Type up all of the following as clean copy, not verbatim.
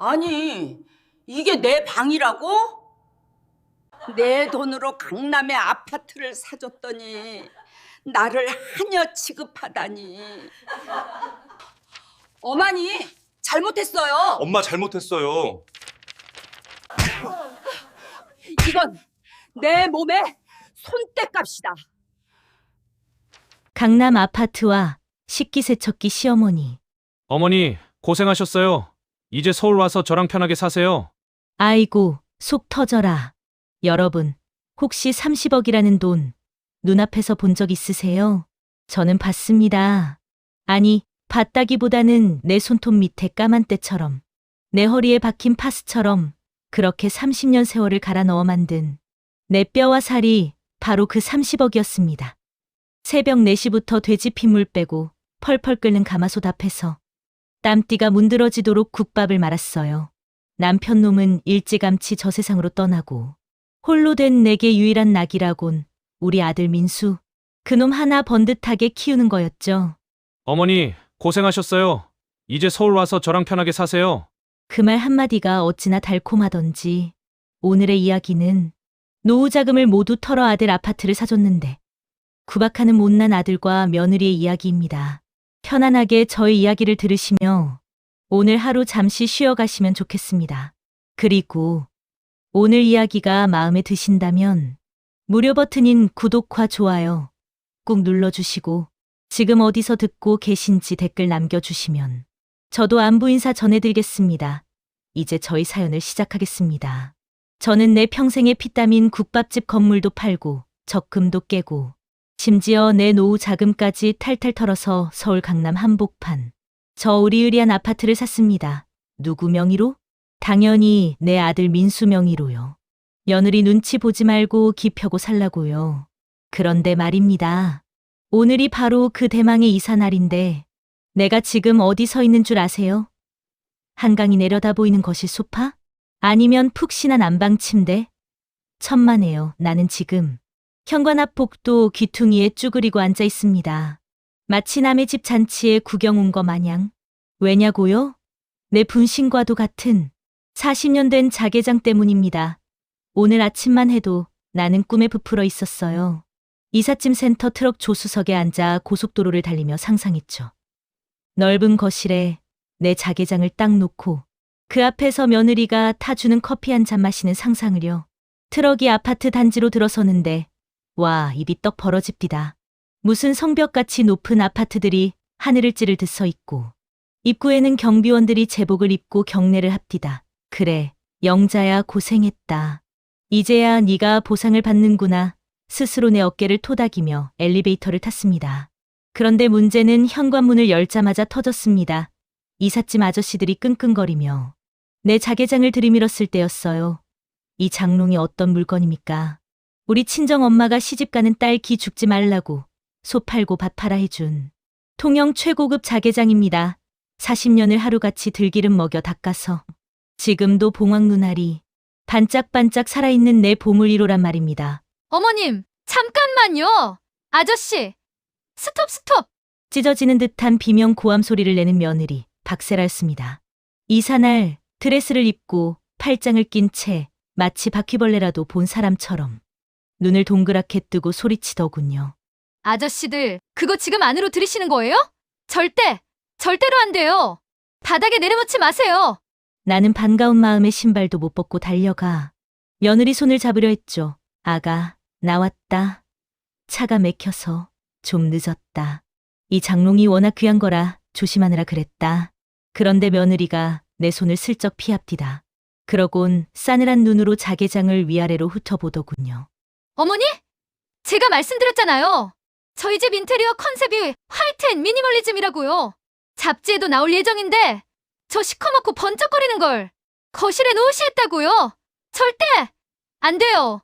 아니, 이게 내 방이라고? 내 돈으로 강남에 아파트를 사줬더니 나를 하녀 취급하다니. 어머니, 잘못했어요. 엄마 잘못했어요. 이건 내 몸에 손때값이다. 강남 아파트와 식기세척기 시어머니. 어머니, 고생하셨어요. 이제 서울 와서 저랑 편하게 사세요. 아이고, 속 터져라. 여러분, 혹시 30억이라는 돈 눈앞에서 본 적 있으세요? 저는 봤습니다. 아니, 봤다기보다는 내 손톱 밑에 까만 때처럼, 내 허리에 박힌 파스처럼 그렇게 30년 세월을 갈아 넣어 만든 내 뼈와 살이 바로 그 30억이었습니다. 새벽 4시부터 돼지 핏물 빼고 펄펄 끓는 가마솥 앞에서 땀띠가 문드러지도록 국밥을 말았어요. 남편 놈은 일찌감치 저 세상으로 떠나고 홀로 된 내게 유일한 낙이라곤 우리 아들 민수. 그놈 하나 번듯하게 키우는 거였죠. 어머니, 고생하셨어요. 이제 서울 와서 저랑 편하게 사세요. 그 말 한마디가 어찌나 달콤하던지 오늘의 이야기는 노후 자금을 모두 털어 아들 아파트를 사줬는데 구박하는 못난 아들과 며느리의 이야기입니다. 편안하게 저의 이야기를 들으시며 오늘 하루 잠시 쉬어가시면 좋겠습니다. 그리고 오늘 이야기가 마음에 드신다면 무료 버튼인 구독과 좋아요 꾹 눌러주시고 지금 어디서 듣고 계신지 댓글 남겨주시면 저도 안부 인사 전해드리겠습니다. 이제 저희 사연을 시작하겠습니다. 저는 내 평생의 피땀인 국밥집 건물도 팔고 적금도 깨고 심지어 내 노후 자금까지 탈탈 털어서 서울 강남 한복판 저 으리으리한 아파트를 샀습니다. 누구 명의로? 당연히 내 아들 민수 명의로요. 며느리 눈치 보지 말고 기 펴고 살라고요. 그런데 말입니다. 오늘이 바로 그 대망의 이사 날인데 내가 지금 어디 서 있는 줄 아세요? 한강이 내려다 보이는 거실 소파? 아니면 푹신한 안방 침대? 천만에요. 나는 지금 현관 앞 복도 귀퉁이에 쭈그리고 앉아 있습니다. 마치 남의 집 잔치에 구경 온 거 마냥. 왜냐고요? 내 분신과도 같은 40년 된 자개장 때문입니다. 오늘 아침만 해도 나는 꿈에 부풀어 있었어요. 이삿짐 센터 트럭 조수석에 앉아 고속도로를 달리며 상상했죠. 넓은 거실에 내 자개장을 딱 놓고 그 앞에서 며느리가 타주는 커피 한 잔 마시는 상상을요. 트럭이 아파트 단지로 들어서는데 와, 입이 떡 벌어집디다. 무슨 성벽같이 높은 아파트들이 하늘을 찌를 듯 서 있고 입구에는 경비원들이 제복을 입고 경례를 합디다. 그래, 영자야 고생했다. 이제야 네가 보상을 받는구나. 스스로 내 어깨를 토닥이며 엘리베이터를 탔습니다. 그런데 문제는 현관문을 열자마자 터졌습니다. 이삿짐 아저씨들이 끙끙거리며 내 자개장을 들이밀었을 때였어요. 이 장롱이 어떤 물건입니까? 우리 친정엄마가 시집가는 딸 기 죽지 말라고 소 팔고 밭 팔아 해준 통영 최고급 자개장입니다. 40년을 하루같이 들기름 먹여 닦아서 지금도 봉황 눈알이 반짝반짝 살아있는 내 보물 1호란 말입니다. 어머님, 잠깐만요. 아저씨, 스톱. 찢어지는 듯한 비명 고함 소리를 내는 며느리 박세라였습니다. 이사날 드레스를 입고 팔짱을 낀 채 마치 바퀴벌레라도 본 사람처럼 눈을 동그랗게 뜨고 소리치더군요. 아저씨들, 그거 지금 안으로 들이시는 거예요? 절대로 안 돼요. 바닥에 내려놓지 마세요. 나는 반가운 마음에 신발도 못 벗고 달려가 며느리 손을 잡으려 했죠. 아가, 나왔다. 차가 막혀서 좀 늦었다. 이 장롱이 워낙 귀한 거라 조심하느라 그랬다. 그런데 며느리가 내 손을 슬쩍 피합디다. 그러곤 싸늘한 눈으로 자개장을 위아래로 훑어보더군요. 어머니? 제가 말씀드렸잖아요. 저희 집 인테리어 컨셉이 화이트 앤 미니멀리즘이라고요. 잡지에도 나올 예정인데 저 시커멓고 번쩍거리는 걸 거실에 놓으시겠다고요. 절대 안 돼요.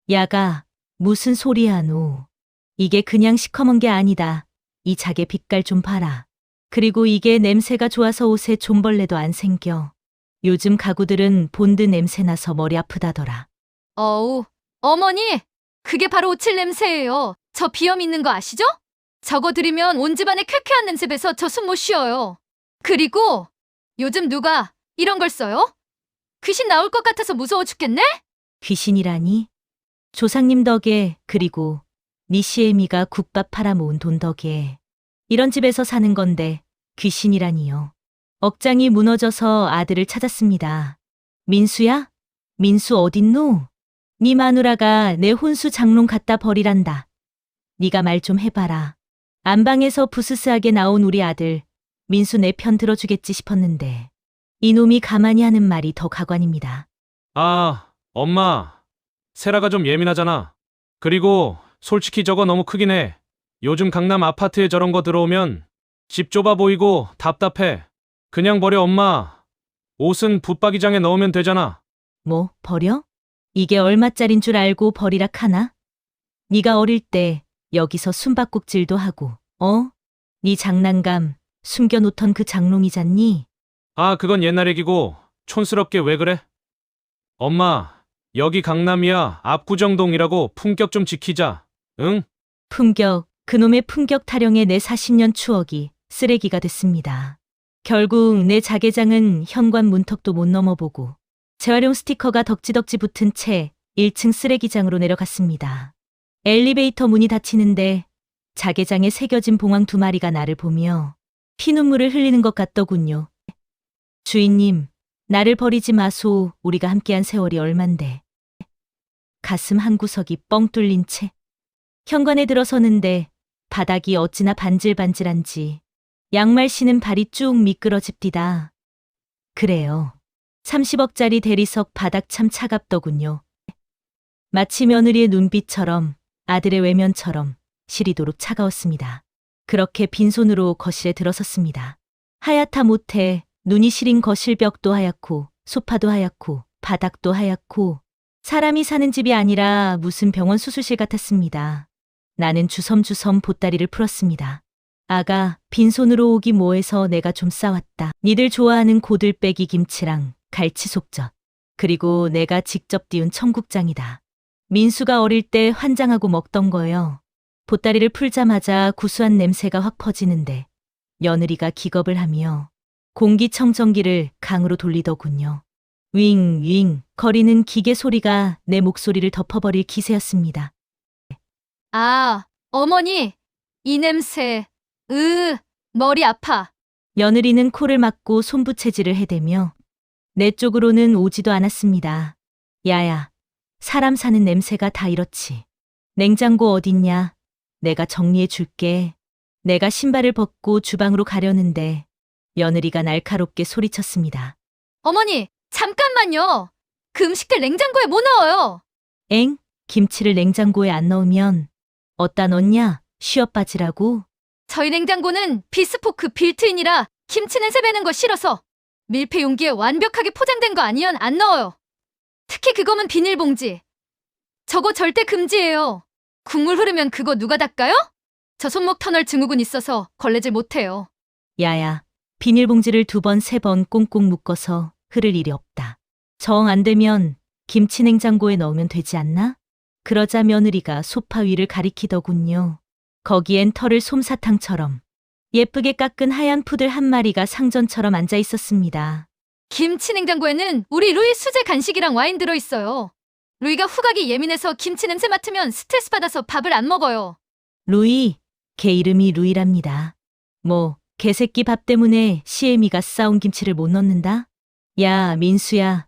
야가, 무슨 소리야 너. 이게 그냥 시커먼 게 아니다. 이 자개 빛깔 좀 봐라. 그리고 이게 냄새가 좋아서 옷에 좀벌레도 안 생겨. 요즘 가구들은 본드 냄새 나서 머리 아프다더라. 어우, 어머니, 그게 바로 오칠 냄새예요. 저 비염 있는 거 아시죠? 저거 들이면 온 집안에 쾌쾌한 냄새 배서 저 숨 못 쉬어요. 그리고 요즘 누가 이런 걸 써요? 귀신 나올 것 같아서 무서워 죽겠네? 귀신이라니? 조상님 덕에 그리고 니 시애미가 국밥 팔아모은 돈 덕에 이런 집에서 사는 건데 귀신이라니요. 억장이 무너져서 아들을 찾았습니다. 민수야? 민수 어딨노? 니 마누라가 내 혼수 장롱 갖다 버리란다. 니가 말 좀 해봐라. 안방에서 부스스하게 나온 우리 아들 민수 내 편 들어주겠지 싶었는데 이놈이 가만히 하는 말이 더 가관입니다. 아, 엄마. 세라가 좀 예민하잖아. 그리고 솔직히 저거 너무 크긴 해. 요즘 강남 아파트에 저런 거 들어오면 집 좁아 보이고 답답해. 그냥 버려, 엄마. 옷은 붙박이장에 넣으면 되잖아. 뭐 버려? 이게 얼마짜린 줄 알고 버리라 카나? 네가 어릴 때 여기서 숨바꼭질도 하고 네 장난감 숨겨놓던 그 장롱이잖니? 아, 그건 옛날 얘기고 촌스럽게 왜 그래? 엄마, 여기 강남이야. 압구정동이라고 품격 좀 지키자. 응? 품격, 그놈의 품격 타령에 내 40년 추억이 쓰레기가 됐습니다. 결국 내 자개장은 현관 문턱도 못 넘어보고 재활용 스티커가 덕지덕지 붙은 채 1층 쓰레기장으로 내려갔습니다. 엘리베이터 문이 닫히는데 자개장에 새겨진 봉황 2마리가 나를 보며 피눈물을 흘리는 것 같더군요. 주인님, 나를 버리지 마소. 우리가 함께한 세월이 얼만데. 가슴 한구석이 뻥 뚫린 채 현관에 들어서는데 바닥이 어찌나 반질반질한지 양말 신은 발이 쭉 미끄러집디다. 그래요. 30억짜리 대리석 바닥 참 차갑더군요. 마치 며느리의 눈빛처럼 아들의 외면처럼 시리도록 차가웠습니다. 그렇게 빈손으로 거실에 들어섰습니다. 하얗다 못해 눈이 시린 거실 벽도 하얗고 소파도 하얗고 바닥도 하얗고 사람이 사는 집이 아니라 무슨 병원 수술실 같았습니다. 나는 주섬주섬 보따리를 풀었습니다. 아가, 빈손으로 오기 뭐해서 내가 좀 싸왔다. 니들 좋아하는 고들빼기 김치랑 갈치 속젓. 그리고 내가 직접 띄운 청국장이다. 민수가 어릴 때 환장하고 먹던 거요. 보따리를 풀자마자 구수한 냄새가 확 퍼지는데 며느리가 기겁을 하며 공기청정기를 강으로 돌리더군요. 윙윙 거리는 기계 소리가 내 목소리를 덮어버릴 기세였습니다. 아, 어머니, 이 냄새, 머리 아파. 며느리는 코를 막고 손부채질을 해대며 내 쪽으로는 오지도 않았습니다. 야야, 사람 사는 냄새가 다 이렇지. 냉장고 어딨냐? 내가 정리해 줄게. 내가 신발을 벗고 주방으로 가려는데 며느리가 날카롭게 소리쳤습니다. 어머니, 잠깐만요. 그 음식들 냉장고에 못 넣어요. 엥? 김치를 냉장고에 안 넣으면 어디다 넣냐? 쉬어빠지라고? 저희 냉장고는 비스포크 빌트인이라 김치 냄새 배는 거 싫어서 밀폐 용기에 완벽하게 포장된 거 아니면 안 넣어요. 특히 그거면 비닐봉지. 저거 절대 금지예요. 국물 흐르면 그거 누가 닦아요? 저 손목 터널 증후군 있어서 걸레질 못해요. 야야, 비닐봉지를 2번, 3번 꽁꽁 묶어서 흐를 일이 없다. 정 안 되면 김치 냉장고에 넣으면 되지 않나? 그러자 며느리가 소파 위를 가리키더군요. 거기엔 털을 솜사탕처럼 예쁘게 깎은 하얀 푸들 한 마리가 상전처럼 앉아 있었습니다. 김치 냉장고에는 우리 루이 수제 간식이랑 와인 들어있어요. 루이가 후각이 예민해서 김치 냄새 맡으면 스트레스 받아서 밥을 안 먹어요. 루이, 걔 이름이 루이랍니다. 뭐 개새끼 밥 때문에 시애미가 싸온 김치를 못 넣는다? 야, 민수야.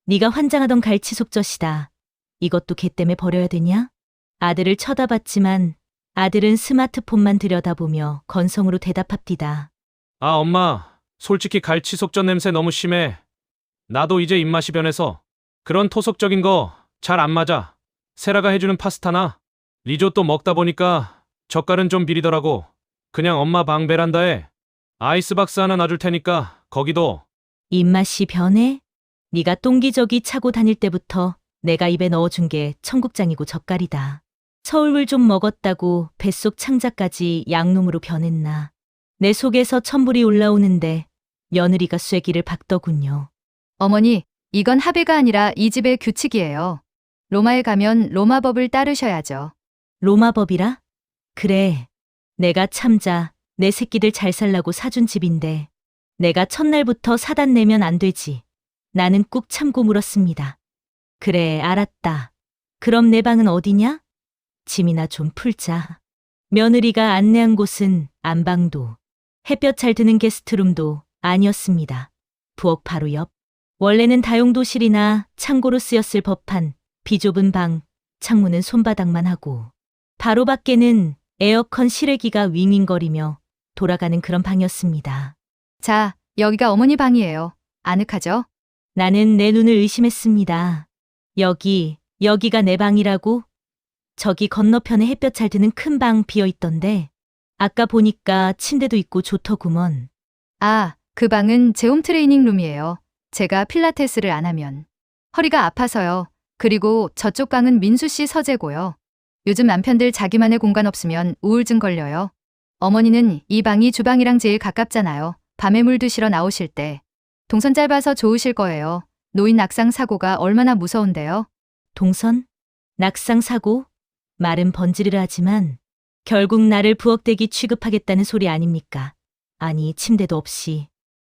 네가 환장하던 갈치 속젓이다. 이것도 걔 때문에 버려야 되냐? 아들을 쳐다봤지만 아들은 스마트폰만 들여다보며 건성으로 대답합디다. 아, 엄마. 솔직히 갈치 속젓 냄새 너무 심해. 나도 이제 입맛이 변해서 그런 토속적인 거 잘 안 맞아. 세라가 해주는 파스타나 리조또 먹다 보니까 젓갈은 좀 비리더라고. 그냥 엄마 방 베란다에 아이스박스 하나 놔줄 테니까 거기도. 입맛이 변해? 네가 똥기저귀 차고 다닐 때부터 내가 입에 넣어준 게 청국장이고 젓갈이다. 서울물 좀 먹었다고 뱃속 창자까지 양놈으로 변했나. 내 속에서 천불이 올라오는데 며느리가 쐐기를 박더군요. 어머니, 이건 합의가 아니라 이 집의 규칙이에요. 로마에 가면 로마법을 따르셔야죠. 로마법이라? 그래. 내가 참자 내 새끼들 잘 살라고 사준 집인데 내가 첫날부터 사단 내면 안 되지. 나는 꾹 참고 물었습니다. 그래, 알았다. 그럼 내 방은 어디냐? 짐이나 좀 풀자. 며느리가 안내한 곳은 안방도, 햇볕 잘 드는 게스트룸도 아니었습니다. 부엌 바로 옆. 원래는 다용도실이나 창고로 쓰였을 법한 비좁은 방, 창문은 손바닥만 하고, 바로 밖에는 에어컨 실외기가 윙윙거리며 돌아가는 그런 방이었습니다. 자, 여기가 어머니 방이에요. 아늑하죠? 나는 내 눈을 의심했습니다. 여기가 내 방이라고? 저기 건너편에 햇볕 잘 드는 큰 방 비어 있던데, 아까 보니까 침대도 있고 좋더구먼. 아, 그 방은 제 홈 트레이닝 룸이에요. 제가 필라테스를 안 하면. 허리가 아파서요. 그리고 저쪽 방은 민수 씨 서재고요. 요즘 남편들 자기만의 공간 없으면 우울증 걸려요. 어머니는 이 방이 주방이랑 제일 가깝잖아요. 밤에 물 드시러 나오실 때. 동선 짧아서 좋으실 거예요. 노인 낙상 사고가 얼마나 무서운데요. 동선? 낙상 사고? 말은 번지르르 하지만 결국 나를 부엌대기 취급하겠다는 소리 아닙니까? 아니, 침대도 없이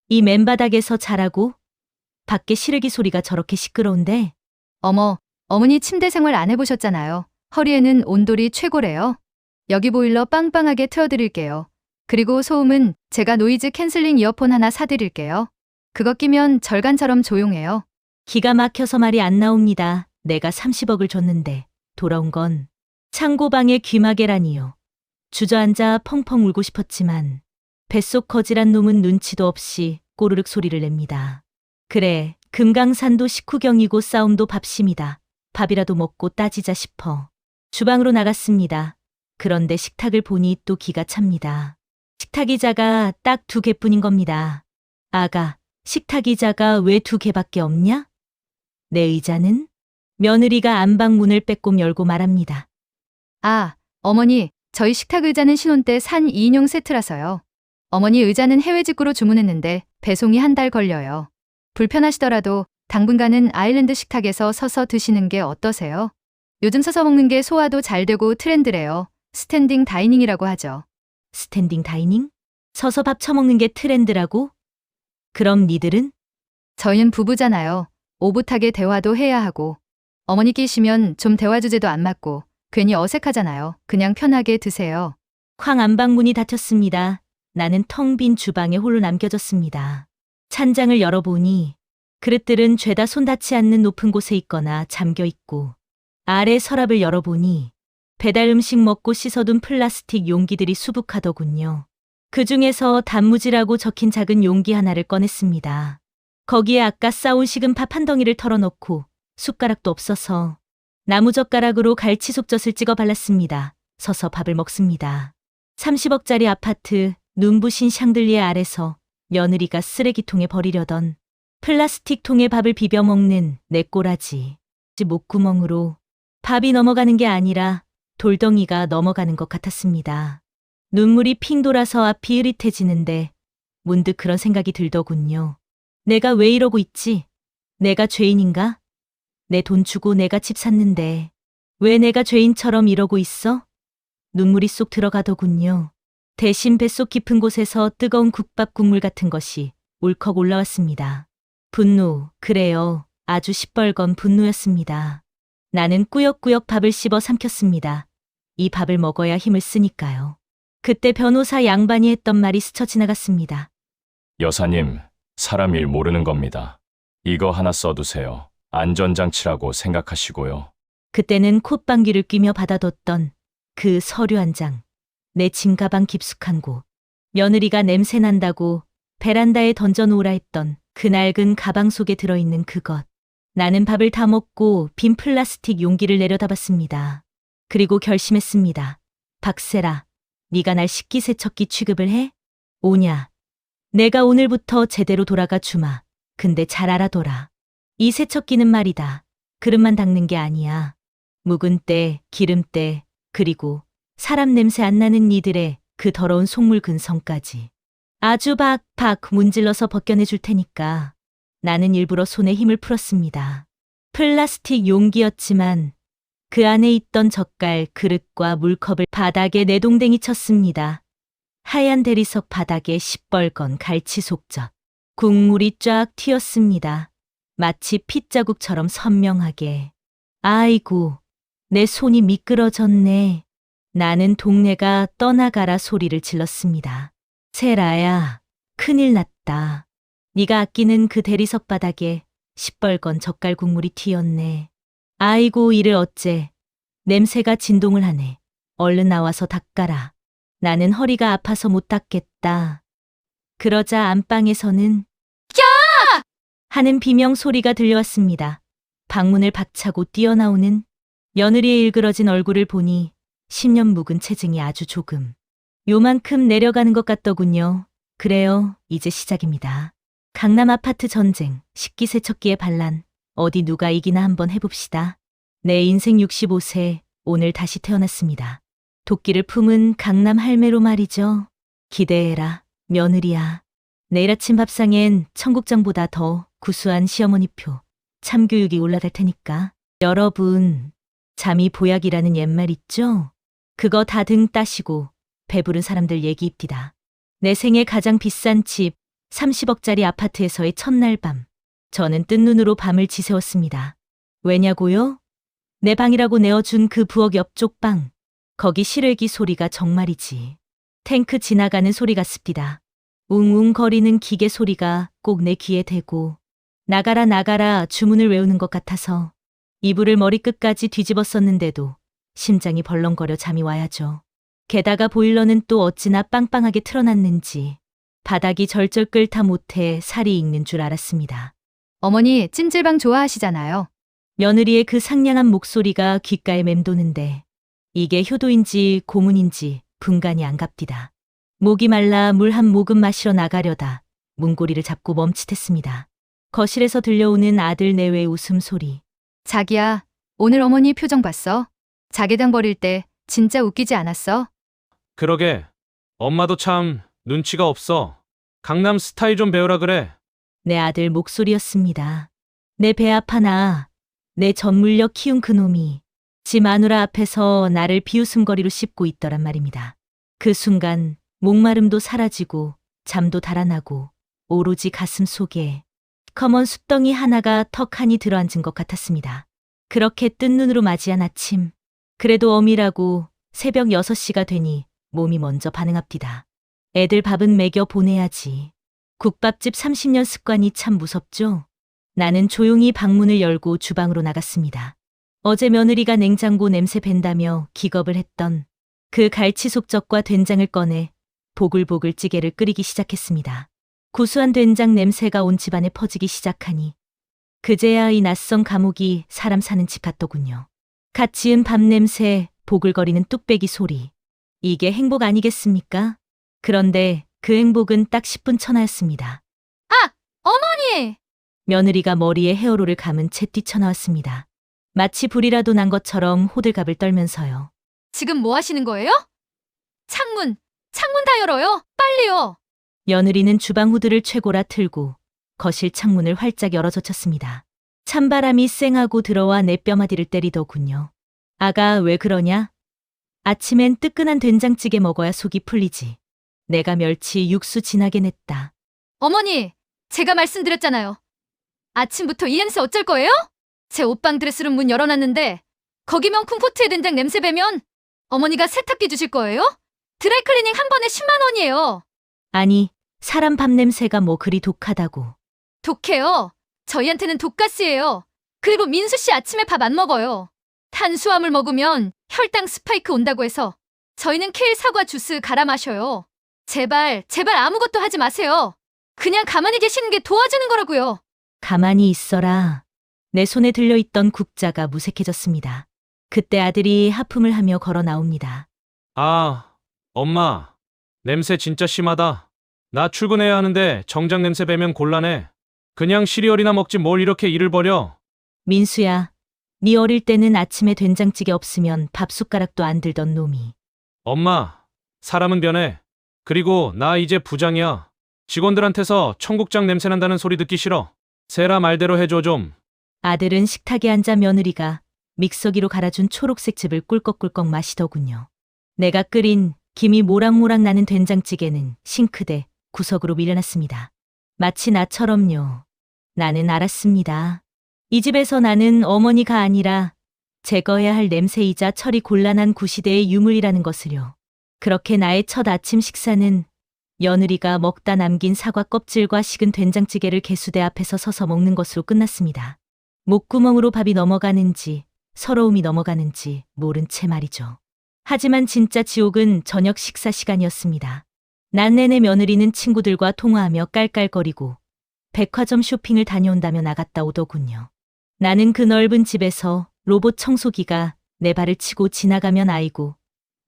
이 맨바닥에서 자라고? 밖에 실외기 소리가 저렇게 시끄러운데? 어머니 침대 생활 안 해보셨잖아요. 허리에는 온돌이 최고래요. 여기 보일러 빵빵하게 틀어드릴게요. 그리고 소음은 제가 노이즈 캔슬링 이어폰 하나 사드릴게요. 그거 끼면 절간처럼 조용해요. 기가 막혀서 말이 안 나옵니다. 내가 30억을 줬는데 돌아온 건 창고방의 귀마개라니요. 주저앉아 펑펑 울고 싶었지만 뱃속 거지란 놈은 눈치도 없이 꼬르륵 소리를 냅니다. 그래, 금강산도 식후경이고 싸움도 밥심이다. 밥이라도 먹고 따지자 싶어 주방으로 나갔습니다. 그런데 식탁을 보니 또 기가 찹니다. 식탁이 작아 딱 2개뿐인 겁니다. 아가, 식탁이 작아 왜 2개밖에 없냐? 내 의자는? 며느리가 안방 문을 빼꼼 열고 말합니다. 아, 어머니, 저희 식탁 의자는 신혼 때 산 2인용 세트라서요. 어머니 의자는 해외 직구로 주문했는데 배송이 1달 걸려요. 불편하시더라도 당분간은 아일랜드 식탁에서 서서 드시는 게 어떠세요? 요즘 서서 먹는 게 소화도 잘 되고 트렌드래요. 스탠딩 다이닝이라고 하죠. 스탠딩 다이닝? 서서 밥 처먹는 게 트렌드라고? 그럼 니들은? 저희는 부부잖아요. 오붓하게 대화도 해야 하고. 어머니 끼시면 좀 대화 주제도 안 맞고 괜히 어색하잖아요. 그냥 편하게 드세요. 쾅 안방 문이 닫혔습니다. 나는 텅 빈 주방에 홀로 남겨졌습니다. 찬장을 열어보니 그릇들은 죄다 손 닿지 않는 높은 곳에 있거나 잠겨 있고, 아래 서랍을 열어보니 배달 음식 먹고 씻어둔 플라스틱 용기들이 수북하더군요. 그 중에서 단무지라고 적힌 작은 용기 하나를 꺼냈습니다. 거기에 아까 싸온 식은 밥 한 덩이를 털어넣고 숟가락도 없어서 나무젓가락으로 갈치속젓을 찍어 발랐습니다. 서서 밥을 먹습니다. 30억짜리 아파트 눈부신 샹들리에 아래서 며느리가 쓰레기통에 버리려던 플라스틱 통에 밥을 비벼 먹는 내 꼬라지. 목구멍으로 밥이 넘어가는 게 아니라 돌덩이가 넘어가는 것 같았습니다. 눈물이 핑 돌아서 앞이 흐릿해지는데 문득 그런 생각이 들더군요. 내가 왜 이러고 있지? 내가 죄인인가? 내 돈 주고 내가 집 샀는데 왜 내가 죄인처럼 이러고 있어? 눈물이 쏙 들어가더군요. 대신 뱃속 깊은 곳에서 뜨거운 국밥 국물 같은 것이 울컥 올라왔습니다. 분노, 그래요. 아주 시뻘건 분노였습니다. 나는 꾸역꾸역 밥을 씹어 삼켰습니다. 이 밥을 먹어야 힘을 쓰니까요. 그때 변호사 양반이 했던 말이 스쳐 지나갔습니다. 여사님, 사람 일 모르는 겁니다. 이거 하나 써두세요. 안전장치라고 생각하시고요. 그때는 콧방귀를 뀌며 받아뒀던 그 서류 한 장. 내 짐가방 깊숙한 곳. 며느리가 냄새 난다고 베란다에 던져놓으라 했던 그 낡은 가방 속에 들어있는 그것. 나는 밥을 다 먹고 빈 플라스틱 용기를 내려다봤습니다. 그리고 결심했습니다. 박세라, 네가 날 식기세척기 취급을 해? 오냐. 내가 오늘부터 제대로 돌아가 주마. 근데 잘 알아둬라. 이 세척기는 말이다. 그릇만 닦는 게 아니야. 묵은 때, 기름때, 그리고 사람 냄새 안 나는 니들의 그 더러운 속물 근성까지. 아주 박박 문질러서 벗겨내 줄 테니까. 나는 일부러 손에 힘을 풀었습니다. 플라스틱 용기였지만 그 안에 있던 젓갈, 그릇과 물컵을 바닥에 내동댕이 쳤습니다. 하얀 대리석 바닥에 시뻘건 갈치 속젓. 국물이 쫙 튀었습니다. 마치 핏자국처럼 선명하게. 아이고, 내 손이 미끄러졌네. 나는 동네가 떠나가라 소리를 질렀습니다. 세라야, 큰일 났다. 네가 아끼는 그 대리석 바닥에 시뻘건 젓갈 국물이 튀었네. 아이고, 이를 어째. 냄새가 진동을 하네. 얼른 나와서 닦아라. 나는 허리가 아파서 못 닦겠다. 그러자 안방에서는 야! 하는 비명 소리가 들려왔습니다. 방문을 박차고 뛰어나오는 며느리의 일그러진 얼굴을 보니 10년 묵은 체증이 아주 조금 요만큼 내려가는 것 같더군요. 그래요, 이제 시작입니다. 강남 아파트 전쟁, 식기세척기의 반란, 어디 누가 이기나 한번 해봅시다. 내 인생 65세, 오늘 다시 태어났습니다. 도끼를 품은 강남 할매로 말이죠. 기대해라, 며느리야. 내일 아침 밥상엔 청국장보다 더 구수한 시어머니표, 참교육이 올라갈 테니까. 여러분, 잠이 보약이라는 옛말 있죠? 그거 다 등 따시고 배부른 사람들 얘기입디다. 내 생애 가장 비싼 집, 30억짜리 아파트에서의 첫날 밤. 저는 뜬 눈으로 밤을 지새웠습니다. 왜냐고요? 내 방이라고 내어준 그 부엌 옆쪽 방. 거기 실외기 소리가 정말이지. 탱크 지나가는 소리 같습니다. 웅웅거리는 기계 소리가 꼭 내 귀에 대고 나가라 나가라 주문을 외우는 것 같아서 이불을 머리끝까지 뒤집었었는데도 심장이 벌렁거려 잠이 와야죠. 게다가 보일러는 또 어찌나 빵빵하게 틀어놨는지 바닥이 절절 끓다 못해 살이 익는 줄 알았습니다. 어머니 찜질방 좋아하시잖아요. 며느리의 그 상냥한 목소리가 귓가에 맴도는데 이게 효도인지 고문인지 분간이 안 갑디다. 목이 말라 물 한 모금 마시러 나가려다 문고리를 잡고 멈칫했습니다. 거실에서 들려오는 아들 내외의 웃음소리. 자기야, 오늘 어머니 표정 봤어? 자개당 버릴 때 진짜 웃기지 않았어? 그러게. 엄마도 참 눈치가 없어. 강남 스타일 좀 배우라 그래. 내 아들 목소리였습니다. 내 배 아파나. 내 전물력 키운 그놈이 지 마누라 앞에서 나를 비웃음거리로 씹고 있더란 말입니다. 그 순간 목마름도 사라지고 잠도 달아나고 오로지 가슴 속에 검은 숫덩이 하나가 턱하니 들어앉은 것 같았습니다. 그렇게 뜬 눈으로 맞이한 아침. 그래도 어미라고 새벽 6시가 되니 몸이 먼저 반응합디다. 애들 밥은 먹여 보내야지. 국밥집 30년 습관이 참 무섭죠? 나는 조용히 방문을 열고 주방으로 나갔습니다. 어제 며느리가 냉장고 냄새 밴다며 기겁을 했던 그 갈치 속젓과 된장을 꺼내 보글보글 찌개를 끓이기 시작했습니다. 구수한 된장 냄새가 온 집안에 퍼지기 시작하니 그제야 이 낯선 감옥이 사람 사는 집 같더군요. 갓 지은 밥 냄새, 보글거리는 뚝배기 소리. 이게 행복 아니겠습니까? 그런데 그 행복은 딱 10분 천하였습니다. 어머니! 며느리가 머리에 헤어롤을 감은 채 뛰쳐나왔습니다. 마치 불이라도 난 것처럼 호들갑을 떨면서요. 지금 뭐 하시는 거예요? 창문 다 열어요. 빨리요. 며느리는 주방 후드를 최고라 틀고 거실 창문을 활짝 열어젖혔습니다. 찬바람이 쌩하고 들어와 내 뼈마디를 때리더군요. 아가 왜 그러냐? 아침엔 뜨끈한 된장찌개 먹어야 속이 풀리지. 내가 멸치 육수 진하게 냈다. 어머니, 제가 말씀드렸잖아요. 아침부터 이 냄새 어쩔 거예요? 제 옷방 드레스룸 문 열어놨는데 거기 명품 코트에 된장 냄새 배면 어머니가 세탁기 주실 거예요? 드라이클리닝 한 번에 10만 원이에요. 아니, 사람 밥 냄새가 뭐 그리 독하다고. 독해요. 저희한테는 독가스예요. 그리고 민수 씨 아침에 밥 안 먹어요. 탄수화물 먹으면 혈당 스파이크 온다고 해서 저희는 케일 사과 주스 갈아 마셔요. 제발 아무것도 하지 마세요. 그냥 가만히 계시는 게 도와주는 거라고요. 가만히 있어라. 내 손에 들려있던 국자가 무색해졌습니다. 그때 아들이 하품을 하며 걸어 나옵니다. 아, 엄마. 냄새 진짜 심하다. 나 출근해야 하는데 정장 냄새 배면 곤란해. 그냥 시리얼이나 먹지 뭘 이렇게 일을 벌여. 민수야, 네 어릴 때는 아침에 된장찌개 없으면 밥 숟가락도 안 들던 놈이. 엄마, 사람은 변해. 그리고 나 이제 부장이야. 직원들한테서 청국장 냄새 난다는 소리 듣기 싫어. 세라 말대로 해줘 좀. 아들은 식탁에 앉아 며느리가 믹서기로 갈아준 초록색 즙을 꿀꺽꿀꺽 마시더군요. 내가 끓인 김이 모락모락 나는 된장찌개는 싱크대 구석으로 밀려났습니다. 마치 나처럼요. 나는 알았습니다. 이 집에서 나는 어머니가 아니라 제거해야 할 냄새이자 처리 곤란한 구시대의 유물이라는 것을요. 그렇게 나의 첫 아침 식사는 며느리가 먹다 남긴 사과 껍질과 식은 된장찌개를 개수대 앞에서 서서 먹는 것으로 끝났습니다. 목구멍으로 밥이 넘어가는지 서러움이 넘어가는지 모른 채 말이죠. 하지만 진짜 지옥은 저녁 식사 시간이었습니다. 낮 내내 며느리는 친구들과 통화하며 깔깔거리고 백화점 쇼핑을 다녀온다며 나갔다 오더군요. 나는 그 넓은 집에서 로봇 청소기가 내 발을 치고 지나가면 아이고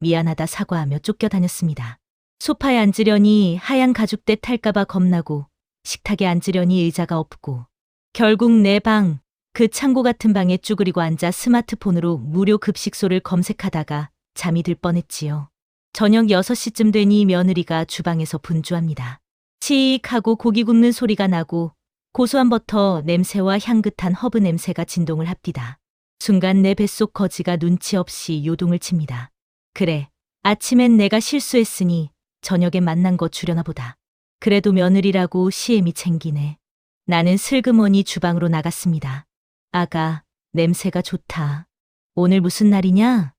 미안하다 사과하며 쫓겨다녔습니다. 소파에 앉으려니 하얀 가죽대 탈까봐 겁나고 식탁에 앉으려니 의자가 없고 결국 내 방, 그 창고 같은 방에 쭈그리고 앉아 스마트폰으로 무료 급식소를 검색하다가 잠이 들 뻔했지요. 저녁 6시쯤 되니 며느리가 주방에서 분주합니다. 치익 하고 고기 굽는 소리가 나고 고소한 버터 냄새와 향긋한 허브 냄새가 진동을 합디다. 순간 내 뱃속 거지가 눈치 없이 요동을 칩니다. 그래, 아침엔 내가 실수했으니 저녁에 만난 거 주려나 보다. 그래도 며느리라고 시엠이 챙기네. 나는 슬그머니 주방으로 나갔습니다. 아가, 냄새가 좋다. 오늘 무슨 날이냐?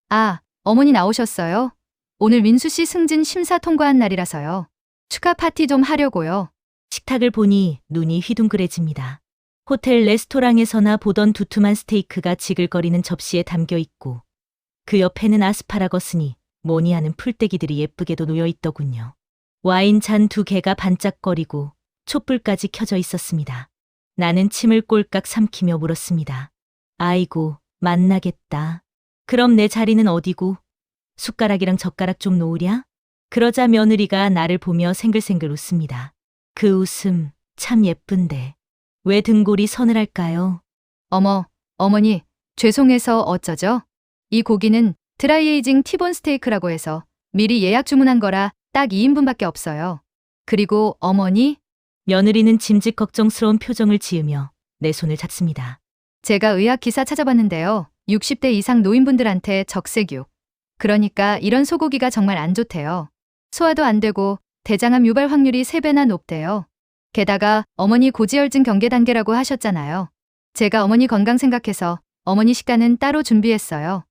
아, 어머니 나오셨어요? 오늘 민수 씨 승진 심사 통과한 날이라서요. 축하 파티 좀 하려고요. 식탁을 보니 눈이 휘둥그레집니다. 호텔 레스토랑에서나 보던 두툼한 스테이크가 지글거리는 접시에 담겨 있고 그 옆에는 아스파라거스니 뭐니 하는 풀떼기들이 예쁘게도 놓여 있더군요. 와인 잔 2개가 반짝거리고 촛불까지 켜져 있었습니다. 나는 침을 꼴깍 삼키며 물었습니다. 아이고, 만나겠다. 그럼 내 자리는 어디고? 숟가락이랑 젓가락 좀 놓으랴? 그러자 며느리가 나를 보며 생글생글 웃습니다. 그 웃음 참 예쁜데 왜 등골이 서늘할까요? 어머, 어머니, 죄송해서 어쩌죠? 이 고기는 드라이에이징 티본 스테이크라고 해서 미리 예약 주문한 거라 딱 2인분밖에 없어요. 그리고 어머니, 며느리는 짐짓 걱정스러운 표정을 지으며 내 손을 잡습니다. 제가 의학 기사 찾아봤는데요. 60대 이상 노인분들한테 적색육. 그러니까 이런 소고기가 정말 안 좋대요. 소화도 안 되고 대장암 유발 확률이 3배나 높대요. 게다가 어머니 고지혈증 경계 단계라고 하셨잖아요. 제가 어머니 건강 생각해서 어머니 식단은 따로 준비했어요.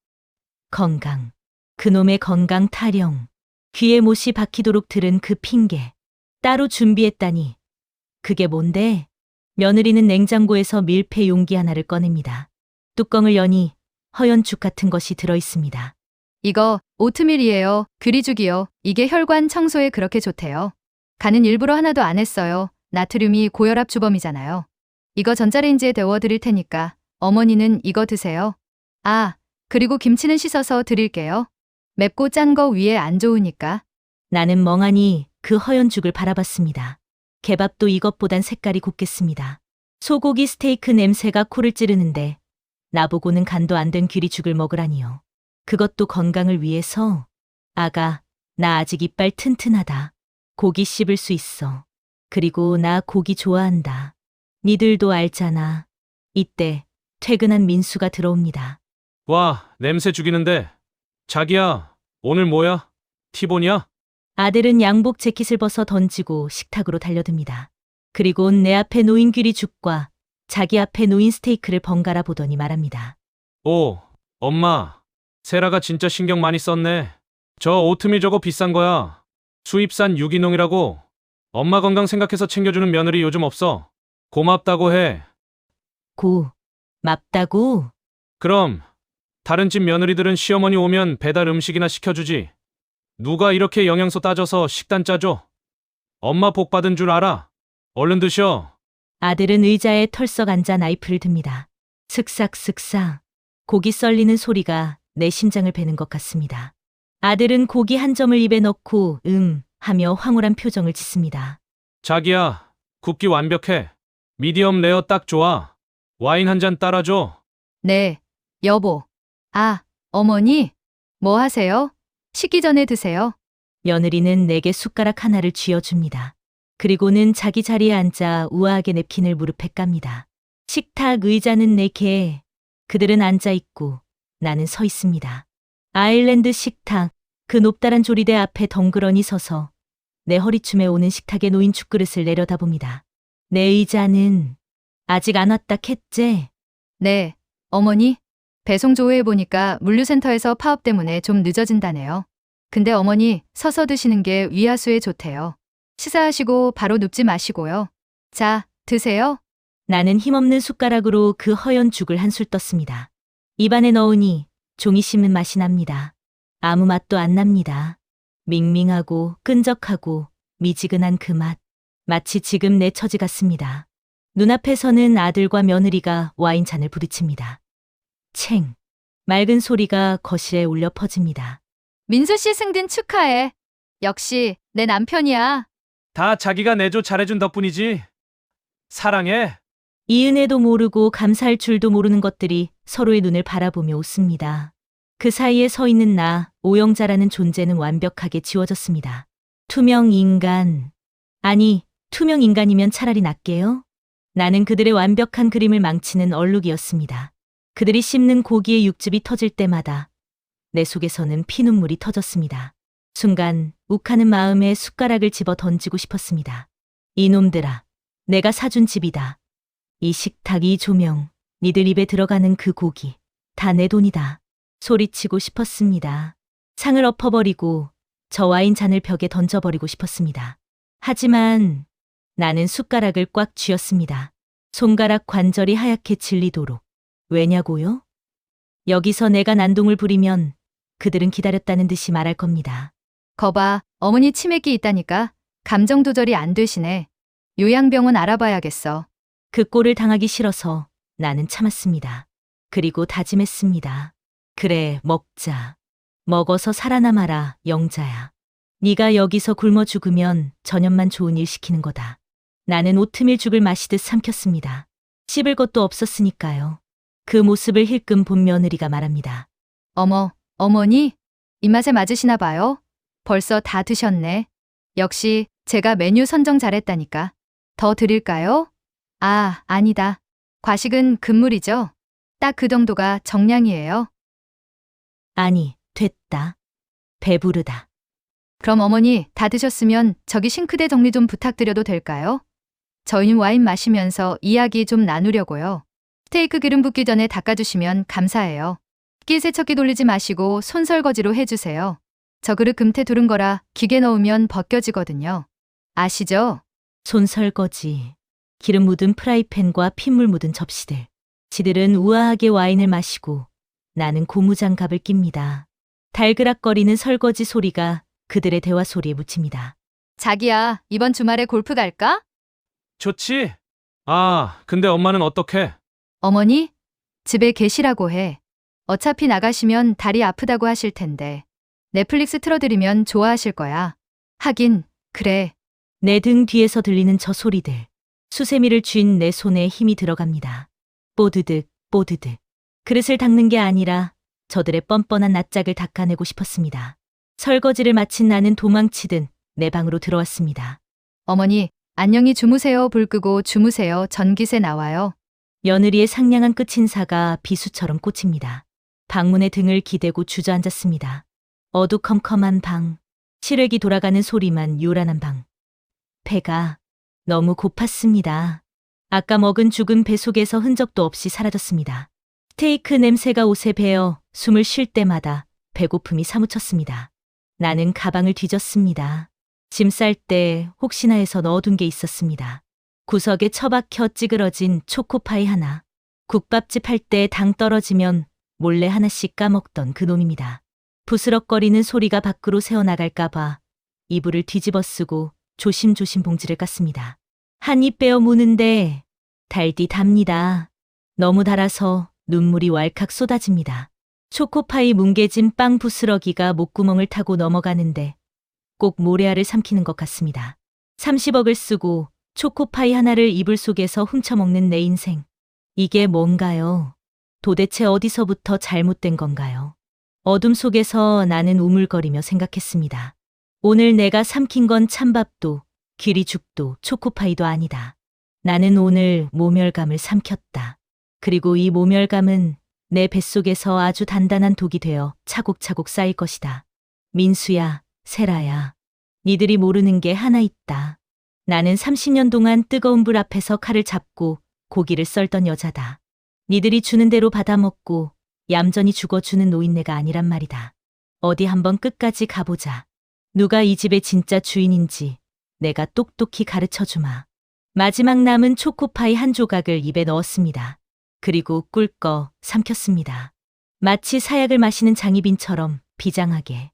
건강. 그놈의 건강 타령. 귀에 못이 박히도록 들은 그 핑계. 따로 준비했다니. 그게 뭔데? 며느리는 냉장고에서 밀폐 용기 하나를 꺼냅니다. 뚜껑을 여니 허연 죽 같은 것이 들어 있습니다. 이거 오트밀이에요. 귀리죽이요. 이게 혈관 청소에 그렇게 좋대요. 간은 일부러 하나도 안 했어요. 나트륨이 고혈압 주범이잖아요. 이거 전자레인지에 데워 드릴 테니까 어머니는 이거 드세요. 아, 그리고 김치는 씻어서 드릴게요. 맵고 짠 거 위에 안 좋으니까. 나는 멍하니 그 허연 죽을 바라봤습니다. 개밥도 이것보단 색깔이 곱겠습니다. 소고기 스테이크 냄새가 코를 찌르는데 나보고는 간도 안 된 귀리죽을 먹으라니요. 그것도 건강을 위해서. 아가, 나 아직 이빨 튼튼하다. 고기 씹을 수 있어. 그리고 나 고기 좋아한다. 니들도 알잖아. 이때 퇴근한 민수가 들어옵니다. 와, 냄새 죽이는데. 자기야, 오늘 뭐야? 티본이야? 아들은 양복 재킷을 벗어 던지고 식탁으로 달려듭니다. 그리곤 내 앞에 놓인 귀리죽과 자기 앞에 놓인 스테이크를 번갈아 보더니 말합니다. 오, 엄마. 세라가 진짜 신경 많이 썼네. 저 오트밀 저거 비싼 거야. 수입산 유기농이라고. 엄마 건강 생각해서 챙겨주는 며느리 요즘 없어. 고맙다고 해. 맙다고? 그럼 다른 집 며느리들은 시어머니 오면 배달 음식이나 시켜주지. 누가 이렇게 영양소 따져서 식단 짜줘? 엄마 복 받은 줄 알아. 얼른 드셔. 아들은 의자에 털썩 앉아 나이프를 듭니다. 슥싹슥싹. 고기 썰리는 소리가 내 심장을 베는 것 같습니다. 아들은 고기 한 점을 입에 넣고 하며 황홀한 표정을 짓습니다. 자기야, 굽기 완벽해. 미디엄 레어 딱 좋아. 와인 한 잔 따라줘. 네, 여보. 아, 어머니, 뭐 하세요? 식기 전에 드세요. 며느리는 내게 숟가락 하나를 쥐어줍니다. 그리고는 자기 자리에 앉아 우아하게 냅킨을 무릎에 깝니다. 식탁 의자는 4개. 그들은 앉아 있고 나는 서 있습니다. 아일랜드 식탁, 그 높다란 조리대 앞에 덩그러니 서서 내 허리춤에 오는 식탁에 놓인 죽그릇을 내려다봅니다. 내 의자는 아직 안 왔다 캤제? 네, 어머니. 배송 조회해보니까 물류센터에서 파업 때문에 좀 늦어진다네요. 근데 어머니, 서서 드시는 게 위하수에 좋대요. 식사하시고 바로 눕지 마시고요. 자, 드세요. 나는 힘없는 숟가락으로 그 허연 죽을 한술 떴습니다. 입안에 넣으니 종이 씹는 맛이 납니다. 아무 맛도 안 납니다. 밍밍하고 끈적하고 미지근한 그 맛. 마치 지금 내 처지 같습니다. 눈앞에서는 아들과 며느리가 와인잔을 부딪힙니다. 챙. 맑은 소리가 거실에 울려 퍼집니다. 민수 씨 승진 축하해. 역시 내 남편이야. 다 자기가 내조 잘해준 덕분이지. 사랑해. 이 은혜도 모르고 감사할 줄도 모르는 것들이 서로의 눈을 바라보며 웃습니다. 그 사이에 서 있는 나, 오영자라는 존재는 완벽하게 지워졌습니다. 투명 인간. 아니, 투명 인간이면 차라리 낫게요? 나는 그들의 완벽한 그림을 망치는 얼룩이었습니다. 그들이 씹는 고기의 육즙이 터질 때마다 내 속에서는 피눈물이 터졌습니다. 순간 욱하는 마음에 숟가락을 집어 던지고 싶었습니다. 이놈들아, 내가 사준 집이다. 이 식탁, 이 조명, 니들 입에 들어가는 그 고기, 다 내 돈이다. 소리치고 싶었습니다. 상을 엎어버리고 저 와인 잔을 벽에 던져버리고 싶었습니다. 하지만 나는 숟가락을 꽉 쥐었습니다. 손가락 관절이 하얗게 질리도록. 왜냐고요? 여기서 내가 난동을 부리면 그들은 기다렸다는 듯이 말할 겁니다. 거봐, 어머니 치매기 있다니까. 감정 조절이 안 되시네. 요양병원 알아봐야겠어. 그 꼴을 당하기 싫어서 나는 참았습니다. 그리고 다짐했습니다. 그래, 먹자. 먹어서 살아남아라, 영자야. 네가 여기서 굶어 죽으면 전염만 좋은 일 시키는 거다. 나는 오트밀 죽을 마시듯 삼켰습니다. 씹을 것도 없었으니까요. 그 모습을 힐끔 본 며느리가 말합니다. 어머, 어머니? 입맛에 맞으시나 봐요? 벌써 다 드셨네. 역시 제가 메뉴 선정 잘했다니까. 더 드릴까요? 아, 아니다. 과식은 금물이죠. 딱 그 정도가 정량이에요. 아니, 됐다. 배부르다. 그럼 어머니 다 드셨으면 저기 싱크대 정리 좀 부탁드려도 될까요? 저희는 와인 마시면서 이야기 좀 나누려고요. 스테이크 기름 붓기 전에 닦아주시면 감사해요. 끼 세척기 돌리지 마시고 손설거지로 해주세요. 저 그릇 금태 두른 거라 기계 넣으면 벗겨지거든요. 아시죠? 손설거지. 기름 묻은 프라이팬과 핏물 묻은 접시들. 지들은 우아하게 와인을 마시고 나는 고무장갑을 낍니다. 달그락거리는 설거지 소리가 그들의 대화 소리에 묻힙니다. 자기야, 이번 주말에 골프 갈까? 좋지? 아, 근데 엄마는 어떡해? 어머니? 집에 계시라고 해. 어차피 나가시면 다리 아프다고 하실 텐데. 넷플릭스 틀어드리면 좋아하실 거야. 하긴, 그래. 내 등 뒤에서 들리는 저 소리들. 수세미를 쥔 내 손에 힘이 들어갑니다. 뽀드득, 뽀드득. 그릇을 닦는 게 아니라 저들의 뻔뻔한 낯짝을 닦아내고 싶었습니다. 설거지를 마친 나는 도망치듯 내 방으로 들어왔습니다. 어머니, 안녕히 주무세요. 불 끄고 주무세요. 전기세 나와요. 며느리의 상냥한 끝인사가 비수처럼 꽂힙니다. 방문에 등을 기대고 주저앉았습니다. 어두컴컴한 방, 실외기 돌아가는 소리만 요란한 방. 배가 너무 고팠습니다. 아까 먹은 죽은 배 속에서 흔적도 없이 사라졌습니다. 스테이크 냄새가 옷에 배어 숨을 쉴 때마다 배고픔이 사무쳤습니다. 나는 가방을 뒤졌습니다. 짐 쌀 때 혹시나 해서 넣어둔 게 있었습니다. 구석에 처박혀 찌그러진 초코파이 하나. 국밥집 할 때 당 떨어지면 몰래 하나씩 까먹던 그 놈입니다. 부스럭거리는 소리가 밖으로 새어나갈까봐 이불을 뒤집어 쓰고 조심조심 봉지를 깠습니다. 한 입 빼어 무는데 달디 답니다. 너무 달아서 눈물이 왈칵 쏟아집니다. 초코파이 뭉개진 빵 부스러기가 목구멍을 타고 넘어가는데 꼭 모래알을 삼키는 것 같습니다. 30억을 쓰고 초코파이 하나를 이불 속에서 훔쳐먹는 내 인생. 이게 뭔가요? 도대체 어디서부터 잘못된 건가요? 어둠 속에서 나는 우물거리며 생각했습니다. 오늘 내가 삼킨 건 찬밥도 귀리죽도 초코파이도 아니다. 나는 오늘 모멸감을 삼켰다. 그리고 이 모멸감은 내 뱃속에서 아주 단단한 독이 되어 차곡차곡 쌓일 것이다. 민수야, 세라야. 니들이 모르는 게 하나 있다. 나는 30년 동안 뜨거운 불 앞에서 칼을 잡고 고기를 썰던 여자다. 니들이 주는 대로 받아먹고 얌전히 죽어주는 노인네가 아니란 말이다. 어디 한번 끝까지 가보자. 누가 이 집의 진짜 주인인지 내가 똑똑히 가르쳐주마. 마지막 남은 초코파이 한 조각을 입에 넣었습니다. 그리고 꿀꺽 삼켰습니다. 마치 사약을 마시는 장희빈처럼 비장하게.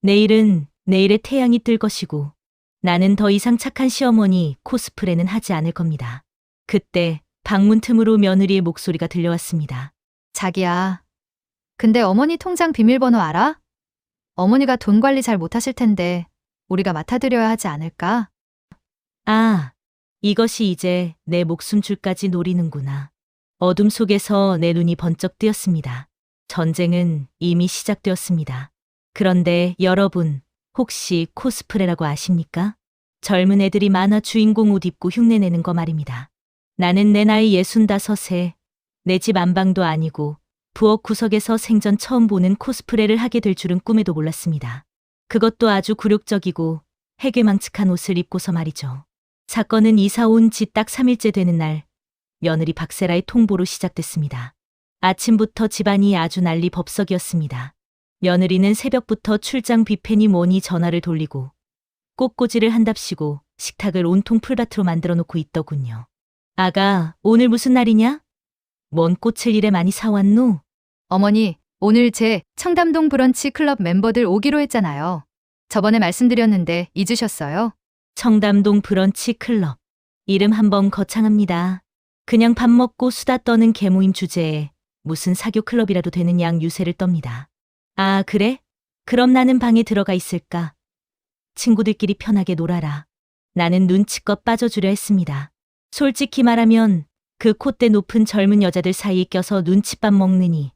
내일은 내일의 태양이 뜰 것이고 나는 더 이상 착한 시어머니 코스프레는 하지 않을 겁니다. 그때 방문 틈으로 며느리의 목소리가 들려왔습니다. 자기야. 근데 어머니 통장 비밀번호 알아? 어머니가 돈 관리 잘 못하실 텐데 우리가 맡아드려야 하지 않을까? 아, 이것이 이제 내 목숨줄까지 노리는구나. 어둠 속에서 내 눈이 번쩍 뜨였습니다. 전쟁은 이미 시작되었습니다. 그런데 여러분, 혹시 코스프레라고 아십니까? 젊은 애들이 만화 주인공 옷 입고 흉내내는 거 말입니다. 나는 내 나이 65세, 내 집 안방도 아니고 부엌 구석에서 생전 처음 보는 코스프레를 하게 될 줄은 꿈에도 몰랐습니다. 그것도 아주 굴욕적이고 해괴망측한 옷을 입고서 말이죠. 사건은 이사 온 지 딱 3일째 되는 날, 며느리 박세라의 통보로 시작됐습니다. 아침부터 집안이 아주 난리법석이었습니다. 며느리는 새벽부터 출장 뷔페니 뭐니 전화를 돌리고 꽃꽂이를 한답시고 식탁을 온통 풀밭으로 만들어 놓고 있더군요. 아가, 오늘 무슨 날이냐? 뭔 꽃을 이래 많이 사왔노? 어머니, 오늘 제 청담동 브런치 클럽 멤버들 오기로 했잖아요. 저번에 말씀드렸는데 잊으셨어요? 청담동 브런치 클럽. 이름 한번 거창합니다. 그냥 밥 먹고 수다 떠는 개모임 주제에 무슨 사교 클럽이라도 되는 양 유세를 떱니다. 아, 그래? 그럼 나는 방에 들어가 있을까? 친구들끼리 편하게 놀아라. 나는 눈치껏 빠져주려 했습니다. 솔직히 말하면 그 콧대 높은 젊은 여자들 사이에 껴서 눈칫밥 먹느니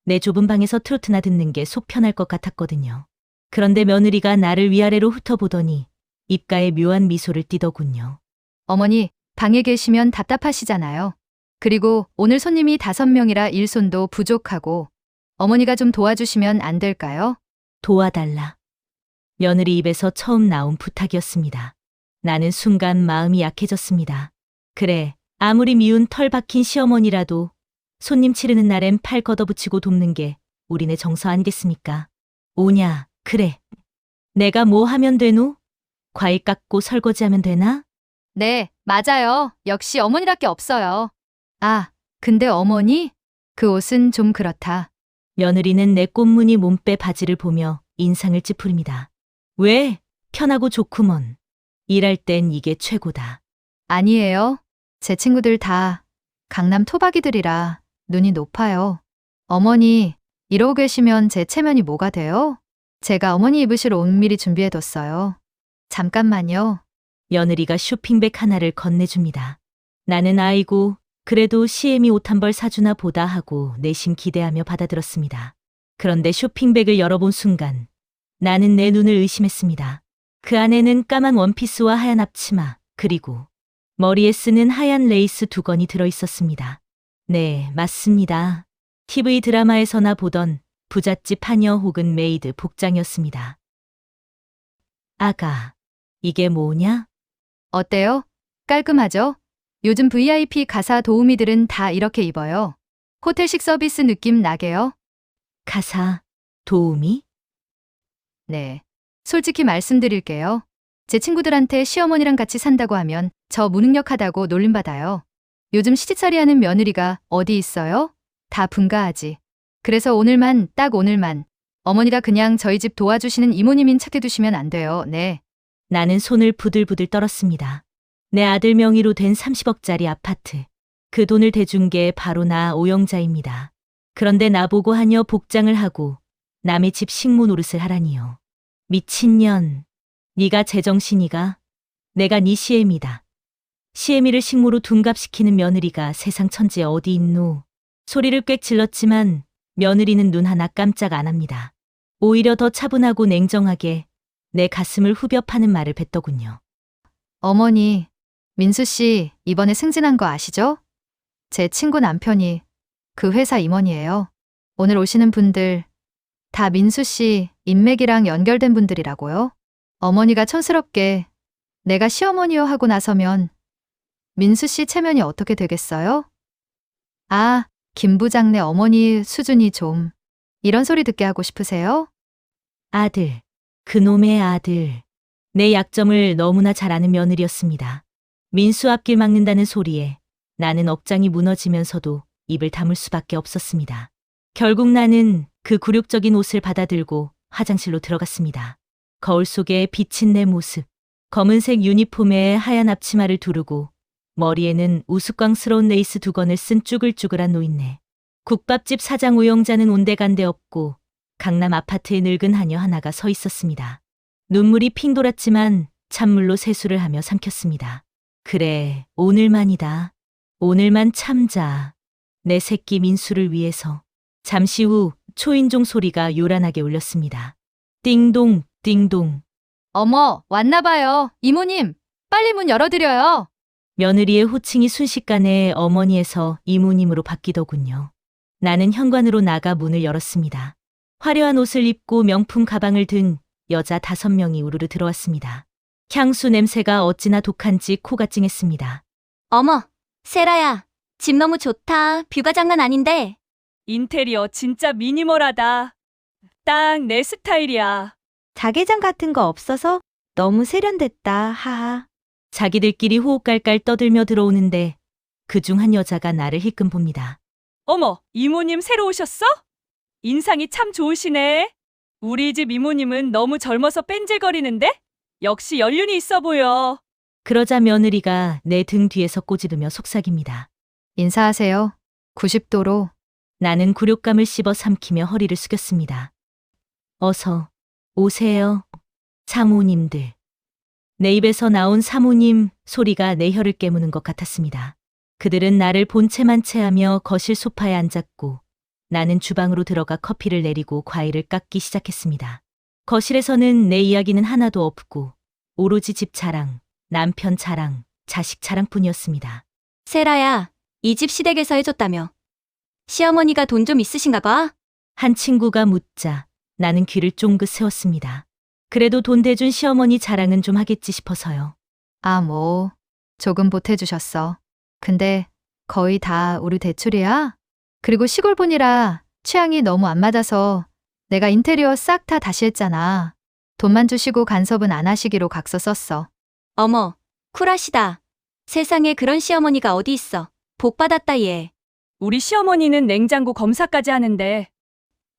내 좁은 방에서 트로트나 듣는 게 속 편할 것 같았거든요. 그런데 며느리가 나를 위아래로 훑어보더니 입가에 묘한 미소를 띠더군요. 어머니, 방에 계시면 답답하시잖아요. 그리고 오늘 손님이 5명이라 일손도 부족하고 어머니가 좀 도와주시면 안 될까요? 도와달라. 며느리 입에서 처음 나온 부탁이었습니다. 나는 순간 마음이 약해졌습니다. 그래, 아무리 미운 털 박힌 시어머니라도 손님 치르는 날엔 팔 걷어붙이고 돕는 게 우리네 정서 아니겠습니까? 오냐, 그래. 내가 뭐 하면 되노? 과일 깎고 설거지하면 되나? 네, 맞아요. 역시 어머니랄 게 없어요. 아, 근데 어머니? 그 옷은 좀 그렇다. 며느리는 내 꽃무늬 몸빼 바지를 보며 인상을 찌푸립니다. 왜? 편하고 좋구먼. 일할 땐 이게 최고다. 아니에요. 제 친구들 다 강남 토박이들이라 눈이 높아요. 어머니, 이러고 계시면 제 체면이 뭐가 돼요? 제가 어머니 입으실 옷 미리 준비해뒀어요. 잠깐만요. 며느리가 쇼핑백 하나를 건네줍니다. 나는 아이고, 그래도 시엠이 옷 한 벌 사주나 보다 하고 내심 기대하며 받아들었습니다. 그런데 쇼핑백을 열어본 순간 나는 내 눈을 의심했습니다. 그 안에는 까만 원피스와 하얀 앞치마, 그리고 머리에 쓰는 하얀 레이스 2건이 들어있었습니다. 네, 맞습니다. TV 드라마에서나 보던 부잣집 하녀 혹은 메이드 복장이었습니다. 아가, 이게 뭐냐? 어때요? 깔끔하죠? 요즘 VIP 가사 도우미들은 다 이렇게 입어요. 호텔식 서비스 느낌 나게요? 가사, 도우미? 네. 솔직히 말씀드릴게요. 제 친구들한테 시어머니랑 같이 산다고 하면 저 무능력하다고 놀림받아요. 요즘 시집살이하는 며느리가 어디 있어요? 다 분가하지. 그래서 오늘만, 딱 오늘만 어머니가 그냥 저희 집 도와주시는 이모님인 착해두시면 안 돼요. 네. 나는 손을 부들부들 떨었습니다. 내 아들 명의로 된 30억짜리 아파트. 그 돈을 대준 게 바로 나 오영자입니다. 그런데 나보고 하녀 복장을 하고 남의 집 식모 노릇을 하라니요. 미친년. 네가 제정신이가? 내가 네 시애미다. 시애미를 식모로 둔갑시키는 며느리가 세상 천지에 어디 있노. 소리를 꽥 질렀지만 며느리는 눈 하나 깜짝 안 합니다. 오히려 더 차분하고 냉정하게 내 가슴을 후벼 파는 말을 뱉더군요. 어머니, 민수 씨 이번에 승진한 거 아시죠? 제 친구 남편이 그 회사 임원이에요. 오늘 오시는 분들 다 민수 씨 인맥이랑 연결된 분들이라고요. 어머니가 촌스럽게 내가 시어머니요 하고 나서면 민수 씨 체면이 어떻게 되겠어요? 아, 김 부장네 어머니 수준이 좀 이런 소리 듣게 하고 싶으세요? 아들, 그놈의 아들. 내 약점을 너무나 잘 아는 며느리였습니다. 민수 앞길 막는다는 소리에 나는 억장이 무너지면서도 입을 다물 수밖에 없었습니다. 결국 나는 그 굴욕적인 옷을 받아들고 화장실로 들어갔습니다. 거울 속에 비친 내 모습, 검은색 유니폼에 하얀 앞치마를 두르고 머리에는 우스꽝스러운 레이스 두건을 쓴 쭈글쭈글한 노인네. 국밥집 사장 우영자는 온데간데 없고 강남 아파트에 늙은 하녀 하나가 서 있었습니다. 눈물이 핑 돌았지만 찬물로 세수를 하며 삼켰습니다. 그래, 오늘만이다. 오늘만 참자. 내 새끼 민수를 위해서. 잠시 후 초인종 소리가 요란하게 울렸습니다. 띵동, 띵동. 어머, 왔나봐요. 이모님, 빨리 문 열어드려요. 며느리의 호칭이 순식간에 어머니에서 이모님으로 바뀌더군요. 나는 현관으로 나가 문을 열었습니다. 화려한 옷을 입고 명품 가방을 든 여자 5명이 우르르 들어왔습니다. 향수 냄새가 어찌나 독한지 코가 찡했습니다. 어머, 세라야. 집 너무 좋다. 뷰가 장난 아닌데. 인테리어 진짜 미니멀하다. 딱 내 스타일이야. 자개장 같은 거 없어서 너무 세련됐다. 하하. 자기들끼리 호흡 깔깔 떠들며 들어오는데 그중 한 여자가 나를 힐끔 봅니다. 어머, 이모님 새로 오셨어? 인상이 참 좋으시네. 우리 집 이모님은 너무 젊어서 뺀질거리는데? 역시 연륜이 있어 보여. 그러자 며느리가 내 등 뒤에서 꼬집으며 속삭입니다. 인사하세요. 90도로. 나는 굴욕감을 씹어 삼키며 허리를 숙였습니다. 어서 오세요. 사모님들. 내 입에서 나온 사모님 소리가 내 혀를 깨무는 것 같았습니다. 그들은 나를 본체만 체하며 거실 소파에 앉았고 나는 주방으로 들어가 커피를 내리고 과일을 깎기 시작했습니다. 거실에서는 내 이야기는 하나도 없고 오로지 집 자랑, 남편 자랑, 자식 자랑뿐이었습니다. 세라야, 이 집 시댁에서 해줬다며. 시어머니가 돈 좀 있으신가 봐. 한 친구가 묻자 나는 귀를 쫑긋 세웠습니다. 그래도 돈 대준 시어머니 자랑은 좀 하겠지 싶어서요. 아, 뭐 조금 보태주셨어. 근데 거의 다 우리 대출이야? 그리고 시골분이라 취향이 너무 안 맞아서 내가 인테리어 싹 다 다시 했잖아. 돈만 주시고 간섭은 안 하시기로 각서 썼어. 어머, 쿨하시다. 세상에 그런 시어머니가 어디 있어. 복 받았다 얘. 우리 시어머니는 냉장고 검사까지 하는데.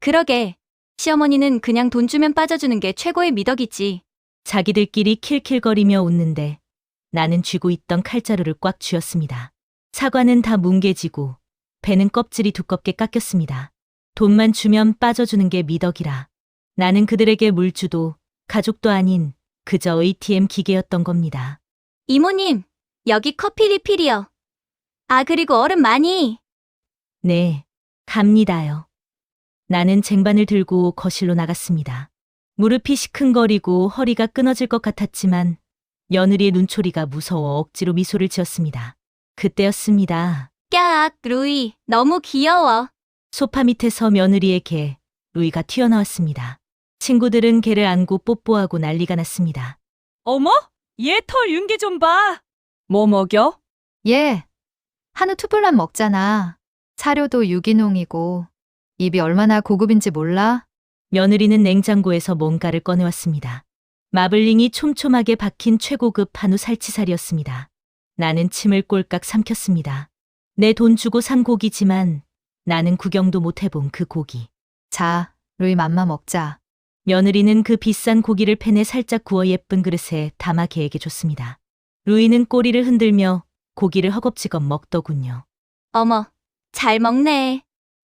그러게. 시어머니는 그냥 돈 주면 빠져주는 게 최고의 미덕이지. 자기들끼리 킬킬거리며 웃는데 나는 쥐고 있던 칼자루를 꽉 쥐었습니다. 사과는 다 뭉개지고 배는 껍질이 두껍게 깎였습니다. 돈만 주면 빠져주는 게 미덕이라. 나는 그들에게 물주도 가족도 아닌 그저 ATM 기계였던 겁니다. 이모님, 여기 커피 리필이요. 아, 그리고 얼음 많이. 네, 갑니다요. 나는 쟁반을 들고 거실로 나갔습니다. 무릎이 시큰거리고 허리가 끊어질 것 같았지만 며느리의 눈초리가 무서워 억지로 미소를 지었습니다. 그때였습니다. 깍, 루이, 너무 귀여워. 소파 밑에서 며느리에게 루이가 튀어나왔습니다. 친구들은 걔를 안고 뽀뽀하고 난리가 났습니다. 어머, 얘 털 윤기 좀 봐. 뭐 먹여? 얘, 한우 투블란 먹잖아. 사료도 유기농이고 입이 얼마나 고급인지 몰라? 며느리는 냉장고에서 뭔가를 꺼내왔습니다. 마블링이 촘촘하게 박힌 최고급 한우 살치살이었습니다. 나는 침을 꼴깍 삼켰습니다. 내 돈 주고 산 고기지만 나는 구경도 못 해본 그 고기. 자, 루이 맘마 먹자. 며느리는 그 비싼 고기를 팬에 살짝 구워 예쁜 그릇에 담아 걔에게 줬습니다. 루이는 꼬리를 흔들며 고기를 허겁지겁 먹더군요. 어머, 잘 먹네.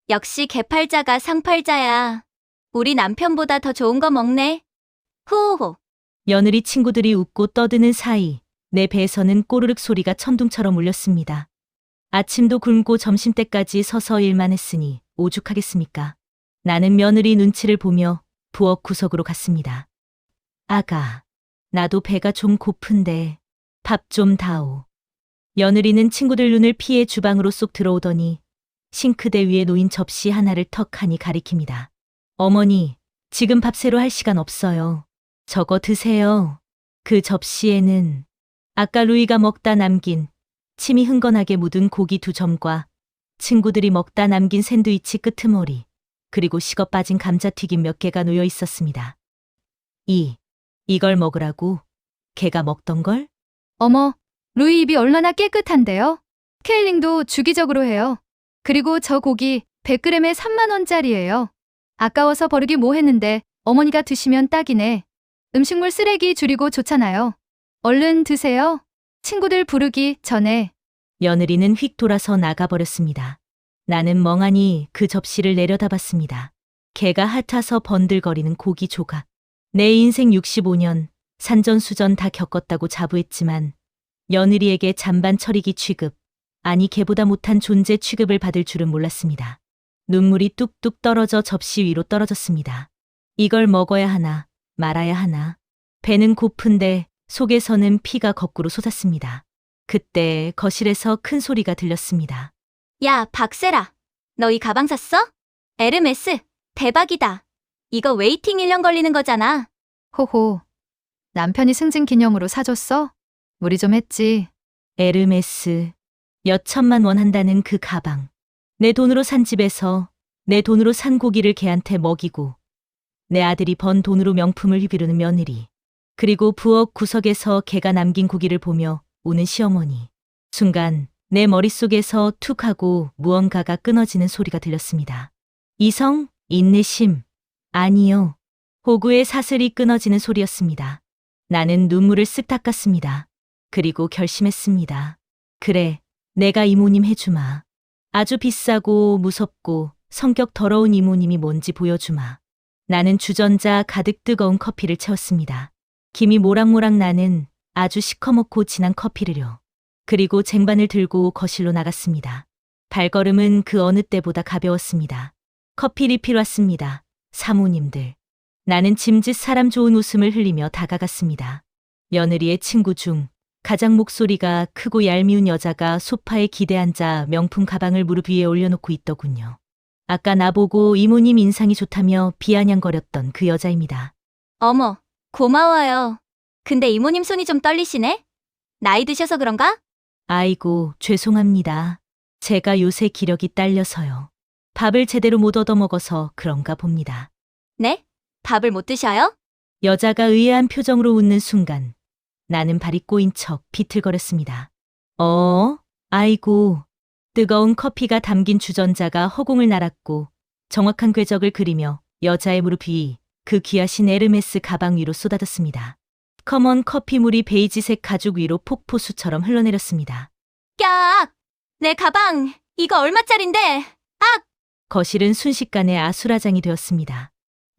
역시 개팔자가 상팔자야. 우리 남편보다 더 좋은 거 먹네. 후호. 며느리 친구들이 웃고 떠드는 사이 내 배에서는 꼬르륵 소리가 천둥처럼 울렸습니다. 아침도 굶고 점심때까지 서서 일만 했으니 오죽하겠습니까? 나는 며느리 눈치를 보며 부엌 구석으로 갔습니다. 아가, 나도 배가 좀 고픈데 밥 좀 다오. 며느리는 친구들 눈을 피해 주방으로 쏙 들어오더니 싱크대 위에 놓인 접시 하나를 턱하니 가리킵니다. 어머니, 지금 밥 새로 할 시간 없어요. 저거 드세요. 그 접시에는 아까 루이가 먹다 남긴 침이 흥건하게 묻은 고기 2점과 친구들이 먹다 남긴 샌드위치 끄트머리, 그리고 식어 빠진 감자튀김 몇 개가 놓여 있었습니다. 이걸 먹으라고? 걔가 먹던 걸? 어머, 루이 입이 얼마나 깨끗한데요? 스케일링도 주기적으로 해요. 그리고 저 고기 100g에 3만 원짜리예요. 아까워서 버리기 뭐 했는데 어머니가 드시면 딱이네. 음식물 쓰레기 줄이고 좋잖아요. 얼른 드세요. 친구들 부르기 전에. 며느리는 휙 돌아서 나가버렸습니다. 나는 멍하니 그 접시를 내려다봤습니다. 개가 핥아서 번들거리는 고기 조각. 내 인생 65년, 산전수전 다 겪었다고 자부했지만 며느리에게 잔반 처리기 취급, 아니 개보다 못한 존재 취급을 받을 줄은 몰랐습니다. 눈물이 뚝뚝 떨어져 접시 위로 떨어졌습니다. 이걸 먹어야 하나, 말아야 하나. 배는 고픈데 속에서는 피가 거꾸로 솟았습니다. 그때 거실에서 큰 소리가 들렸습니다. 야, 박세라. 너 이 가방 샀어? 에르메스. 대박이다. 이거 웨이팅 1년 걸리는 거잖아. 호호. 남편이 승진 기념으로 사줬어? 무리 좀 했지. 에르메스. 몇 천만 원 한다는 그 가방. 내 돈으로 산 집에서 내 돈으로 산 고기를 걔한테 먹이고 내 아들이 번 돈으로 명품을 휘두르는 며느리. 그리고 부엌 구석에서 걔가 남긴 고기를 보며 우는 시어머니. 순간 내 머릿속에서 툭 하고 무언가가 끊어지는 소리가 들렸습니다. 이성, 인내심. 아니요. 호구의 사슬이 끊어지는 소리였습니다. 나는 눈물을 쓱 닦았습니다. 그리고 결심했습니다. 그래, 내가 이모님 해주마. 아주 비싸고 무섭고 성격 더러운 이모님이 뭔지 보여주마. 나는 주전자 가득 뜨거운 커피를 채웠습니다. 김이 모락모락 나는 아주 시커멓고 진한 커피를요. 그리고 쟁반을 들고 거실로 나갔습니다. 발걸음은 그 어느 때보다 가벼웠습니다. 커피 리필 왔습니다. 사모님들. 나는 짐짓 사람 좋은 웃음을 흘리며 다가갔습니다. 며느리의 친구 중 가장 목소리가 크고 얄미운 여자가 소파에 기대앉아 명품 가방을 무릎 위에 올려놓고 있더군요. 아까 나보고 이모님 인상이 좋다며 비아냥거렸던 그 여자입니다. 어머, 고마워요. 근데 이모님 손이 좀 떨리시네? 나이 드셔서 그런가? 아이고, 죄송합니다. 제가 요새 기력이 딸려서요. 밥을 제대로 못 얻어먹어서 그런가 봅니다. 네? 밥을 못 드셔요? 여자가 의아한 표정으로 웃는 순간 나는 발이 꼬인 척 비틀거렸습니다. 아이고. 뜨거운 커피가 담긴 주전자가 허공을 날았고 정확한 궤적을 그리며 여자의 무릎 위 그 귀하신 에르메스 가방 위로 쏟아졌습니다. 커먼 커피물이 베이지색 가죽 위로 폭포수처럼 흘러내렸습니다. 깍! 내 가방, 이거 얼마짜린데? 악! 거실은 순식간에 아수라장이 되었습니다.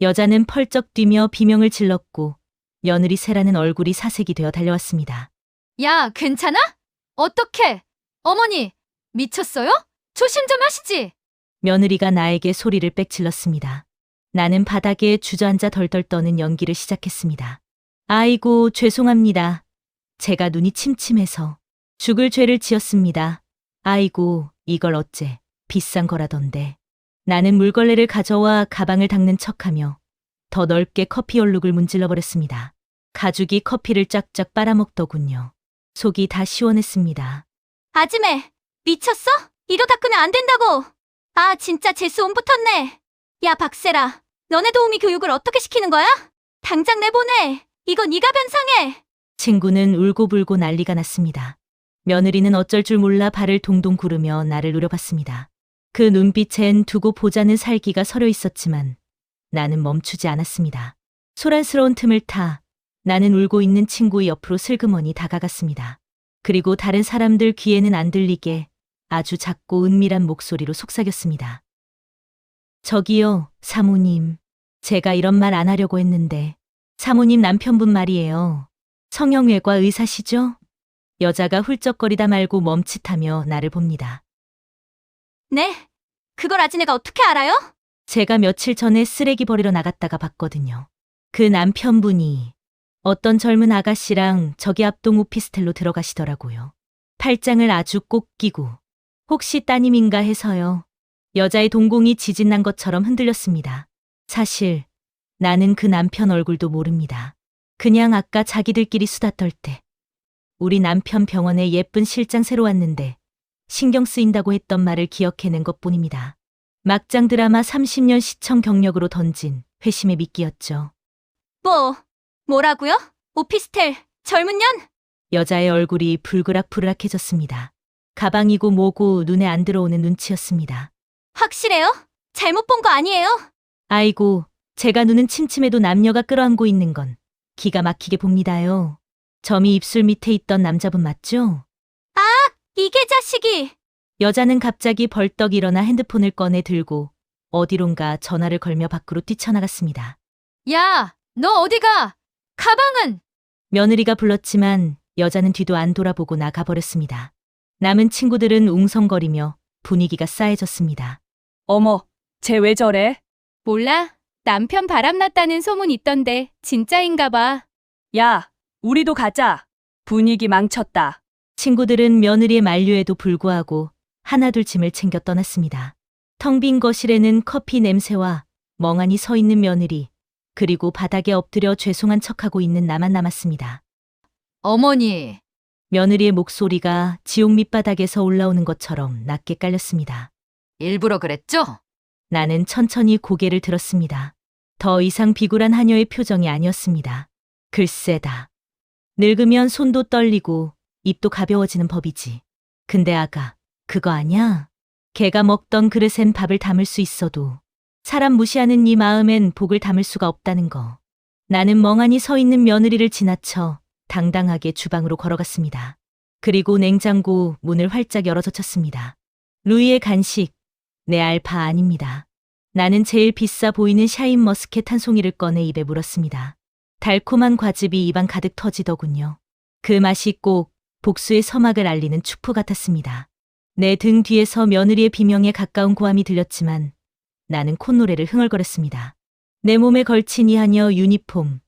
여자는 펄쩍 뛰며 비명을 질렀고 며느리 세라는 얼굴이 사색이 되어 달려왔습니다. 야, 괜찮아? 어떡해? 어머니, 미쳤어요? 조심 좀 하시지. 며느리가 나에게 소리를 빽질렀습니다. 나는 바닥에 주저앉아 덜덜 떠는 연기를 시작했습니다. 아이고, 죄송합니다. 제가 눈이 침침해서 죽을 죄를 지었습니다. 아이고, 이걸 어째 비싼 거라던데. 나는 물걸레를 가져와 가방을 닦는 척하며 더 넓게 커피 얼룩을 문질러버렸습니다. 가죽이 커피를 쫙쫙 빨아먹더군요. 속이 다 시원했습니다. 아줌매, 미쳤어? 이러 닦으면 안 된다고. 아, 진짜 재수 온 붙었네. 야, 박세라, 너네 도우미 교육을 어떻게 시키는 거야? 당장 내보내. 이거 네가 변상해. 친구는 울고불고 난리가 났습니다. 며느리는 어쩔 줄 몰라 발을 동동 구르며 나를 노려봤습니다. 그 눈빛엔 두고 보자는 살기가 서려 있었지만 나는 멈추지 않았습니다. 소란스러운 틈을 타 나는 울고 있는 친구 옆으로 슬그머니 다가갔습니다. 그리고 다른 사람들 귀에는 안 들리게 아주 작고 은밀한 목소리로 속삭였습니다. 저기요, 사모님. 제가 이런 말 안 하려고 했는데 사모님 남편분 말이에요. 성형외과 의사시죠? 여자가 훌쩍거리다 말고 멈칫하며 나를 봅니다. 네? 그걸 아지네가 어떻게 알아요? 제가 며칠 전에 쓰레기 버리러 나갔다가 봤거든요. 그 남편분이 어떤 젊은 아가씨랑 저기 앞동 오피스텔로 들어가시더라고요. 팔짱을 아주 꼭 끼고. 혹시 따님인가 해서요. 여자의 동공이 지진난 것처럼 흔들렸습니다. 사실 나는 그 남편 얼굴도 모릅니다. 그냥 아까 자기들끼리 수다 떨 때. 우리 남편 병원에 예쁜 실장 새로 왔는데 신경 쓰인다고 했던 말을 기억해낸 것뿐입니다. 막장 드라마 30년 시청 경력으로 던진 회심의 미끼였죠. 뭐라고요? 오피스텔, 젊은 년? 여자의 얼굴이 불그락불락해졌습니다. 가방이고 뭐고 눈에 안 들어오는 눈치였습니다. 확실해요? 잘못 본 거 아니에요? 아이고, 제가 눈은 침침해도 남녀가 끌어안고 있는 건 기가 막히게 봅니다요. 점이 입술 밑에 있던 남자분 맞죠? 이게 자식이. 여자는 갑자기 벌떡 일어나 핸드폰을 꺼내 들고 어디론가 전화를 걸며 밖으로 뛰쳐나갔습니다. 야, 너 어디가? 가방은? 며느리가 불렀지만 여자는 뒤도 안 돌아보고 나가버렸습니다. 남은 친구들은 웅성거리며 분위기가 싸해졌습니다. 어머, 쟤 왜 저래? 몰라. 남편 바람났다는 소문 있던데 진짜인가 봐. 야, 우리도 가자. 분위기 망쳤다. 친구들은 며느리의 만류에도 불구하고 하나둘 짐을 챙겨 떠났습니다. 텅 빈 거실에는 커피 냄새와 멍하니 서 있는 며느리, 그리고 바닥에 엎드려 죄송한 척하고 있는 나만 남았습니다. 어머니, 며느리의 목소리가 지옥 밑바닥에서 올라오는 것처럼 낮게 깔렸습니다. 일부러 그랬죠? 나는 천천히 고개를 들었습니다. 더 이상 비굴한 하녀의 표정이 아니었습니다. 글쎄다. 늙으면 손도 떨리고 입도 가벼워지는 법이지. 근데 아가, 그거 아냐? 개가 먹던 그릇엔 밥을 담을 수 있어도 사람 무시하는 네 마음엔 복을 담을 수가 없다는 거. 나는 멍하니 서 있는 며느리를 지나쳐 당당하게 주방으로 걸어갔습니다. 그리고 냉장고 문을 활짝 열어젖혔습니다. 루이의 간식, 내 알바 아닙니다. 나는 제일 비싸 보이는 샤인머스켓 한 송이를 꺼내 입에 물었습니다. 달콤한 과즙이 입안 가득 터지더군요. 그 맛이 꼭 복수의 서막을 알리는 축포 같았습니다. 내 등 뒤에서 며느리의 비명에 가까운 고함이 들렸지만 나는 콧노래를 흥얼거렸습니다. 내 몸에 걸친 이 하녀 유니폼,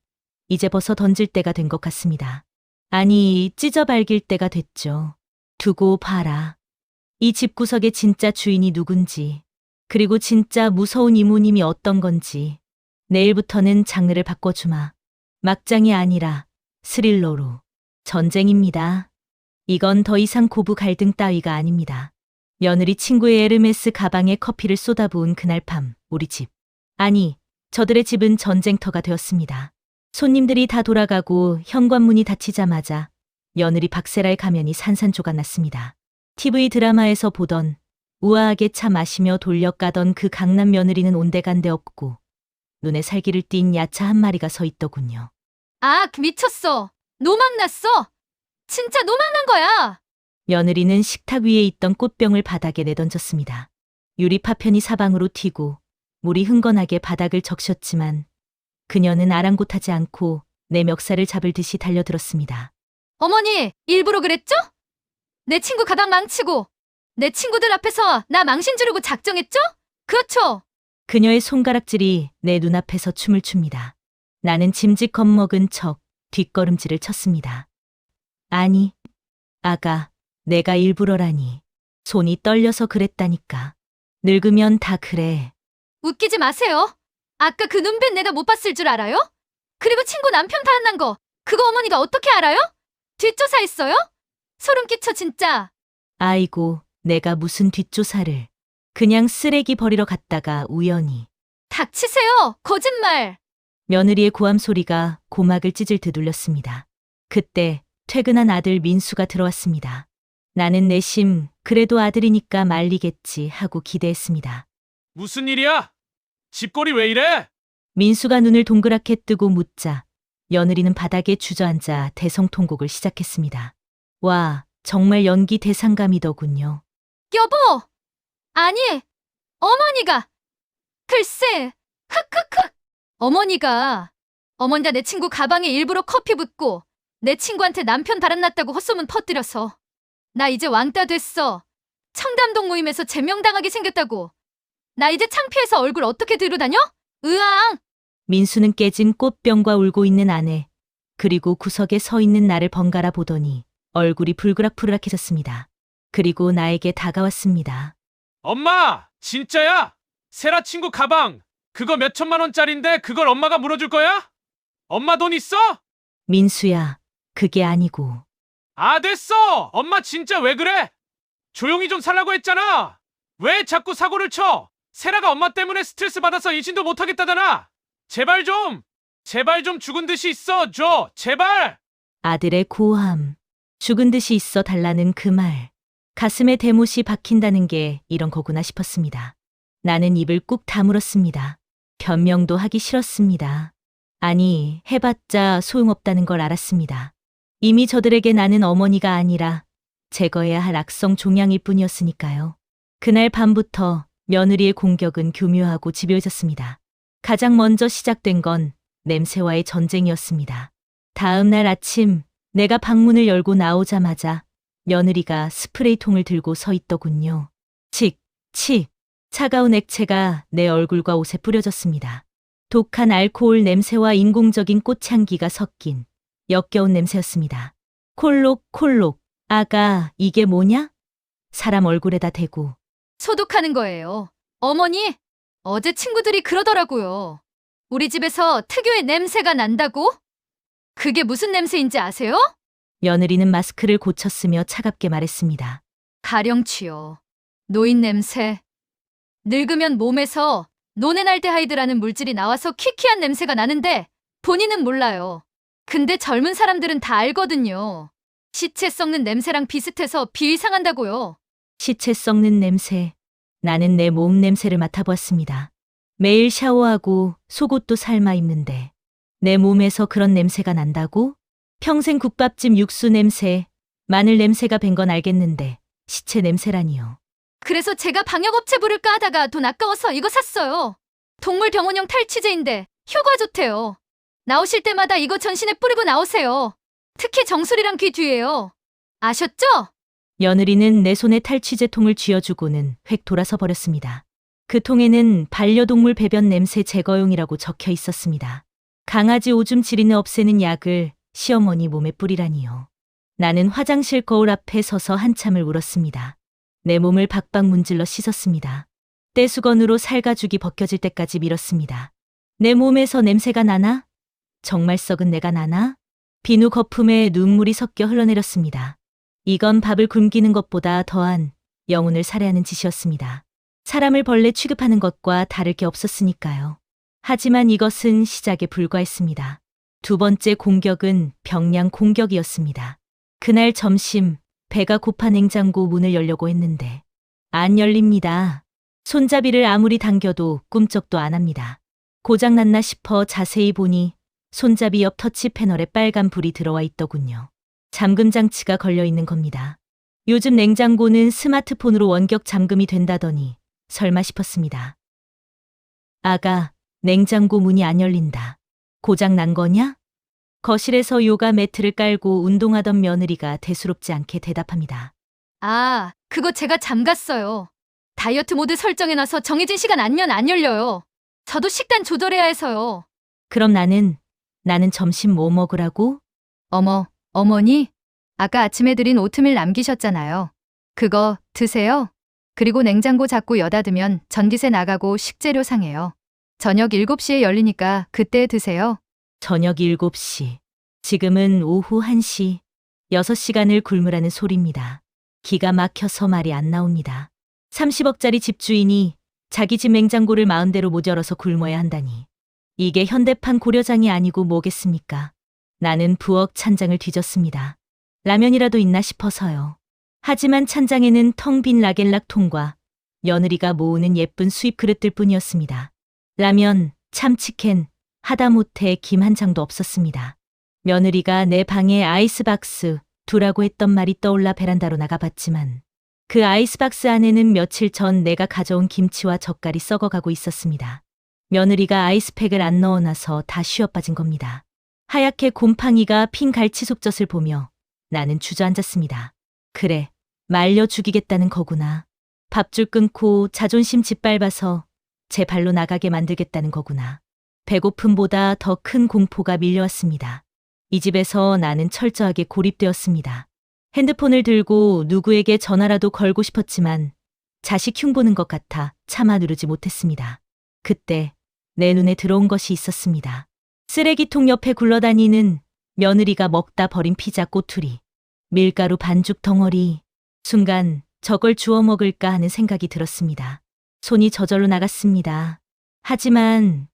이제 벗어 던질 때가 된 것 같습니다. 아니, 찢어 발길 때가 됐죠. 두고 봐라. 이 집구석의 진짜 주인이 누군지, 그리고 진짜 무서운 이모님이 어떤 건지. 내일부터는 장르를 바꿔주마. 막장이 아니라 스릴러로. 전쟁입니다. 이건 더 이상 고부 갈등 따위가 아닙니다. 며느리 친구의 에르메스 가방에 커피를 쏟아부은 그날 밤, 우리 집. 아니, 저들의 집은 전쟁터가 되었습니다. 손님들이 다 돌아가고 현관문이 닫히자마자 며느리 박세라의 가면이 산산조각 났습니다. TV 드라마에서 보던 우아하게 차 마시며 돌려까던 그 강남 며느리는 온데간데 없고 눈에 살기를 띤 야차 한 마리가 서 있더군요. 미쳤어. 노망났어. 진짜 노망난 거야. 며느리는 식탁 위에 있던 꽃병을 바닥에 내던졌습니다. 유리 파편이 사방으로 튀고 물이 흥건하게 바닥을 적셨지만 그녀는 아랑곳하지 않고 내 멱살을 잡을 듯이 달려들었습니다. 어머니, 일부러 그랬죠? 내 친구 가방 망치고 내 친구들 앞에서 나 망신 주려고 작정했죠? 그렇죠? 그녀의 손가락질이 내 눈앞에서 춤을 춥니다. 나는 짐짓 겁먹은 척 뒷걸음질을 쳤습니다. 아니, 아가, 내가 일부러라니. 손이 떨려서 그랬다니까. 늙으면 다 그래. 웃기지 마세요. 아까 그 눈빛 내가 못 봤을 줄 알아요? 그리고 친구 남편 바람난 거 그거 어머니가 어떻게 알아요? 뒷조사했어요? 소름 끼쳐 진짜. 아이고, 내가 무슨 뒷조사를. 그냥 쓰레기 버리러 갔다가 우연히. 닥치세요. 거짓말. 며느리의 고함 소리가 고막을 찢을 듯 울렸습니다. 그때 퇴근한 아들 민수가 들어왔습니다. 나는 내심 그래도 아들이니까 말리겠지 하고 기대했습니다. 무슨 일이야? 집골이 왜 이래? 민수가 눈을 동그랗게 뜨고 묻자 며느리는 바닥에 주저앉아 대성통곡을 시작했습니다. 와, 정말 연기 대상감이더군요. 여보! 아니, 어머니가. 글쎄, 흑흑흑. 어머니가 내 친구 가방에 일부러 커피 붓고 내 친구한테 남편 바람났다고 헛소문 퍼뜨려서 나 이제 왕따 됐어. 청담동 모임에서 제명당하게 생겼다고. 나 이제 창피해서 얼굴 어떻게 들고 다녀? 으앙! 민수는 깨진 꽃병과 울고 있는 아내, 그리고 구석에 서 있는 나를 번갈아 보더니 얼굴이 불그락불락해졌습니다. 그리고 나에게 다가왔습니다. 엄마! 진짜야? 세라 친구 가방! 그거 몇 천만 원짜린데 그걸 엄마가 물어줄 거야? 엄마 돈 있어? 민수야, 그게 아니고. 아, 됐어! 엄마 진짜 왜 그래? 조용히 좀 살라고 했잖아! 왜 자꾸 사고를 쳐? 세라가 엄마 때문에 스트레스 받아서 임신도 못하겠다잖아! 제발 좀 죽은 듯이 있어 줘! 제발! 아들의 고함. 죽은 듯이 있어 달라는 그 말. 가슴에 대못이 박힌다는 게 이런 거구나 싶었습니다. 나는 입을 꾹 다물었습니다. 변명도 하기 싫었습니다. 아니, 해봤자 소용없다는 걸 알았습니다. 이미 저들에게 나는 어머니가 아니라 제거해야 할 악성 종양일 뿐이었으니까요. 그날 밤부터 며느리의 공격은 교묘하고 집요해졌습니다. 가장 먼저 시작된 건 냄새와의 전쟁이었습니다. 다음 날 아침 내가 방문을 열고 나오자마자 며느리가 스프레이통을 들고 서 있더군요. 칙, 칙. 차가운 액체가 내 얼굴과 옷에 뿌려졌습니다. 독한 알코올 냄새와 인공적인 꽃향기가 섞인 역겨운 냄새였습니다. 콜록콜록. 아가, 이게 뭐냐? 사람 얼굴에다 대고. 소독하는 거예요. 어머니, 어제 친구들이 그러더라고요. 우리 집에서 특유의 냄새가 난다고? 그게 무슨 냄새인지 아세요? 며느리는 마스크를 고쳤으며 차갑게 말했습니다. 가령취요. 노인 냄새. 늙으면 몸에서 노네날데하이드라는 물질이 나와서 키키한 냄새가 나는데 본인은 몰라요. 근데 젊은 사람들은 다 알거든요. 시체 썩는 냄새랑 비슷해서 비위상한다고요. 시체 썩는 냄새. 나는 내 몸 냄새를 맡아보았습니다. 매일 샤워하고 속옷도 삶아 입는데 내 몸에서 그런 냄새가 난다고? 평생 국밥집 육수 냄새, 마늘 냄새가 밴 건 알겠는데 시체 냄새라니요. 그래서 제가 방역업체 부를까 하다가 돈 아까워서 이거 샀어요. 동물병원용 탈취제인데 효과 좋대요. 나오실 때마다 이거 전신에 뿌리고 나오세요. 특히 정수리랑 귀 뒤에요. 아셨죠? 며느리는 내 손에 탈취제 통을 쥐어주고는 획 돌아서 버렸습니다. 그 통에는 반려동물 배변 냄새 제거용이라고 적혀 있었습니다. 강아지 오줌 지리는 없애는 약을 시어머니 몸에 뿌리라니요. 나는 화장실 거울 앞에 서서 한참을 울었습니다. 내 몸을 박박 문질러 씻었습니다. 떼수건으로 살가죽이 벗겨질 때까지 밀었습니다. 내 몸에서 냄새가 나나? 정말 썩은 내가 나나? 비누 거품에 눈물이 섞여 흘러내렸습니다. 이건 밥을 굶기는 것보다 더한 영혼을 살해하는 짓이었습니다. 사람을 벌레 취급하는 것과 다를 게 없었으니까요. 하지만 이것은 시작에 불과했습니다. 두 번째 공격은 병량 공격이었습니다. 그날 점심 배가 고파 냉장고 문을 열려고 했는데 안 열립니다. 손잡이를 아무리 당겨도 꿈쩍도 안 합니다. 고장났나 싶어 자세히 보니 손잡이 옆 터치 패널에 빨간 불이 들어와 있더군요. 잠금 장치가 걸려 있는 겁니다. 요즘 냉장고는 스마트폰으로 원격 잠금이 된다더니 설마 싶었습니다. 아가, 냉장고 문이 안 열린다. 고장 난 거냐? 거실에서 요가 매트를 깔고 운동하던 며느리가 대수롭지 않게 대답합니다. 아, 그거 제가 잠갔어요. 다이어트 모드 설정해놔서 정해진 시간 안면 안 열려요. 저도 식단 조절해야 해서요. 그럼 나는 점심 뭐 먹으라고? 어머, 어머니? 아까 아침에 드린 오트밀 남기셨잖아요. 그거 드세요. 그리고 냉장고 자꾸 여다 두면 전기세 나가고 식재료 상해요. 저녁 7시에 열리니까 그때 드세요. 저녁 7시. 지금은 오후 1시. 6시간을 굶으라는 소리입니다. 기가 막혀서 말이 안 나옵니다. 30억짜리 집주인이 자기 집 냉장고를 마음대로 못 열어서 굶어야 한다니. 이게 현대판 고려장이 아니고 뭐겠습니까? 나는 부엌 찬장을 뒤졌습니다. 라면이라도 있나 싶어서요. 하지만 찬장에는 텅 빈 라겔락 통과 며느리가 모으는 예쁜 수입 그릇들 뿐이었습니다. 라면, 참치캔, 하다못해 김 한 장도 없었습니다. 며느리가 내 방에 아이스박스 두라고 했던 말이 떠올라 베란다로 나가봤지만 그 아이스박스 안에는 며칠 전 내가 가져온 김치와 젓갈이 썩어가고 있었습니다. 며느리가 아이스팩을 안 넣어놔서 다 쉬어빠진 겁니다. 하얗게 곰팡이가 핀 갈치 속젓을 보며 나는 주저앉았습니다. 그래, 말려 죽이겠다는 거구나. 밥줄 끊고 자존심 짓밟아서 제 발로 나가게 만들겠다는 거구나. 배고픔보다 더 큰 공포가 밀려왔습니다. 이 집에서 나는 철저하게 고립되었습니다. 핸드폰을 들고 누구에게 전화라도 걸고 싶었지만 자식 흉보는 것 같아 차마 누르지 못했습니다. 그때 내 눈에 들어온 것이 있었습니다. 쓰레기통 옆에 굴러다니는 며느리가 먹다 버린 피자 꼬투리, 밀가루 반죽 덩어리. 순간 저걸 주워 먹을까 하는 생각이 들었습니다. 손이 저절로 나갔습니다. 하지만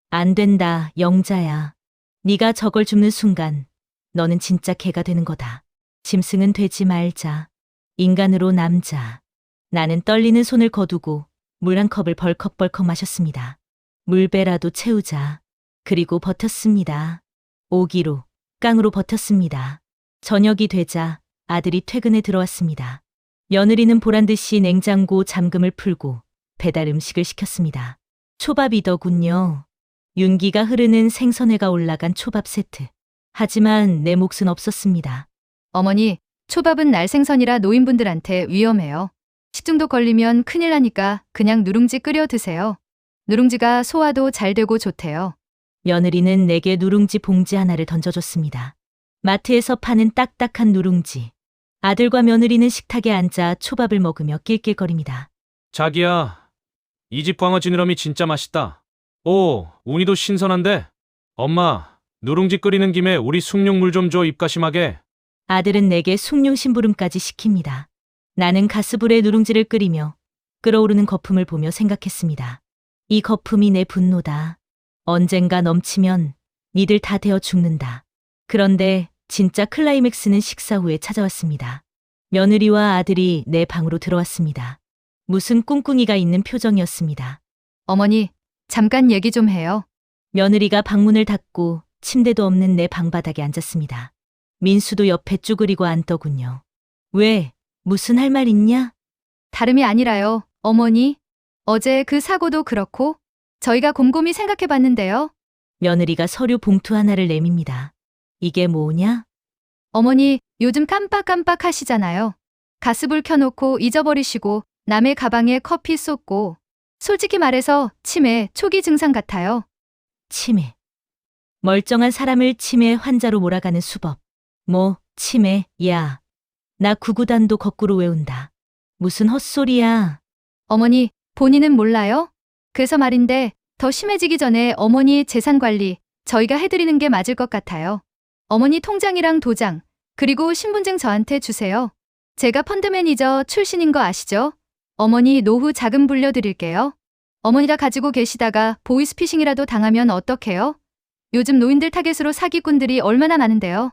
안 된다, 영자야. 네가 저걸 줍는 순간 너는 진짜 개가 되는 거다. 짐승은 되지 말자. 인간으로 남자. 나는 떨리는 손을 거두고 물 한 컵을 벌컥벌컥 마셨습니다. 물배라도 채우자. 그리고 버텼습니다. 오기로, 깡으로 버텼습니다. 저녁이 되자 아들이 퇴근에 들어왔습니다. 며느리는 보란듯이 냉장고 잠금을 풀고 배달 음식을 시켰습니다. 초밥이더군요. 윤기가 흐르는 생선회가 올라간 초밥 세트. 하지만 내 몫은 없었습니다. 어머니, 초밥은 날생선이라 노인분들한테 위험해요. 식중독 걸리면 큰일 나니까 그냥 누룽지 끓여 드세요. 누룽지가 소화도 잘 되고 좋대요. 며느리는 내게 누룽지 봉지 하나를 던져줬습니다. 마트에서 파는 딱딱한 누룽지. 아들과 며느리는 식탁에 앉아 초밥을 먹으며 낄낄거립니다. 자기야, 이 집 광어 지느러미 진짜 맛있다. 오, 우니도 신선한데? 엄마, 누룽지 끓이는 김에 우리 숭늉물 좀 줘, 입가심하게. 아들은 내게 숭늉 심부름까지 시킵니다. 나는 가스불에 누룽지를 끓이며 끓어오르는 거품을 보며 생각했습니다. 이 거품이 내 분노다. 언젠가 넘치면 니들 다 되어 죽는다. 그런데 진짜 클라이맥스는 식사 후에 찾아왔습니다. 며느리와 아들이 내 방으로 들어왔습니다. 무슨 꿍꿍이가 있는 표정이었습니다. 어머니, 잠깐 얘기 좀 해요. 며느리가 방문을 닫고 침대도 없는 내 방바닥에 앉았습니다. 민수도 옆에 쭈그리고 앉더군요. 왜? 무슨 할 말 있냐? 다름이 아니라요, 어머니. 어제 그 사고도 그렇고 저희가 곰곰이 생각해 봤는데요. 며느리가 서류 봉투 하나를 내밉니다. 이게 뭐냐? 어머니, 요즘 깜빡깜빡 하시잖아요. 가스불 켜놓고 잊어버리시고 남의 가방에 커피 쏟고. 솔직히 말해서 치매 초기 증상 같아요. 치매. 멀쩡한 사람을 치매 환자로 몰아가는 수법. 뭐, 치매, 야. 나 구구단도 거꾸로 외운다. 무슨 헛소리야. 어머니, 본인은 몰라요? 그래서 말인데 더 심해지기 전에 어머니 재산 관리 저희가 해드리는 게 맞을 것 같아요. 어머니 통장이랑 도장, 그리고 신분증 저한테 주세요. 제가 펀드 매니저 출신인 거 아시죠? 어머니 노후 자금 불려드릴게요. 어머니가 가지고 계시다가 보이스피싱이라도 당하면 어떡해요? 요즘 노인들 타겟으로 사기꾼들이 얼마나 많은데요.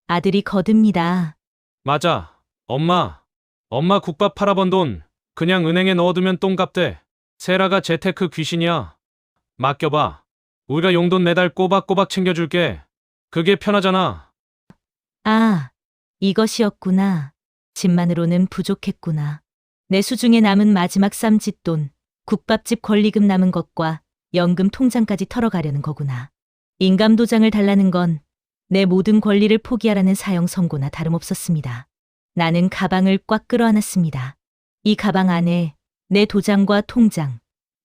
아들이 거듭니다. 맞아. 엄마 국밥 팔아번 돈 그냥 은행에 넣어두면 똥값 돼. 세라가 재테크 귀신이야. 맡겨봐. 우리가 용돈 매달 꼬박꼬박 챙겨줄게. 그게 편하잖아. 아, 이것이었구나. 집만으로는 부족했구나. 내 수중에 남은 마지막 쌈짓돈, 국밥집 권리금 남은 것과 연금 통장까지 털어가려는 거구나. 인감도장을 달라는 건 내 모든 권리를 포기하라는 사형 선고나 다름없었습니다. 나는 가방을 꽉 끌어안았습니다. 이 가방 안에 내 도장과 통장,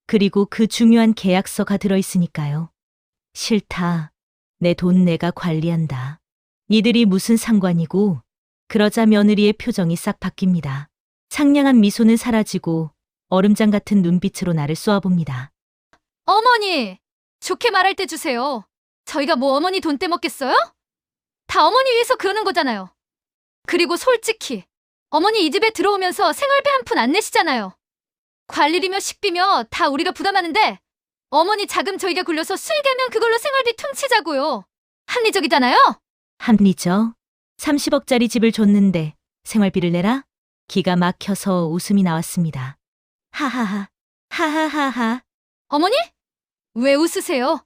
그리고 그 중요한 계약서가 들어있으니까요. 싫다. 내 돈 내가 관리한다. 니들이 무슨 상관이고. 그러자 며느리의 표정이 싹 바뀝니다. 상냥한 미소는 사라지고 얼음장 같은 눈빛으로 나를 쏘아봅니다. 어머니! 좋게 말할 때 주세요. 저희가 뭐 어머니 돈 떼먹겠어요? 다 어머니 위해서 그러는 거잖아요. 그리고 솔직히 어머니 이 집에 들어오면서 생활비 한 푼 안 내시잖아요. 관리비며 식비며 다 우리가 부담하는데 어머니 자금 저희가 굴려서 수익하면 그걸로 생활비 퉁치자고요. 합리적이잖아요? 합리적? 30억짜리 집을 줬는데 생활비를 내라? 기가 막혀서 웃음이 나왔습니다. 하하하, 하하하하. 어머니? 왜 웃으세요?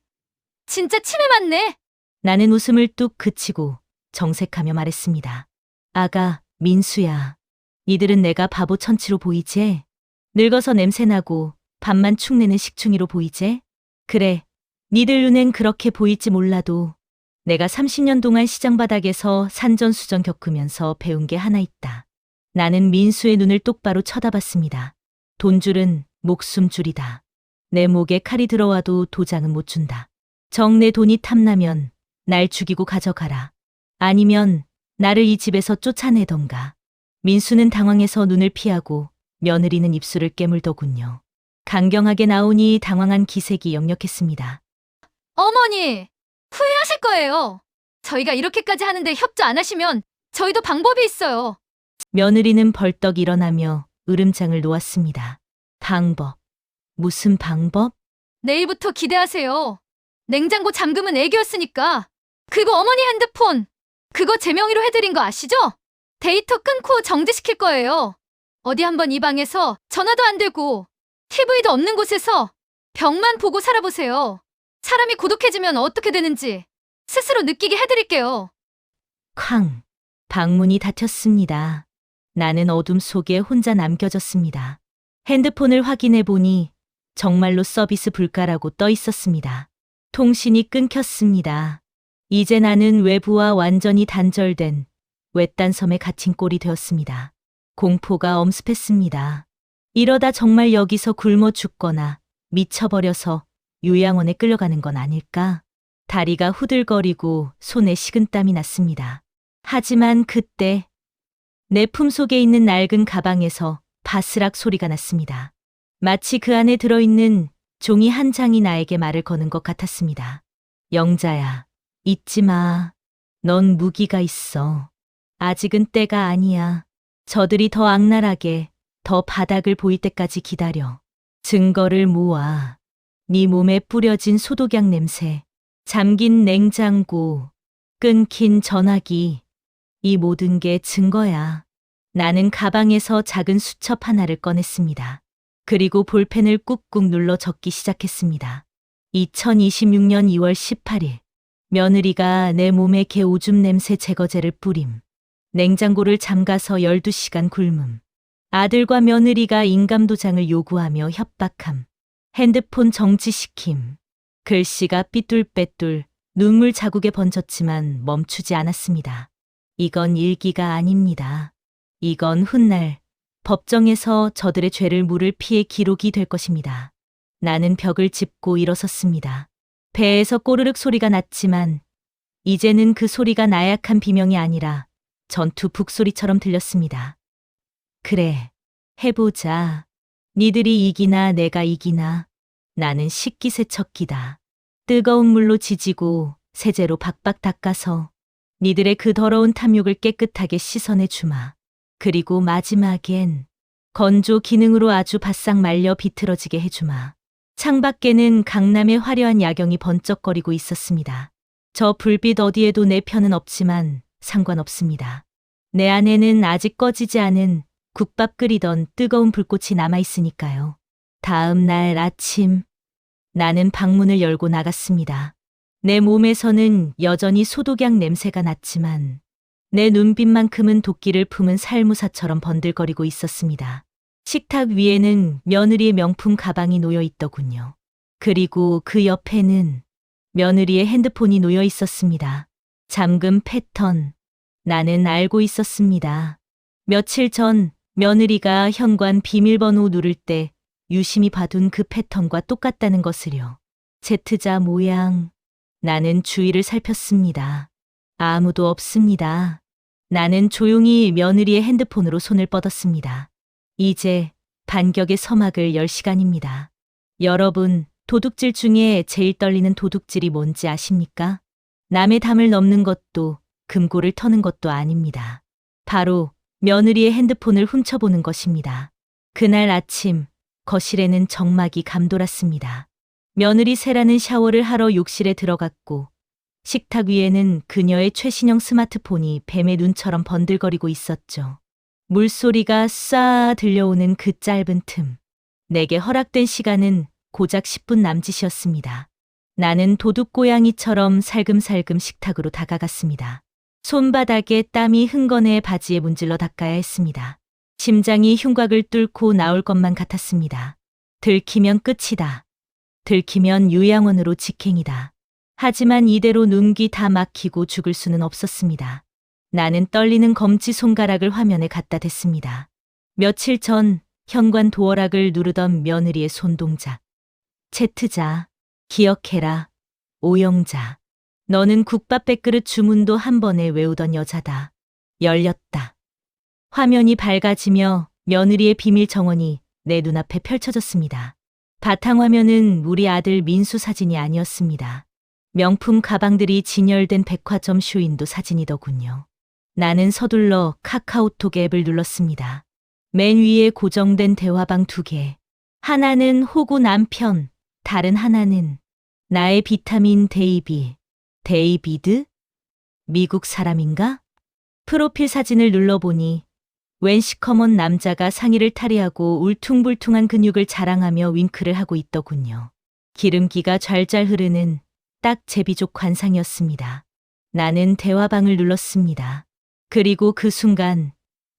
진짜 치매 맞네. 나는 웃음을 뚝 그치고 정색하며 말했습니다. 아가, 민수야. 니들은 내가 바보 천치로 보이지? 늙어서 냄새나고 밥만 축내는 식충이로 보이지? 그래, 니들 눈엔 그렇게 보일지 몰라도 내가 30년 동안 시장 바닥에서 산전수전 겪으면서 배운 게 하나 있다. 나는 민수의 눈을 똑바로 쳐다봤습니다. 돈줄은 목숨줄이다. 내 목에 칼이 들어와도 도장은 못 준다. 정 내 돈이 탐나면 날 죽이고 가져가라. 아니면 나를 이 집에서 쫓아내던가. 민수는 당황해서 눈을 피하고 며느리는 입술을 깨물더군요. 강경하게 나오니 당황한 기색이 역력했습니다. 어머니! 후회하실 거예요. 저희가 이렇게까지 하는데 협조 안 하시면 저희도 방법이 있어요. 며느리는 벌떡 일어나며 으름장을 놓았습니다. 방법? 무슨 방법? 내일부터 기대하세요. 냉장고 잠금은 애기였으니까. 그리고 어머니 핸드폰. 그거 제 명의로 해드린 거 아시죠? 데이터 끊고 정지시킬 거예요. 어디 한번 이 방에서 전화도 안 되고 TV도 없는 곳에서 벽만 보고 살아보세요. 사람이 고독해지면 어떻게 되는지 스스로 느끼게 해드릴게요. 쾅! 방문이 닫혔습니다. 나는 어둠 속에 혼자 남겨졌습니다. 핸드폰을 확인해 보니 정말로 서비스 불가라고 떠 있었습니다. 통신이 끊겼습니다. 이제 나는 외부와 완전히 단절된 외딴 섬에 갇힌 꼴이 되었습니다. 공포가 엄습했습니다. 이러다 정말 여기서 굶어 죽거나 미쳐버려서 요양원에 끌려가는 건 아닐까? 다리가 후들거리고 손에 식은땀이 났습니다. 하지만 그때 내 품속에 있는 낡은 가방에서 바스락 소리가 났습니다. 마치 그 안에 들어있는 종이 한 장이 나에게 말을 거는 것 같았습니다. 영자야, 잊지 마. 넌 무기가 있어. 아직은 때가 아니야. 저들이 더 악랄하게, 더 바닥을 보일 때까지 기다려. 증거를 모아. 네 몸에 뿌려진 소독약 냄새, 잠긴 냉장고, 끊긴 전화기. 이 모든 게 증거야. 나는 가방에서 작은 수첩 하나를 꺼냈습니다. 그리고 볼펜을 꾹꾹 눌러 적기 시작했습니다. 2026년 2월 18일. 며느리가 내 몸에 개 오줌 냄새 제거제를 뿌림. 냉장고를 잠가서 12시간 굶음. 아들과 며느리가 인감도장을 요구하며 협박함. 핸드폰 정지시킴. 글씨가 삐뚤빼뚤 눈물 자국에 번졌지만 멈추지 않았습니다. 이건 일기가 아닙니다. 이건 훗날 법정에서 저들의 죄를 물을 피해 기록이 될 것입니다. 나는 벽을 짚고 일어섰습니다. 배에서 꼬르륵 소리가 났지만 이제는 그 소리가 나약한 비명이 아니라 전투 북소리처럼 들렸습니다. 그래, 해보자. 니들이 이기나 내가 이기나. 나는 식기세척기다. 뜨거운 물로 지지고 세제로 박박 닦아서 니들의 그 더러운 탐욕을 깨끗하게 씻어내 주마. 그리고 마지막엔 건조 기능으로 아주 바싹 말려 비틀어지게 해주마. 창밖에는 강남의 화려한 야경이 번쩍거리고 있었습니다. 저 불빛 어디에도 내 편은 없지만 상관없습니다. 내 안에는 아직 꺼지지 않은 국밥 끓이던 뜨거운 불꽃이 남아있으니까요. 다음 날 아침, 나는 방문을 열고 나갔습니다. 내 몸에서는 여전히 소독약 냄새가 났지만 내 눈빛만큼은 도끼를 품은 살무사처럼 번들거리고 있었습니다. 식탁 위에는 며느리의 명품 가방이 놓여 있더군요. 그리고 그 옆에는 며느리의 핸드폰이 놓여 있었습니다. 잠금 패턴. 나는 알고 있었습니다. 며칠 전 며느리가 현관 비밀번호 누를 때 유심히 봐둔 그 패턴과 똑같다는 것을요. Z자 모양. 나는 주위를 살폈습니다. 아무도 없습니다. 나는 조용히 며느리의 핸드폰으로 손을 뻗었습니다. 이제 반격의 서막을 열 시간입니다. 여러분, 도둑질 중에 제일 떨리는 도둑질이 뭔지 아십니까? 남의 담을 넘는 것도 금고를 터는 것도 아닙니다. 바로 며느리의 핸드폰을 훔쳐보는 것입니다. 그날 아침 거실에는 정막이 감돌았습니다. 며느리 세라는 샤워를 하러 욕실에 들어갔고 식탁 위에는 그녀의 최신형 스마트폰이 뱀의 눈처럼 번들거리고 있었죠. 물소리가 쏴 들려오는 그 짧은 틈. 내게 허락된 시간은 고작 10분 남짓이었습니다. 나는 도둑고양이처럼 살금살금 식탁으로 다가갔습니다. 손바닥에 땀이 흥건해 바지에 문질러 닦아야 했습니다. 심장이 흉곽을 뚫고 나올 것만 같았습니다. 들키면 끝이다. 들키면 요양원으로 직행이다. 하지만 이대로 눈귀 다 막히고 죽을 수는 없었습니다. 나는 떨리는 검지손가락을 화면에 갖다 댔습니다. 며칠 전 현관 도어락을 누르던 며느리의 손동작. Z자, 기억해라. 오영자. 너는 국밥 100그릇 주문도 한 번에 외우던 여자다. 열렸다. 화면이 밝아지며 며느리의 비밀 정원이 내 눈앞에 펼쳐졌습니다. 바탕화면은 우리 아들 민수 사진이 아니었습니다. 명품 가방들이 진열된 백화점 쇼윈도 사진이더군요. 나는 서둘러 카카오톡 앱을 눌렀습니다. 맨 위에 고정된 대화방 2개. 하나는 호구 남편, 다른 하나는 나의 비타민 데이비. 데이비드? 미국 사람인가? 프로필 사진을 눌러보니 웬 시커먼 남자가 상의를 탈의하고 울퉁불퉁한 근육을 자랑하며 윙크를 하고 있더군요. 기름기가 좔좔 흐르는 딱 제비족 관상이었습니다. 나는 대화방을 눌렀습니다. 그리고 그 순간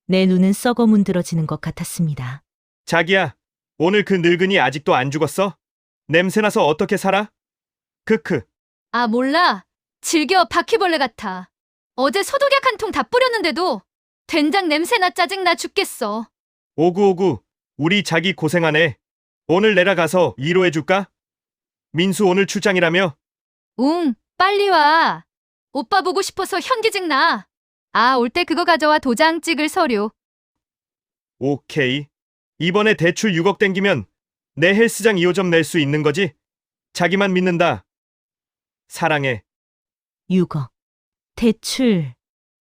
내 눈은 썩어 문드러지는 것 같았습니다. 자기야, 오늘 그 늙은이 아직도 안 죽었어? 냄새나서 어떻게 살아? 크크. 아, 몰라. 즐겨 바퀴벌레 같아. 어제 소독약 한 통 다 뿌렸는데도 된장 냄새나 짜증나 죽겠어. 오구오구, 우리 자기 고생하네. 오늘 내가 가서 위로해줄까? 민수 오늘 출장이라며? 응, 빨리 와. 오빠 보고 싶어서 현기증 나. 아, 올 때 그거 가져와 도장 찍을 서류. 오케이. 이번에 대출 6억 땡기면 내 헬스장 2호점 낼 수 있는 거지? 자기만 믿는다. 사랑해. 6억. 대출.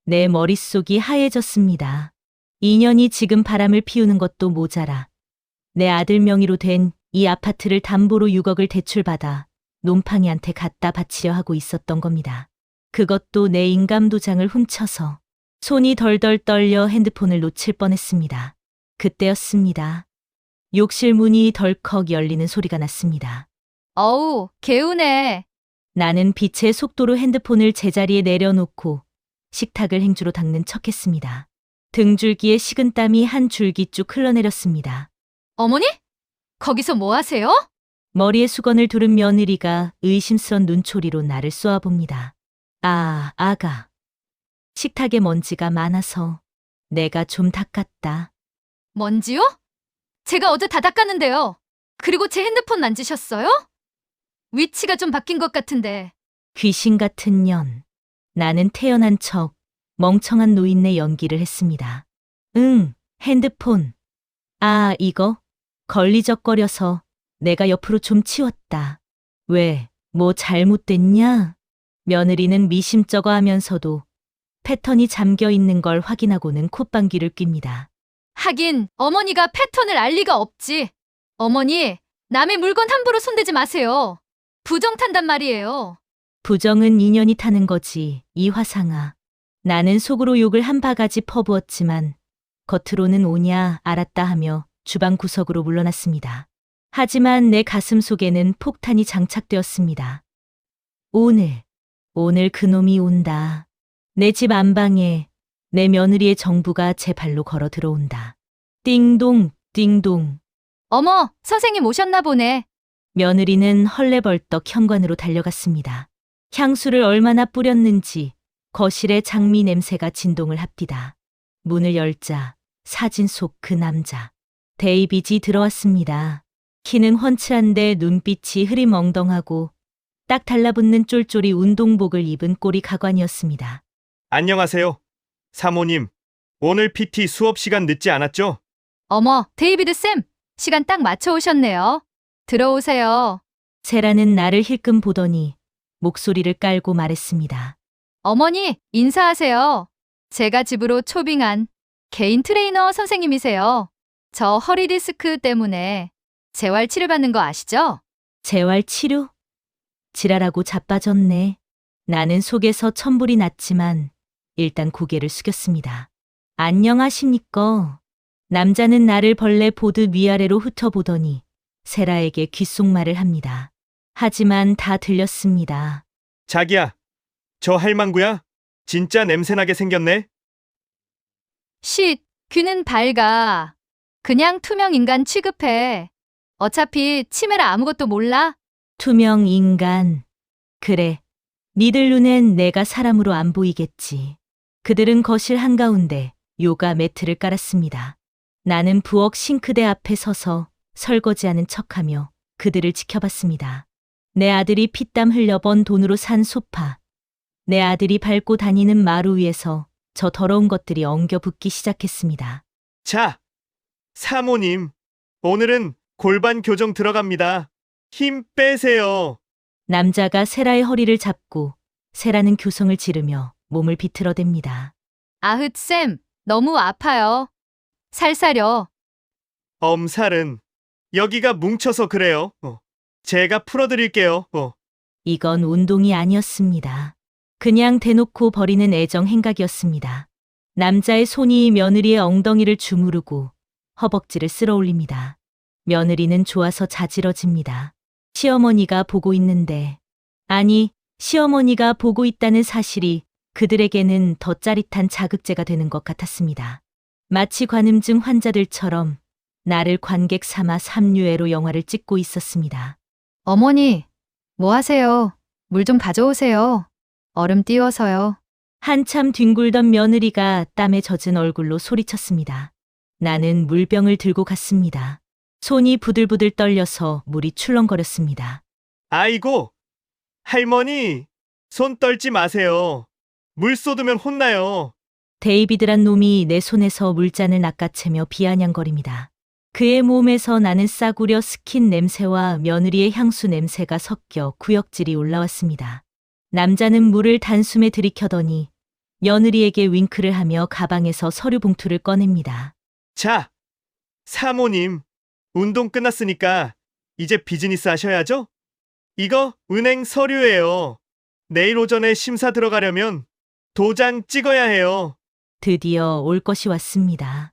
내 머릿속이 하얘졌습니다. 2년이 지금 바람을 피우는 것도 모자라. 내 아들 명의로 된 이 아파트를 담보로 6억을 대출받아 놈팡이한테 갖다 바치려 하고 있었던 겁니다. 그것도 내 인감도장을 훔쳐서. 손이 덜덜 떨려 핸드폰을 놓칠 뻔했습니다. 그때였습니다. 욕실 문이 덜컥 열리는 소리가 났습니다. 어우, 개운해. 나는 빛의 속도로 핸드폰을 제자리에 내려놓고 식탁을 행주로 닦는 척했습니다. 등줄기에 식은땀이 한 줄기 쭉 흘러내렸습니다. 어머니? 거기서 뭐 하세요? 머리에 수건을 두른 며느리가 의심스런 눈초리로 나를 쏘아봅니다. 아, 아가. 식탁에 먼지가 많아서 내가 좀 닦았다. 먼지요? 제가 어제 다 닦았는데요. 그리고 제 핸드폰 만지셨어요? 위치가 좀 바뀐 것 같은데. 귀신 같은 년. 나는 태연한 척 멍청한 노인네 연기를 했습니다. 응, 핸드폰. 아, 이거? 걸리적거려서 내가 옆으로 좀 치웠다. 왜, 뭐 잘못됐냐? 며느리는 미심쩍어 하면서도 패턴이 잠겨 있는 걸 확인하고는 콧방귀를 낍니다. 하긴 어머니가 패턴을 알 리가 없지. 어머니, 남의 물건 함부로 손대지 마세요. 부정 탄단 말이에요. 부정은 인연이 타는 거지, 이 화상아. 나는 속으로 욕을 한 바가지 퍼부었지만 겉으로는 오냐 알았다 하며 주방 구석으로 물러났습니다. 하지만 내 가슴 속에는 폭탄이 장착되었습니다. 오늘 그놈이 온다. 내 집 안방에 내 며느리의 정부가 제 발로 걸어 들어온다. 띵동, 띵동. 어머, 선생님 오셨나 보네. 며느리는 헐레벌떡 현관으로 달려갔습니다. 향수를 얼마나 뿌렸는지 거실의 장미 냄새가 진동을 합디다. 문을 열자 사진 속 그 남자. 데이비지 들어왔습니다. 키는 훤칠한데 눈빛이 흐리멍덩하고 딱 달라붙는 쫄쫄이 운동복을 입은 꼴이 가관이었습니다. 안녕하세요. 사모님, 오늘 PT 수업 시간 늦지 않았죠? 어머, 데이비드 쌤, 시간 딱 맞춰 오셨네요. 들어오세요. 세라는 나를 힐끔 보더니 목소리를 깔고 말했습니다. 어머니, 인사하세요. 제가 집으로 초빙한 개인 트레이너 선생님이세요. 저 허리 디스크 때문에 재활 치료받는 거 아시죠? 재활 치료? 지랄하고 자빠졌네. 나는 속에서 천불이 났지만 일단 고개를 숙였습니다. 안녕하십니까? 남자는 나를 벌레 보듯 위아래로 훑어보더니 세라에게 귓속말을 합니다. 하지만 다 들렸습니다. 자기야, 저 할망구야? 진짜 냄새나게 생겼네? 쉿, 귀는 밝아. 그냥 투명 인간 취급해. 어차피 치매라 아무것도 몰라. 투명 인간. 그래. 니들 눈엔 내가 사람으로 안 보이겠지. 그들은 거실 한가운데 요가 매트를 깔았습니다. 나는 부엌 싱크대 앞에 서서 설거지하는 척하며 그들을 지켜봤습니다. 내 아들이 피땀 흘려 번 돈으로 산 소파. 내 아들이 밟고 다니는 마루 위에서 저 더러운 것들이 엉겨 붙기 시작했습니다. 자, 사모님, 오늘은 골반 교정 들어갑니다. 힘 빼세요. 남자가 세라의 허리를 잡고 세라는 교성을 지르며 몸을 비틀어댑니다. 아흐, 쌤, 너무 아파요. 살살요. 엄살은 여기가 뭉쳐서 그래요. 제가 풀어드릴게요. 이건 운동이 아니었습니다. 그냥 대놓고 버리는 애정 행각이었습니다. 남자의 손이 며느리의 엉덩이를 주무르고 허벅지를 쓸어 올립니다. 며느리는 좋아서 자지러집니다. 시어머니가 보고 있는데, 아니, 시어머니가 보고 있다는 사실이 그들에게는 더 짜릿한 자극제가 되는 것 같았습니다. 마치 관음증 환자들처럼 나를 관객 삼아 삼류애로 영화를 찍고 있었습니다. 어머니, 뭐 하세요? 물 좀 가져오세요. 얼음 띄워서요. 한참 뒹굴던 며느리가 땀에 젖은 얼굴로 소리쳤습니다. 나는 물병을 들고 갔습니다. 손이 부들부들 떨려서 물이 출렁거렸습니다. 아이고, 할머니, 손 떨지 마세요. 물 쏟으면 혼나요. 데이비드란 놈이 내 손에서 물잔을 낚아채며 비아냥거립니다. 그의 몸에서 나는 싸구려 스킨 냄새와 며느리의 향수 냄새가 섞여 구역질이 올라왔습니다. 남자는 물을 단숨에 들이켜더니 며느리에게 윙크를 하며 가방에서 서류 봉투를 꺼냅니다. 자, 사모님, 운동 끝났으니까 이제 비즈니스 하셔야죠? 이거 은행 서류예요. 내일 오전에 심사 들어가려면 도장 찍어야 해요. 드디어 올 것이 왔습니다.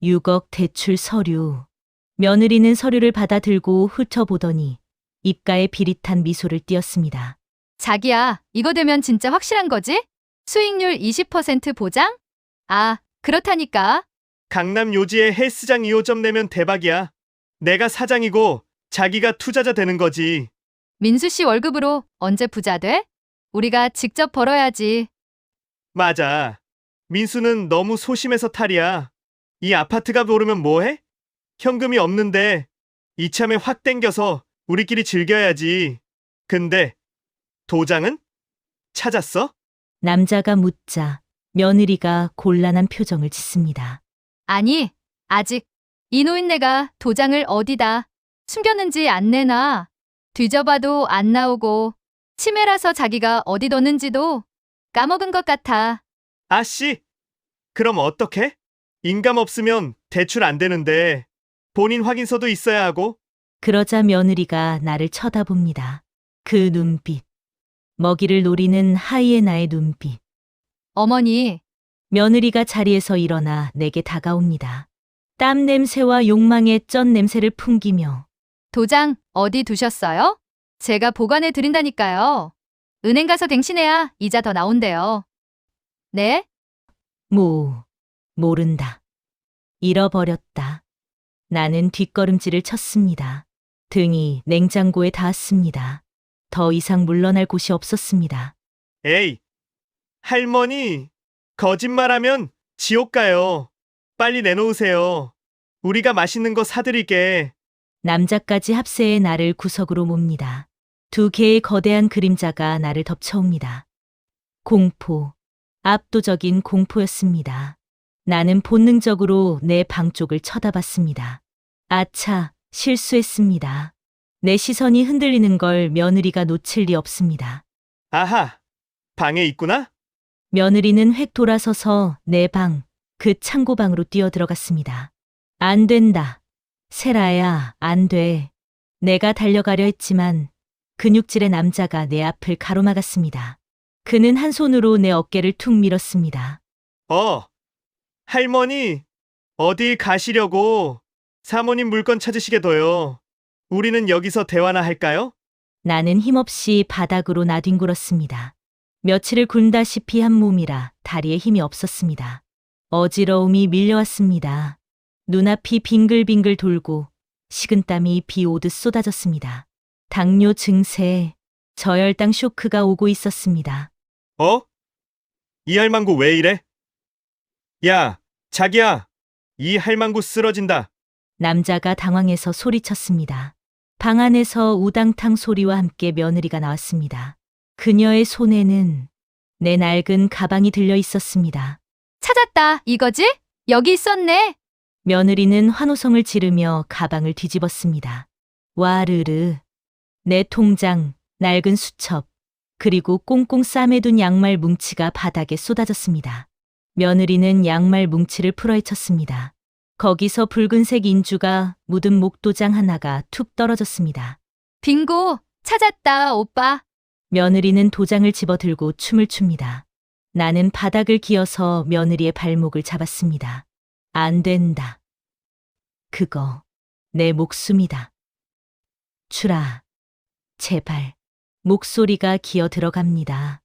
6억 대출 서류. 며느리는 서류를 받아 들고 훑어보더니 입가에 비릿한 미소를 띄었습니다. 자기야, 이거 되면 진짜 확실한 거지? 수익률 20% 보장? 아, 그렇다니까. 강남 요지에 헬스장 2호점 내면 대박이야. 내가 사장이고 자기가 투자자 되는 거지. 민수 씨 월급으로 언제 부자 돼? 우리가 직접 벌어야지. 맞아. 민수는 너무 소심해서 탈이야. 이 아파트가 오르면 뭐해? 현금이 없는데 이참에 확 땡겨서 우리끼리 즐겨야지. 근데 도장은? 찾았어? 남자가 묻자 며느리가 곤란한 표정을 짓습니다. 아니, 아직. 이 노인네가 도장을 어디다 숨겼는지 안 내놔. 뒤져봐도 안 나오고 치매라서 자기가 어디 뒀는지도 까먹은 것 같아. 아씨, 그럼 어떡해? 인감 없으면 대출 안 되는데 본인 확인서도 있어야 하고. 그러자 며느리가 나를 쳐다봅니다. 그 눈빛. 먹이를 노리는 하이에나의 눈빛. 어머니, 며느리가 자리에서 일어나 내게 다가옵니다. 땀 냄새와 욕망의 쩐 냄새를 풍기며 도장 어디 두셨어요? 제가 보관해 드린다니까요. 은행 가서 댕신해야 이자 더 나온대요. 네? 모른다. 잃어버렸다. 나는 뒷걸음질을 쳤습니다. 등이 냉장고에 닿았습니다. 더 이상 물러날 곳이 없었습니다. 에이, 할머니, 거짓말하면 지옥 가요. 빨리 내놓으세요. 우리가 맛있는 거 사드릴게. 남자까지 합세해 나를 구석으로 몹니다. 두 개의 거대한 그림자가 나를 덮쳐옵니다. 공포, 압도적인 공포였습니다. 나는 본능적으로 내 방 쪽을 쳐다봤습니다. 아차, 실수했습니다. 내 시선이 흔들리는 걸 며느리가 놓칠 리 없습니다. 아하, 방에 있구나? 며느리는 획 돌아서서 내 방, 그 창고방으로 뛰어들어갔습니다. 안 된다. 세라야, 안 돼. 내가 달려가려 했지만 근육질의 남자가 내 앞을 가로막았습니다. 그는 한 손으로 내 어깨를 툭 밀었습니다. 할머니, 어디 가시려고? 사모님 물건 찾으시게 둬요. 우리는 여기서 대화나 할까요? 나는 힘없이 바닥으로 나뒹굴었습니다. 며칠을 굶다시피 한 몸이라 다리에 힘이 없었습니다. 어지러움이 밀려왔습니다. 눈앞이 빙글빙글 돌고 식은땀이 비 오듯 쏟아졌습니다. 당뇨 증세, 저혈당 쇼크가 오고 있었습니다. 이 할망구 왜 이래? 야, 자기야, 이 할망구 쓰러진다. 남자가 당황해서 소리쳤습니다. 방 안에서 우당탕 소리와 함께 며느리가 나왔습니다. 그녀의 손에는 내 낡은 가방이 들려 있었습니다. 찾았다, 이거지? 여기 있었네. 며느리는 환호성을 지르며 가방을 뒤집었습니다. 와르르, 내 통장 낡은 수첩, 그리고 꽁꽁 싸매둔 양말 뭉치가 바닥에 쏟아졌습니다. 며느리는 양말 뭉치를 풀어헤쳤습니다. 거기서 붉은색 인주가 묻은 목도장 하나가 툭 떨어졌습니다. 빙고, 찾았다, 오빠. 며느리는 도장을 집어들고 춤을 춥니다. 나는 바닥을 기어서 며느리의 발목을 잡았습니다. 안 된다. 그거 내 목숨이다. 추라. 제발. 목소리가 기어 들어갑니다.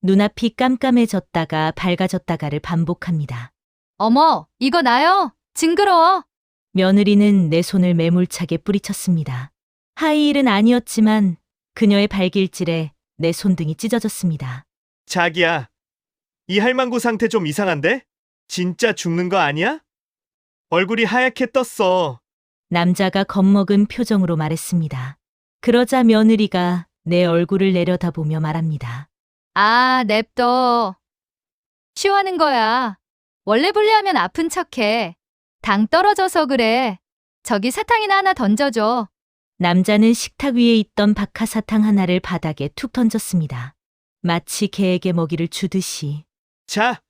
눈앞이 깜깜해졌다가 밝아졌다가를 반복합니다. 어머, 이거 나요? 징그러워. 며느리는 내 손을 매몰차게 뿌리쳤습니다. 하이힐은 아니었지만 그녀의 발길질에 내 손등이 찢어졌습니다. 자기야, 이 할망구 상태 좀 이상한데? 진짜 죽는 거 아니야? 얼굴이 하얗게 떴어. 남자가 겁먹은 표정으로 말했습니다. 그러자 며느리가 내 얼굴을 내려다보며 말합니다. 아, 냅둬. 쉬워하는 거야. 원래 분리하면 아픈 척해. 당 떨어져서 그래. 저기 사탕이나 하나 던져줘. 남자는 식탁 위에 있던 박하사탕 하나를 바닥에 툭 던졌습니다. 마치 개에게 먹이를 주듯이. 자,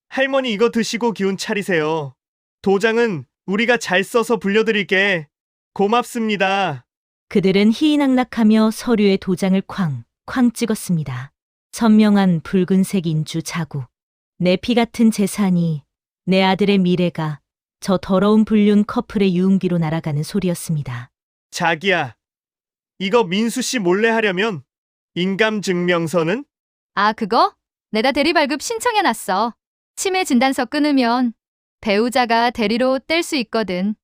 할머니 이거 드시고 기운 차리세요. 도장은 우리가 잘 써서 불려드릴게. 고맙습니다. 그들은 희희낙낙하며 서류에 도장을 쾅 찍었습니다. 선명한 붉은색 인주 자국. 내 피 같은 재산이, 내 아들의 미래가 저 더러운 불륜 커플의 유흥비로 날아가는 소리였습니다. 자기야, 이거 민수 씨 몰래 하려면 인감증명서는? 아, 그거? 내가 대리 발급 신청해놨어. 치매 진단서 끊으면 배우자가 대리로 뗄 수 있거든.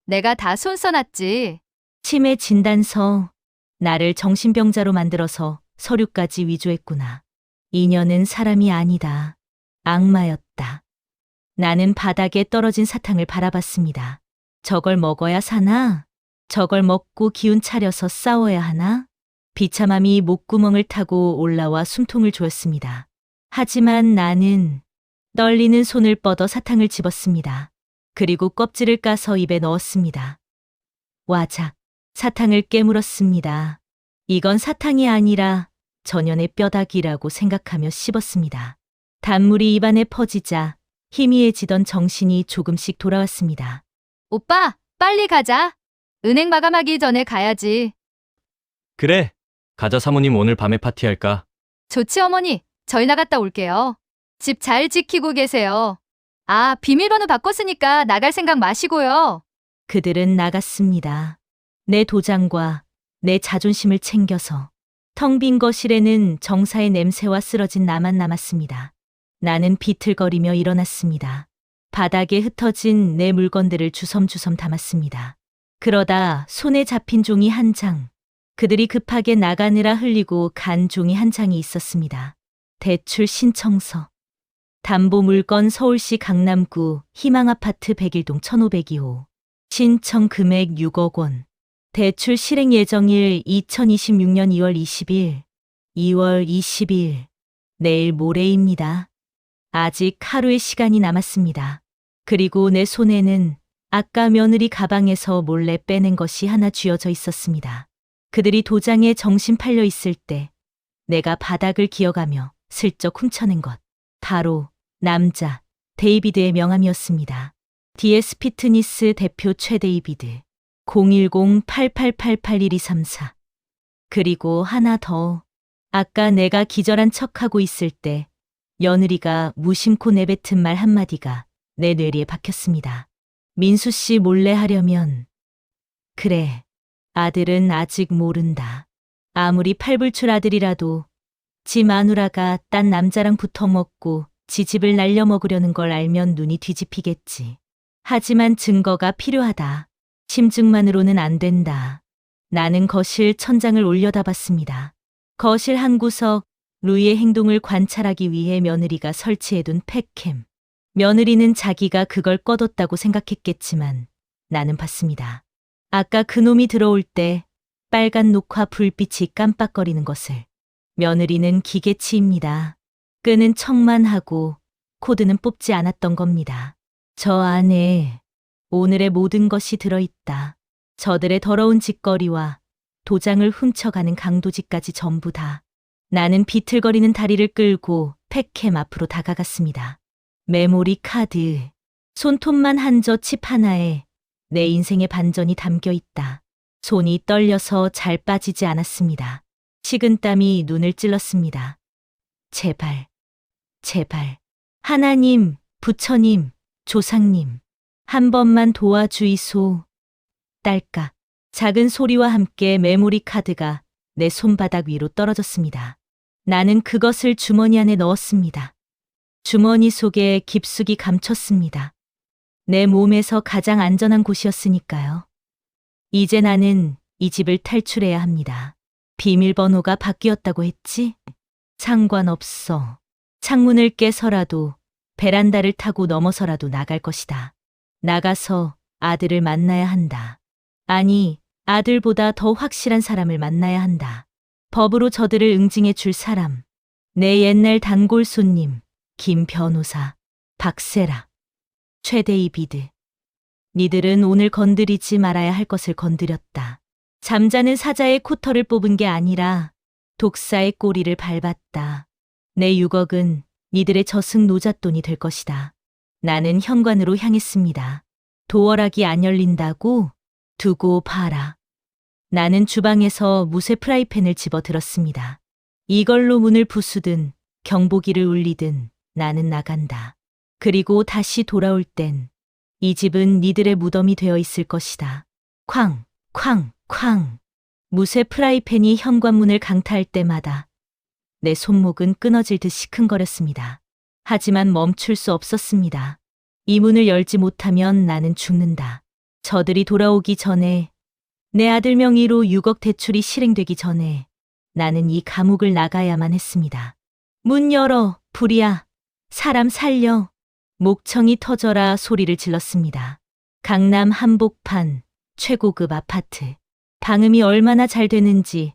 내가 다 손 써놨지. 치매 진단서. 나를 정신병자로 만들어서 서류까지 위조했구나. 인연은 사람이 아니다. 악마였다. 나는 바닥에 떨어진 사탕을 바라봤습니다. 저걸 먹어야 사나? 저걸 먹고 기운 차려서 싸워야 하나? 비참함이 목구멍을 타고 올라와 숨통을 조였습니다. 하지만 나는 떨리는 손을 뻗어 사탕을 집었습니다. 그리고 껍질을 까서 입에 넣었습니다. 와작, 사탕을 깨물었습니다. 이건 사탕이 아니라 전연의 뼈다귀라고 생각하며 씹었습니다. 단물이 입안에 퍼지자 희미해지던 정신이 조금씩 돌아왔습니다. 오빠, 빨리 가자. 은행 마감하기 전에 가야지. 그래. 가자 사모님 오늘 밤에 파티할까? 좋지, 어머니. 저희 나갔다 올게요. 집 잘 지키고 계세요. 아, 비밀번호 바꿨으니까 나갈 생각 마시고요. 그들은 나갔습니다. 내 도장과 내 자존심을 챙겨서 텅 빈 거실에는 정사의 냄새와 쓰러진 나만 남았습니다. 나는 비틀거리며 일어났습니다. 바닥에 흩어진 내 물건들을 주섬주섬 담았습니다. 그러다 손에 잡힌 종이 한 장, 그들이 급하게 나가느라 흘리고 간 종이 한 장이 있었습니다. 대출 신청서. 담보물건 서울시 강남구 희망아파트 101동 1502호. 신청 금액 6억 원. 대출 실행 예정일 2026년 2월 20일, 2월 20일. 내일 모레입니다. 아직 하루의 시간이 남았습니다. 그리고 내 손에는 아까 며느리 가방에서 몰래 빼낸 것이 하나 쥐어져 있었습니다. 그들이 도장에 정신 팔려 있을 때 내가 바닥을 기어가며 슬쩍 훔쳐낸 것. 바로 남자 데이비드의 명함이었습니다. DS 피트니스 대표 최데이비드 010-8888-1234. 그리고 하나 더. 아까 내가 기절한 척하고 있을 때 며느리가 무심코 내뱉은 말 한마디가 내 뇌리에 박혔습니다. 민수 씨 몰래 하려면. 그래, 아들은 아직 모른다. 아무리 팔불출 아들이라도 지 마누라가 딴 남자랑 붙어먹고 지 집을 날려먹으려는 걸 알면 눈이 뒤집히겠지. 하지만 증거가 필요하다. 심증만으로는 안 된다. 나는 거실 천장을 올려다봤습니다. 거실 한 구석, 루이의 행동을 관찰하기 위해 며느리가 설치해둔 팩캠. 며느리는 자기가 그걸 꺼뒀다고 생각했겠지만 나는 봤습니다. 아까 그놈이 들어올 때 빨간 녹화 불빛이 깜빡거리는 것을. 며느리는 기계치입니다. 끄는 척만 하고 코드는 뽑지 않았던 겁니다. 저 안에 오늘의 모든 것이 들어있다. 저들의 더러운 짓거리와 도장을 훔쳐가는 강도지까지 전부 다. 나는 비틀거리는 다리를 끌고 팩캠 앞으로 다가갔습니다. 메모리 카드. 손톱만 한 저 칩 하나에 내 인생의 반전이 담겨 있다. 손이 떨려서 잘 빠지지 않았습니다. 식은땀이 눈을 찔렀습니다. 제발, 제발. 하나님, 부처님, 조상님, 한 번만 도와주이소. 딸깍. 작은 소리와 함께 메모리 카드가 내 손바닥 위로 떨어졌습니다. 나는 그것을 주머니 안에 넣었습니다. 주머니 속에 깊숙이 감췄습니다. 내 몸에서 가장 안전한 곳이었으니까요. 이제 나는 이 집을 탈출해야 합니다. 비밀번호가 바뀌었다고 했지? 상관없어. 창문을 깨서라도 베란다를 타고 넘어서라도 나갈 것이다. 나가서 아들을 만나야 한다. 아니, 아들보다 더 확실한 사람을 만나야 한다. 법으로 저들을 응징해 줄 사람. 내 옛날 단골 손님, 김 변호사, 박세라, 최데이비드. 니들은 오늘 건드리지 말아야 할 것을 건드렸다. 잠자는 사자의 코털을 뽑은 게 아니라 독사의 꼬리를 밟았다. 내 6억은 니들의 저승 노잣돈이 될 것이다. 나는 현관으로 향했습니다. 도어락이 안 열린다고? 두고 봐라. 나는 주방에서 무쇠 프라이팬을 집어 들었습니다. 이걸로 문을 부수든 경보기를 울리든 나는 나간다. 그리고 다시 돌아올 땐 이 집은 니들의 무덤이 되어 있을 것이다. 쾅, 쾅, 쾅. 무쇠 프라이팬이 현관문을 강타할 때마다 내 손목은 끊어질 듯 시큰거렸습니다. 하지만 멈출 수 없었습니다. 이 문을 열지 못하면 나는 죽는다. 저들이 돌아오기 전에, 내 아들 명의로 6억 대출이 실행되기 전에 나는 이 감옥을 나가야만 했습니다. 문 열어, 불이야. 사람 살려. 목청이 터져라 소리를 질렀습니다. 강남 한복판 최고급 아파트. 방음이 얼마나 잘 되는지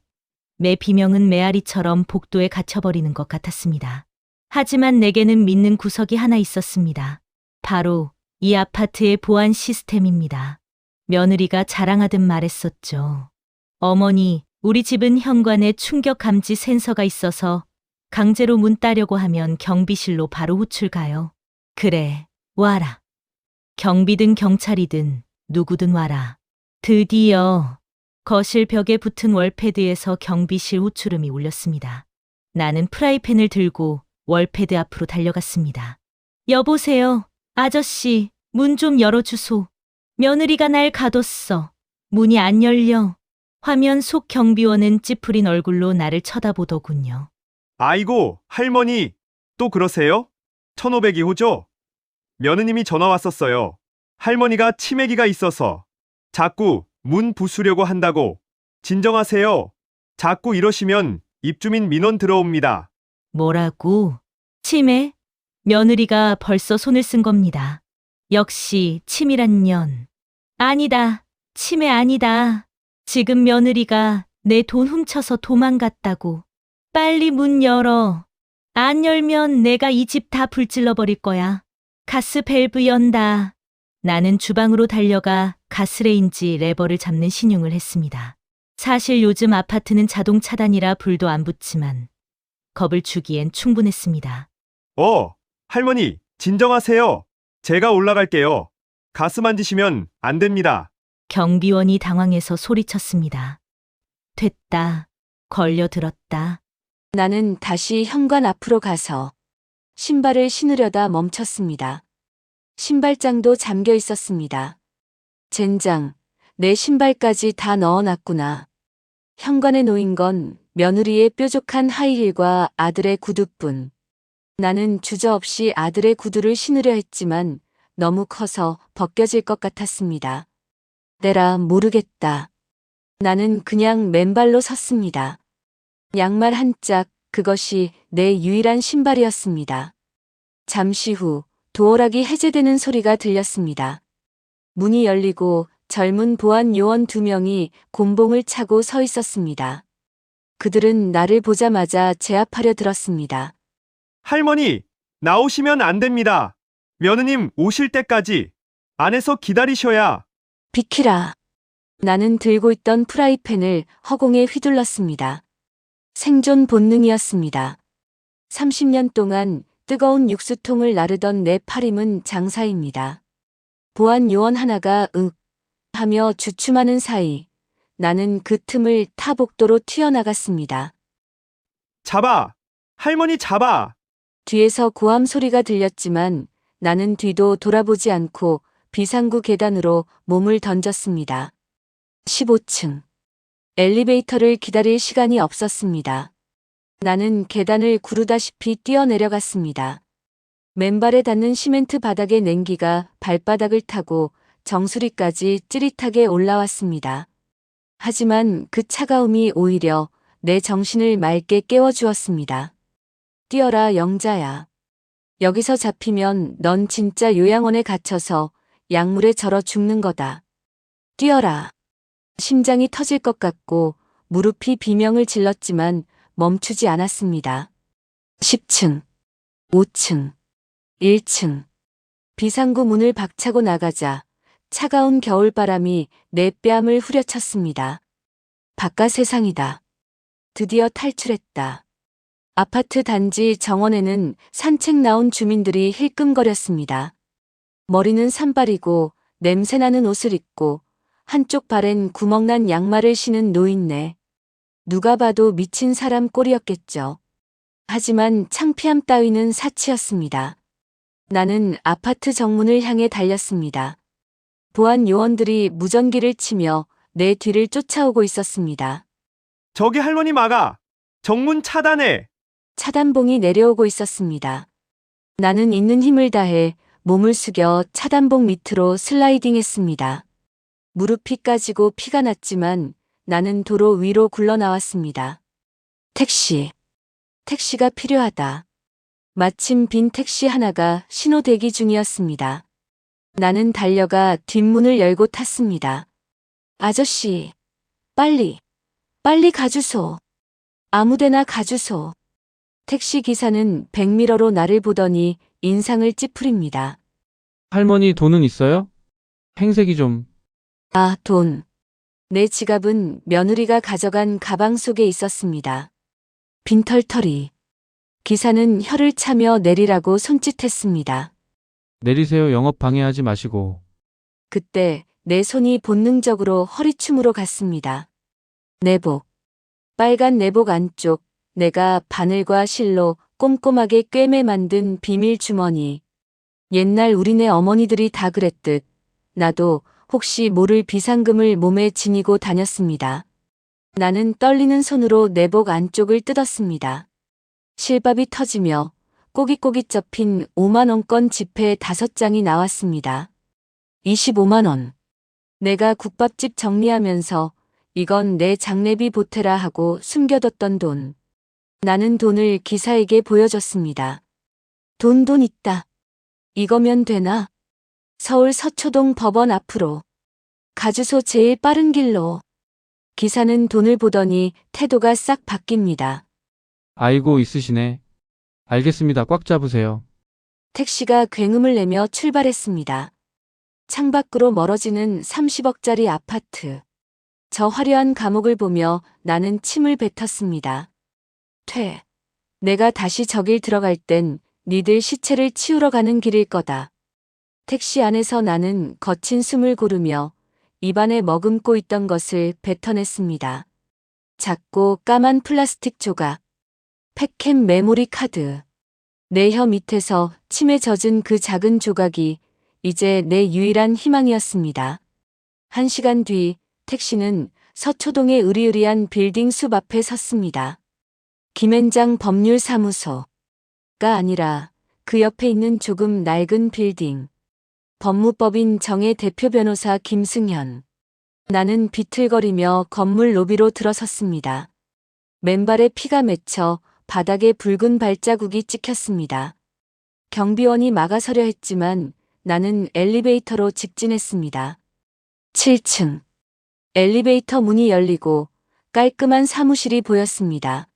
매 비명은 메아리처럼 복도에 갇혀버리는 것 같았습니다. 하지만 내게는 믿는 구석이 하나 있었습니다. 바로 이 아파트의 보안 시스템입니다. 며느리가 자랑하듯 말했었죠. 어머니, 우리 집은 현관에 충격 감지 센서가 있어서 강제로 문 따려고 하면 경비실로 바로 호출 가요. 그래, 와라. 경비든 경찰이든 누구든 와라. 드디어 거실 벽에 붙은 월패드에서 경비실 호출음이 울렸습니다. 나는 프라이팬을 들고 월패드 앞으로 달려갔습니다. 여보세요, 아저씨, 문 좀 열어주소. 며느리가 날 가뒀어. 문이 안 열려. 화면 속 경비원은 찌푸린 얼굴로 나를 쳐다보더군요. 아이고, 할머니, 또 그러세요? 1502호죠? 며느님이 전화 왔었어요. 할머니가 치매기가 있어서 자꾸 문 부수려고 한다고. 진정하세요. 자꾸 이러시면 입주민 민원 들어옵니다. 뭐라고? 치매? 며느리가 벌써 손을 쓴 겁니다. 역시 치밀한 년. 아니다. 치매 아니다. 지금 며느리가 내 돈 훔쳐서 도망갔다고. 빨리 문 열어. 안 열면 내가 이 집 다 불질러 버릴 거야. 가스 밸브 연다. 나는 주방으로 달려가 가스레인지 레버를 잡는 신용을 했습니다. 사실 요즘 아파트는 자동 차단이라 불도 안 붙지만 겁을 주기엔 충분했습니다. 할머니, 진정하세요. 제가 올라갈게요. 가스 만지시면 안 됩니다. 경비원이 당황해서 소리쳤습니다. 됐다. 걸려들었다. 나는 다시 현관 앞으로 가서 신발을 신으려다 멈췄습니다. 신발장도 잠겨 있었습니다. 젠장, 내 신발까지 다 넣어놨구나. 현관에 놓인 건 며느리의 뾰족한 하이힐과 아들의 구두뿐. 나는 주저없이 아들의 구두를 신으려 했지만 너무 커서 벗겨질 것 같았습니다. 내라 모르겠다. 나는 그냥 맨발로 섰습니다. 양말 한 짝, 그것이 내 유일한 신발이었습니다. 잠시 후 도어락이 해제되는 소리가 들렸습니다. 문이 열리고 젊은 보안 요원 2명이 곤봉을 차고 서 있었습니다. 그들은 나를 보자마자 제압하려 들었습니다. 할머니, 나오시면 안 됩니다. 며느님 오실 때까지 안에서 기다리셔야. 비키라. 나는 들고 있던 프라이팬을 허공에 휘둘렀습니다. 생존 본능이었습니다. 30년 동안 뜨거운 육수통을 나르던 내 팔힘은 장사입니다. 보안 요원 하나가 하며 주춤하는 사이 나는 그 틈을 타 복도로 튀어나갔습니다. 잡아! 할머니 잡아! 뒤에서 고함 소리가 들렸지만 나는 뒤도 돌아보지 않고 비상구 계단으로 몸을 던졌습니다. 15층. 엘리베이터를 기다릴 시간이 없었습니다. 나는 계단을 구르다시피 뛰어내려갔습니다. 맨발에 닿는 시멘트 바닥의 냉기가 발바닥을 타고 정수리까지 찌릿하게 올라왔습니다. 하지만 그 차가움이 오히려 내 정신을 맑게 깨워주었습니다. 뛰어라, 영자야. 여기서 잡히면 넌 진짜 요양원에 갇혀서 약물에 절어 죽는 거다. 뛰어라. 심장이 터질 것 같고 무릎이 비명을 질렀지만 멈추지 않았습니다. 10층, 5층, 1층. 비상구 문을 박차고 나가자 차가운 겨울바람이 내 뺨을 후려쳤습니다. 바깥 세상이다. 드디어 탈출했다. 아파트 단지 정원에는 산책 나온 주민들이 힐끔거렸습니다. 머리는 산발이고 냄새나는 옷을 입고 한쪽 발엔 구멍난 양말을 신은 노인네. 누가 봐도 미친 사람 꼴이었겠죠. 하지만 창피함 따위는 사치였습니다. 나는 아파트 정문을 향해 달렸습니다. 보안 요원들이 무전기를 치며 내 뒤를 쫓아오고 있었습니다. 저기 할머니 막아! 정문 차단해! 차단봉이 내려오고 있었습니다. 나는 있는 힘을 다해 몸을 숙여 차단봉 밑으로 슬라이딩했습니다. 무릎이 까지고 피가 났지만 나는 도로 위로 굴러나왔습니다. 택시가 필요하다. 마침 빈 택시 하나가 신호 대기 중이었습니다. 나는 달려가 뒷문을 열고 탔습니다. 아저씨, 빨리 가주소. 아무데나 가주소. 택시 기사는 백미러로 나를 보더니 인상을 찌푸립니다. 할머니 돈은 있어요? 행색이 좀. 아, 돈. 내 지갑은 며느리가 가져간 가방 속에 있었습니다. 빈털터리. 기사는 혀를 차며 내리라고 손짓했습니다. 내리세요. 영업 방해하지 마시고. 그때 내 손이 본능적으로 허리춤으로 갔습니다. 내복. 빨간 내복 안쪽, 내가 바늘과 실로 꼼꼼하게 꿰매 만든 비밀 주머니. 옛날 우리네 어머니들이 다 그랬듯 나도 혹시 모를 비상금을 몸에 지니고 다녔습니다. 나는 떨리는 손으로 내복 안쪽을 뜯었습니다. 실밥이 터지며 꼬깃꼬깃 접힌 5만원권 지폐 5장이 나왔습니다. 25만원. 내가 국밥집 정리하면서 이건 내 장례비 보태라 하고 숨겨뒀던 돈. 나는 돈을 기사에게 보여줬습니다. 돈 있다. 이거면 되나? 서울 서초동 법원 앞으로. 가주소 제일 빠른 길로. 기사는 돈을 보더니 태도가 싹 바뀝니다. 아이고 있으시네. 알겠습니다. 꽉 잡으세요. 택시가 굉음을 내며 출발했습니다. 창밖으로 멀어지는 30억짜리 아파트. 저 화려한 감옥을 보며 나는 침을 뱉었습니다. 내가 다시 저길 들어갈 땐 니들 시체를 치우러 가는 길일 거다. 택시 안에서 나는 거친 숨을 고르며 입안에 머금고 있던 것을 뱉어냈습니다. 작고 까만 플라스틱 조각. 팩캠 메모리 카드. 내 혀 밑에서 침에 젖은 그 작은 조각이 이제 내 유일한 희망이었습니다. 1시간 뒤 택시는 서초동의 으리으리한 빌딩 숲 앞에 섰습니다. 김앤장 법률사무소가 아니라 그 옆에 있는 조금 낡은 빌딩. 법무법인 정의 대표 변호사 김승현. 나는 비틀거리며 건물 로비로 들어섰습니다. 맨발에 피가 맺혀 바닥에 붉은 발자국이 찍혔습니다. 경비원이 막아서려 했지만 나는 엘리베이터로 직진했습니다. 7층. 엘리베이터 문이 열리고 깔끔한 사무실이 보였습니다.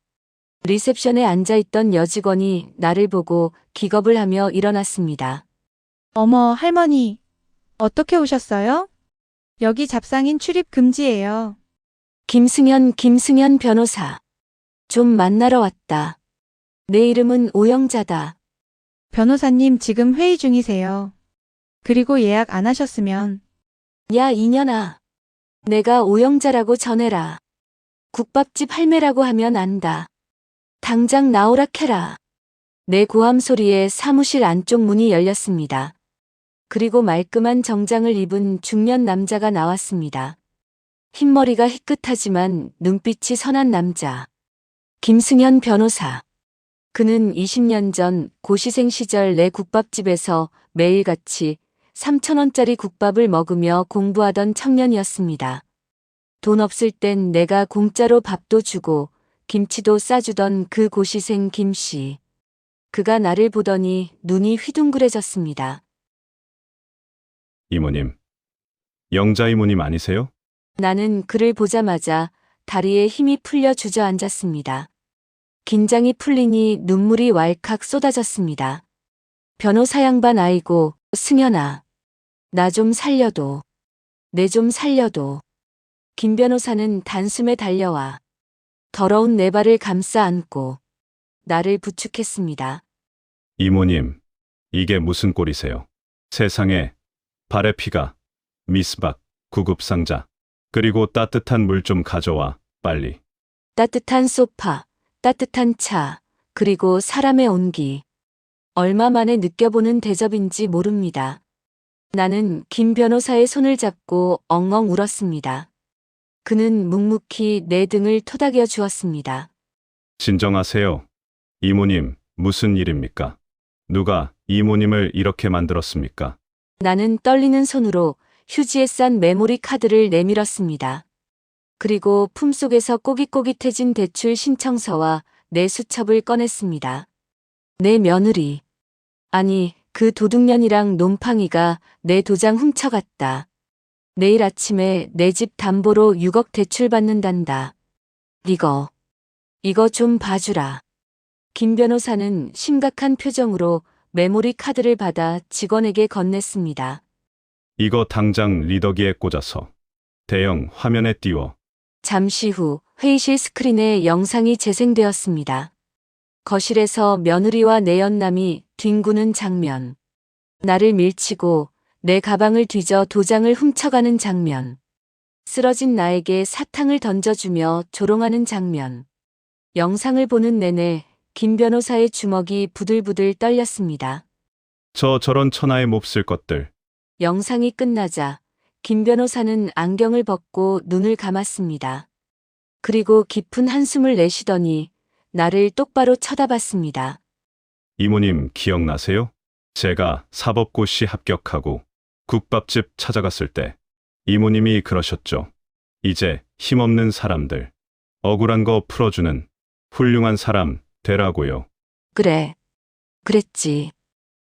리셉션에 앉아있던 여직원이 나를 보고 기겁을 하며 일어났습니다. 어머, 할머니. 어떻게 오셨어요? 여기 잡상인 출입 금지예요. 김승현 변호사. 좀 만나러 왔다. 내 이름은 오영자다. 변호사님 지금 회의 중이세요. 그리고 예약 안 하셨으면 야, 이년아. 내가 오영자라고 전해라. 국밥집 할매라고 하면 안다. 당장 나오라 캐라. 내 고함 소리에 사무실 안쪽 문이 열렸습니다. 그리고 말끔한 정장을 입은 중년 남자가 나왔습니다. 흰머리가 희끗하지만 눈빛이 선한 남자. 김승현 변호사. 그는 20년 전 고시생 시절 내 국밥집에서 매일같이 3,000원짜리 국밥을 먹으며 공부하던 청년이었습니다. 돈 없을 땐 내가 공짜로 밥도 주고 김치도 싸주던 그 고시생 김씨. 그가 나를 보더니 눈이 휘둥그레졌습니다. 이모님. 영자 이모님 아니세요? 나는 그를 보자마자 다리에 힘이 풀려 주저앉았습니다. 긴장이 풀리니 눈물이 왈칵 쏟아졌습니다. 변호사 양반 아이고, 승현아. 나 좀 살려도. 내 좀 살려도. 김 변호사는 단숨에 달려와 더러운 내 발을 감싸 안고 나를 부축했습니다. 이모님, 이게 무슨 꼴이세요? 세상에 발에 피가, 미스박, 구급상자, 그리고 따뜻한 물 좀 가져와, 빨리. 따뜻한 소파, 따뜻한 차, 그리고 사람의 온기. 얼마 만에 느껴보는 대접인지 모릅니다. 나는 김 변호사의 손을 잡고 엉엉 울었습니다. 그는 묵묵히 내 등을 토닥여 주었습니다. 진정하세요. 이모님, 무슨 일입니까? 누가 이모님을 이렇게 만들었습니까? 나는 떨리는 손으로 휴지에 싼 메모리 카드를 내밀었습니다. 그리고 품속에서 꼬깃꼬깃해진 대출 신청서와 내 수첩을 꺼냈습니다. 내 며느리. 아니, 그 도둑년이랑 놈팡이가 내 도장 훔쳐갔다. 내일 아침에 내 집 담보로 6억 대출 받는단다. 이거 좀 봐주라. 김 변호사는 심각한 표정으로 메모리 카드를 받아 직원에게 건넸습니다. 이거 당장 리더기에 꽂아서 대형 화면에 띄워. 잠시 후 회의실 스크린에 영상이 재생되었습니다. 거실에서 며느리와 내연남이 뒹구는 장면. 나를 밀치고 내 가방을 뒤져 도장을 훔쳐가는 장면. 쓰러진 나에게 사탕을 던져주며 조롱하는 장면. 영상을 보는 내내 김 변호사의 주먹이 부들부들 떨렸습니다. 저런 천하의 몹쓸 것들. 영상이 끝나자 김 변호사는 안경을 벗고 눈을 감았습니다. 그리고 깊은 한숨을 내쉬더니 나를 똑바로 쳐다봤습니다. 이모님 기억나세요? 제가 사법고시 합격하고 국밥집 찾아갔을 때 이모님이 그러셨죠. 이제 힘없는 사람들, 억울한 거 풀어주는 훌륭한 사람 되라고요. 그래. 그랬지.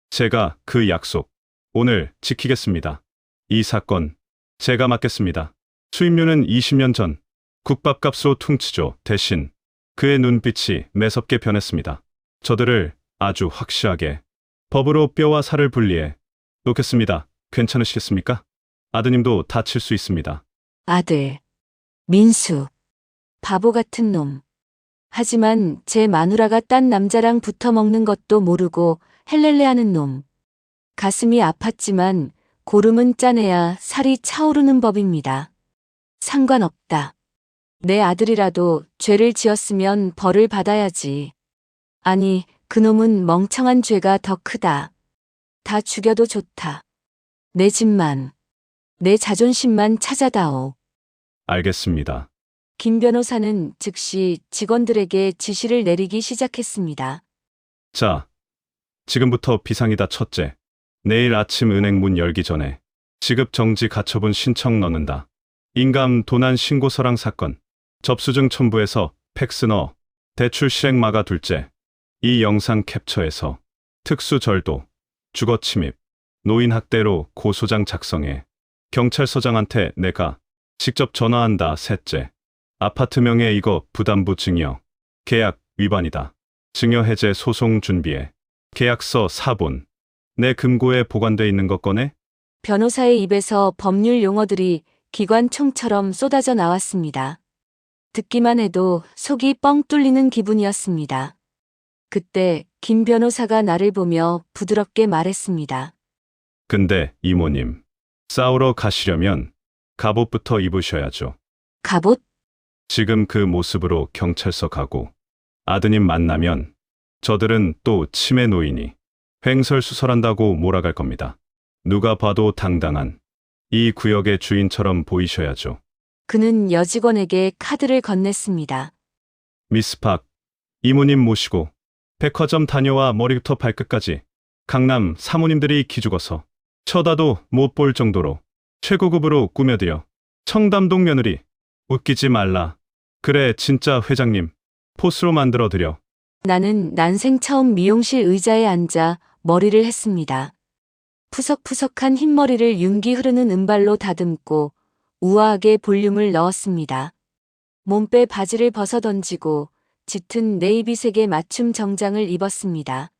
제가 그 약속 오늘 지키겠습니다. 이 사건 제가 맡겠습니다. 수임료는 20년 전 국밥값으로 퉁치죠. 대신 그의 눈빛이 매섭게 변했습니다. 저들을 아주 확실하게 법으로 뼈와 살을 분리해 놓겠습니다. 괜찮으시겠습니까? 아드님도 다칠 수 있습니다. 아들. 민수. 바보 같은 놈. 하지만 제 마누라가 딴 남자랑 붙어 먹는 것도 모르고 헬렐레하는 놈. 가슴이 아팠지만 고름은 짜내야 살이 차오르는 법입니다. 상관없다. 내 아들이라도 죄를 지었으면 벌을 받아야지. 아니, 그놈은 멍청한 죄가 더 크다. 다 죽여도 좋다. 내 집만, 내 자존심만 찾아다오. 알겠습니다. 김 변호사는 즉시 직원들에게 지시를 내리기 시작했습니다. 자, 지금부터 비상이다. 첫째, 내일 아침 은행 문 열기 전에 지급정지 가처분 신청 넣는다. 인감 도난 신고서랑 사건, 접수증 첨부해서 팩스 넣어 대출 실행 막아. 둘째, 이 영상 캡처해서 특수절도, 주거침입, 노인학대로 고소장 작성해 경찰서장한테 내가 직접 전화한다. 셋째, 아파트 명의 이거 부담부 증여, 계약 위반이다. 증여 해제 소송 준비해. 계약서 사본, 내 금고에 보관돼 있는 거 꺼내? 변호사의 입에서 법률 용어들이 기관총처럼 쏟아져 나왔습니다. 듣기만 해도 속이 뻥 뚫리는 기분이었습니다. 그때 김 변호사가 나를 보며 부드럽게 말했습니다. 근데 이모님, 싸우러 가시려면 갑옷부터 입으셔야죠. 갑옷? 지금 그 모습으로 경찰서 가고 아드님 만나면 저들은 또 치매 노인이 횡설수설한다고 몰아갈 겁니다. 누가 봐도 당당한 이 구역의 주인처럼 보이셔야죠. 그는 여직원에게 카드를 건넸습니다. 미스 박, 이모님 모시고 백화점 다녀와 머리부터 발끝까지 강남 사모님들이 기죽어서 쳐다도 못 볼 정도로 최고급으로 꾸며드려. 청담동 며느리, 웃기지 말라. 그래 진짜 회장님, 포스로 만들어드려. 나는 난생 처음 미용실 의자에 앉아 머리를 했습니다. 푸석푸석한 흰머리를 윤기 흐르는 은발로 다듬고 우아하게 볼륨을 넣었습니다. 몸빼 바지를 벗어던지고 짙은 네이비색의 맞춤 정장을 입었습니다.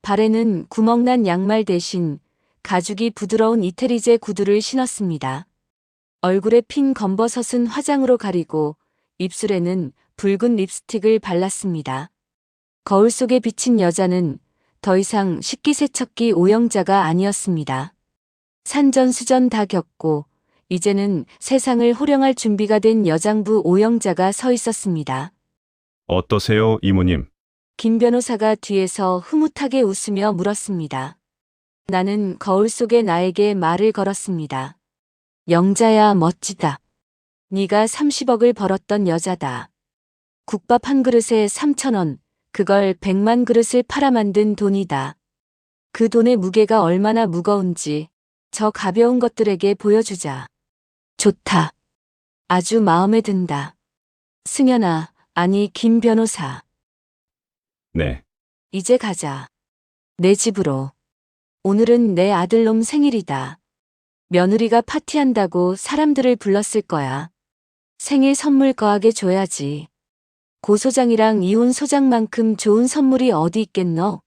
발에는 구멍난 양말 대신 가죽이 부드러운 이태리제 구두를 신었습니다. 얼굴에 핀 검버섯은 화장으로 가리고 입술에는 붉은 립스틱을 발랐습니다. 거울 속에 비친 여자는 더 이상 식기세척기 오영자가 아니었습니다. 산전수전 다 겪고 이제는 세상을 호령할 준비가 된 여장부 오영자가 서 있었습니다. 어떠세요, 이모님? 김 변호사가 뒤에서 흐뭇하게 웃으며 물었습니다. 나는 거울 속의 나에게 말을 걸었습니다. 영자야 멋지다. 네가 30억을 벌었던 여자다. 국밥 한 그릇에 3,000원, 그걸 100만 그릇을 팔아 만든 돈이다. 그 돈의 무게가 얼마나 무거운지 저 가벼운 것들에게 보여주자. 좋다. 아주 마음에 든다. 승연아, 아니 김 변호사. 네. 이제 가자. 내 집으로. 오늘은 내 아들놈 생일이다. 며느리가 파티한다고 사람들을 불렀을 거야. 생일 선물 거하게 줘야지. 고 소장이랑 이혼 소장만큼 좋은 선물이 어디 있겠노?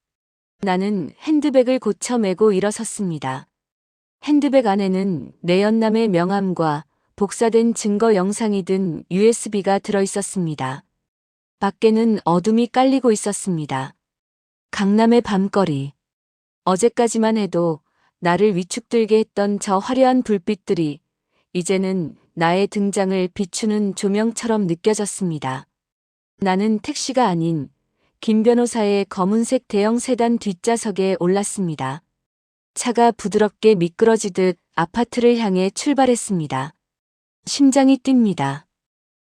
나는 핸드백을 고쳐 메고 일어섰습니다. 핸드백 안에는 내연남의 명함과 복사된 증거 영상이 든 USB가 들어있었습니다. 밖에는 어둠이 깔리고 있었습니다. 강남의 밤거리. 어제까지만 해도 나를 위축들게 했던 저 화려한 불빛들이 이제는 나의 등장을 비추는 조명처럼 느껴졌습니다. 나는 택시가 아닌 김 변호사의 검은색 대형 세단 뒷좌석에 올랐습니다. 차가 부드럽게 미끄러지듯 아파트를 향해 출발했습니다. 심장이 뜁니다.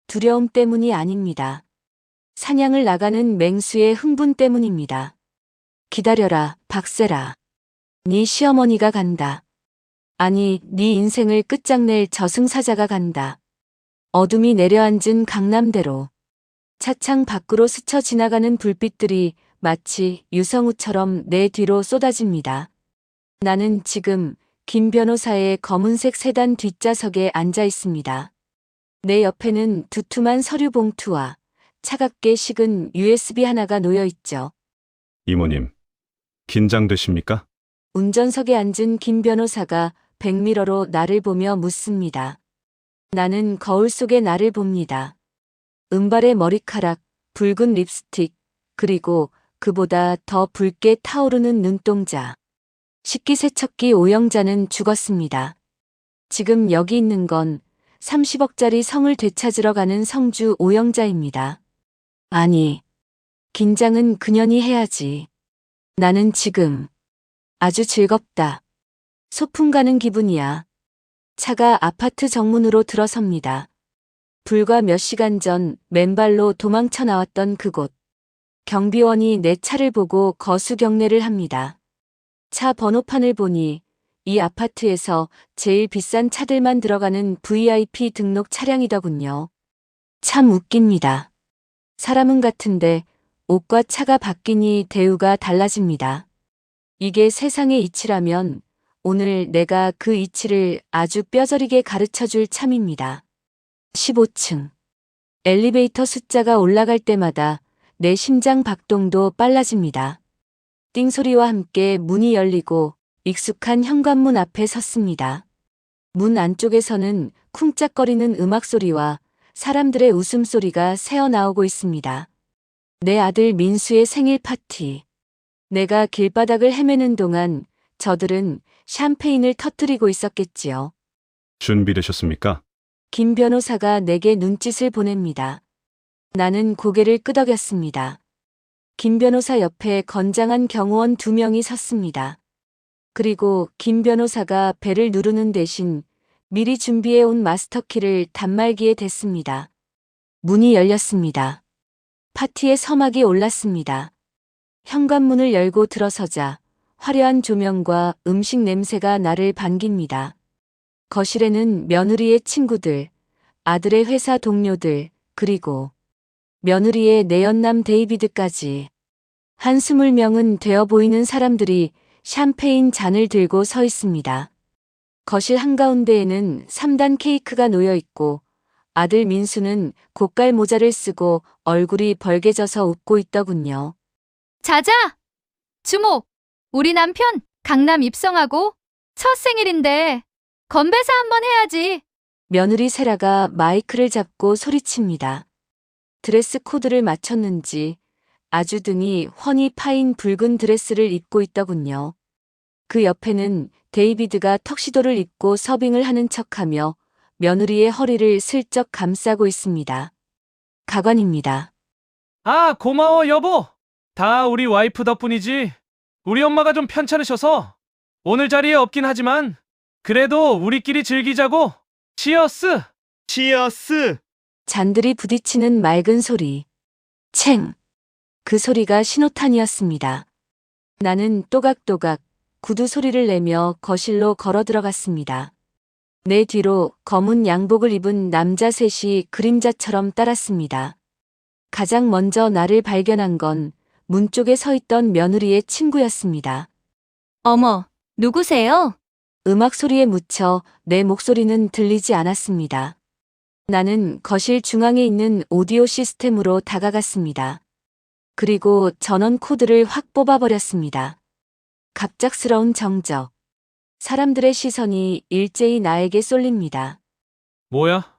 두려움 때문이 아닙니다. 사냥을 나가는 맹수의 흥분 때문입니다. 기다려라, 박세라. 네 시어머니가 간다. 아니, 네 인생을 끝장낼 저승사자가 간다. 어둠이 내려앉은 강남대로. 차창 밖으로 스쳐 지나가는 불빛들이 마치 유성우처럼 내 뒤로 쏟아집니다. 나는 지금 김 변호사의 검은색 세단 뒷좌석에 앉아 있습니다. 내 옆에는 두툼한 서류 봉투와 차갑게 식은 USB 하나가 놓여 있죠. 이모님, 긴장되십니까? 운전석에 앉은 김 변호사가 백미러로 나를 보며 묻습니다. 나는 거울 속에 나를 봅니다. 은발의 머리카락, 붉은 립스틱, 그리고 그보다 더 붉게 타오르는 눈동자. 식기세척기 오영자는 죽었습니다. 지금 여기 있는 건 30억짜리 성을 되찾으러 가는 성주 오영자입니다. 아니, 긴장은 그년이 해야지. 나는 지금 아주 즐겁다. 소풍 가는 기분이야. 차가 아파트 정문으로 들어섭니다. 불과 몇 시간 전 맨발로 도망쳐 나왔던 그곳. 경비원이 내 차를 보고 거수경례를 합니다. 차 번호판을 보니 이 아파트에서 제일 비싼 차들만 들어가는 VIP 등록 차량이더군요. 참 웃깁니다. 사람은 같은데 옷과 차가 바뀌니 대우가 달라집니다. 이게 세상의 이치라면 오늘 내가 그 이치를 아주 뼈저리게 가르쳐줄 참입니다. 15층. 엘리베이터 숫자가 올라갈 때마다 내 심장 박동도 빨라집니다. 띵소리와 함께 문이 열리고 익숙한 현관문 앞에 섰습니다. 문 안쪽에서는 쿵짝거리는 음악 소리와 사람들의 웃음소리가 새어나오고 있습니다. 내 아들 민수의 생일 파티. 내가 길바닥을 헤매는 동안 저들은 샴페인을 터뜨리고 있었겠지요. 준비되셨습니까? 김 변호사가 내게 눈짓을 보냅니다. 나는 고개를 끄덕였습니다. 김 변호사 옆에 건장한 경호원 2명이 섰습니다. 그리고 김 변호사가 벨을 누르는 대신 미리 준비해온 마스터키를 단말기에 댔습니다. 문이 열렸습니다. 파티의 서막이 올랐습니다. 현관문을 열고 들어서자 화려한 조명과 음식 냄새가 나를 반깁니다. 거실에는 며느리의 친구들, 아들의 회사 동료들, 그리고 며느리의 내연남 데이비드까지 한 20명은 되어 보이는 사람들이 샴페인 잔을 들고 서 있습니다. 거실 한가운데에는 3단 케이크가 놓여 있고 아들 민수는 고깔 모자를 쓰고 얼굴이 벌개져서 웃고 있더군요. 자자! 주목! 우리 남편 강남 입성하고 첫 생일인데 건배사 한번 해야지. 며느리 세라가 마이크를 잡고 소리칩니다. 드레스 코드를 맞췄는지 아주 등이 훤히 파인 붉은 드레스를 입고 있더군요. 그 옆에는 데이비드가 턱시도를 입고 서빙을 하는 척하며 며느리의 허리를 슬쩍 감싸고 있습니다. 가관입니다. 아, 고마워, 여보. 다 우리 와이프 덕분이지. 우리 엄마가 좀 편찮으셔서 오늘 자리에 없긴 하지만 그래도 우리끼리 즐기자고. 치어스! 치어스! 잔들이 부딪히는 맑은 소리. 챙! 그 소리가 신호탄이었습니다. 나는 또각또각 구두 소리를 내며 거실로 걸어 들어갔습니다. 내 뒤로 검은 양복을 입은 남자 셋이 그림자처럼 따랐습니다. 가장 먼저 나를 발견한 건 문 쪽에 서 있던 며느리의 친구였습니다. 어머, 누구세요? 음악 소리에 묻혀 내 목소리는 들리지 않았습니다. 나는 거실 중앙에 있는 오디오 시스템으로 다가갔습니다. 그리고 전원 코드를 확 뽑아버렸습니다. 갑작스러운 정적. 사람들의 시선이 일제히 나에게 쏠립니다. 뭐야?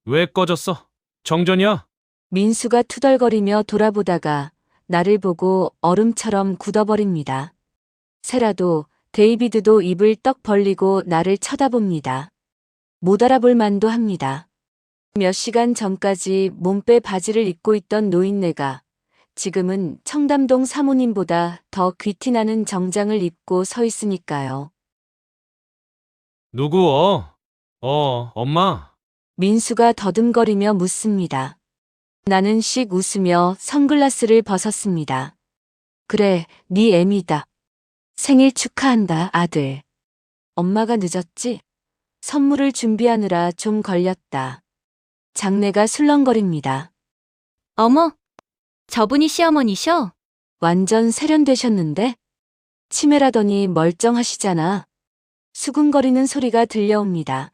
왜 꺼졌어? 정전이야? 민수가 투덜거리며 돌아보다가 나를 보고 얼음처럼 굳어버립니다. 세라도 데이비드도 입을 떡 벌리고 나를 쳐다봅니다. 못 알아볼 만도 합니다. 몇 시간 전까지 몸빼 바지를 입고 있던 노인네가 지금은 청담동 사모님보다 더 귀티나는 정장을 입고 서 있으니까요. 누구? 엄마. 민수가 더듬거리며 묻습니다. 나는 씩 웃으며 선글라스를 벗었습니다. 그래, 네 애미다. 생일 축하한다, 아들. 엄마가 늦었지? 선물을 준비하느라 좀 걸렸다. 장내가 술렁거립니다. 어머, 저분이 시어머니셔? 완전 세련되셨는데? 치매라더니 멀쩡하시잖아. 수근거리는 소리가 들려옵니다.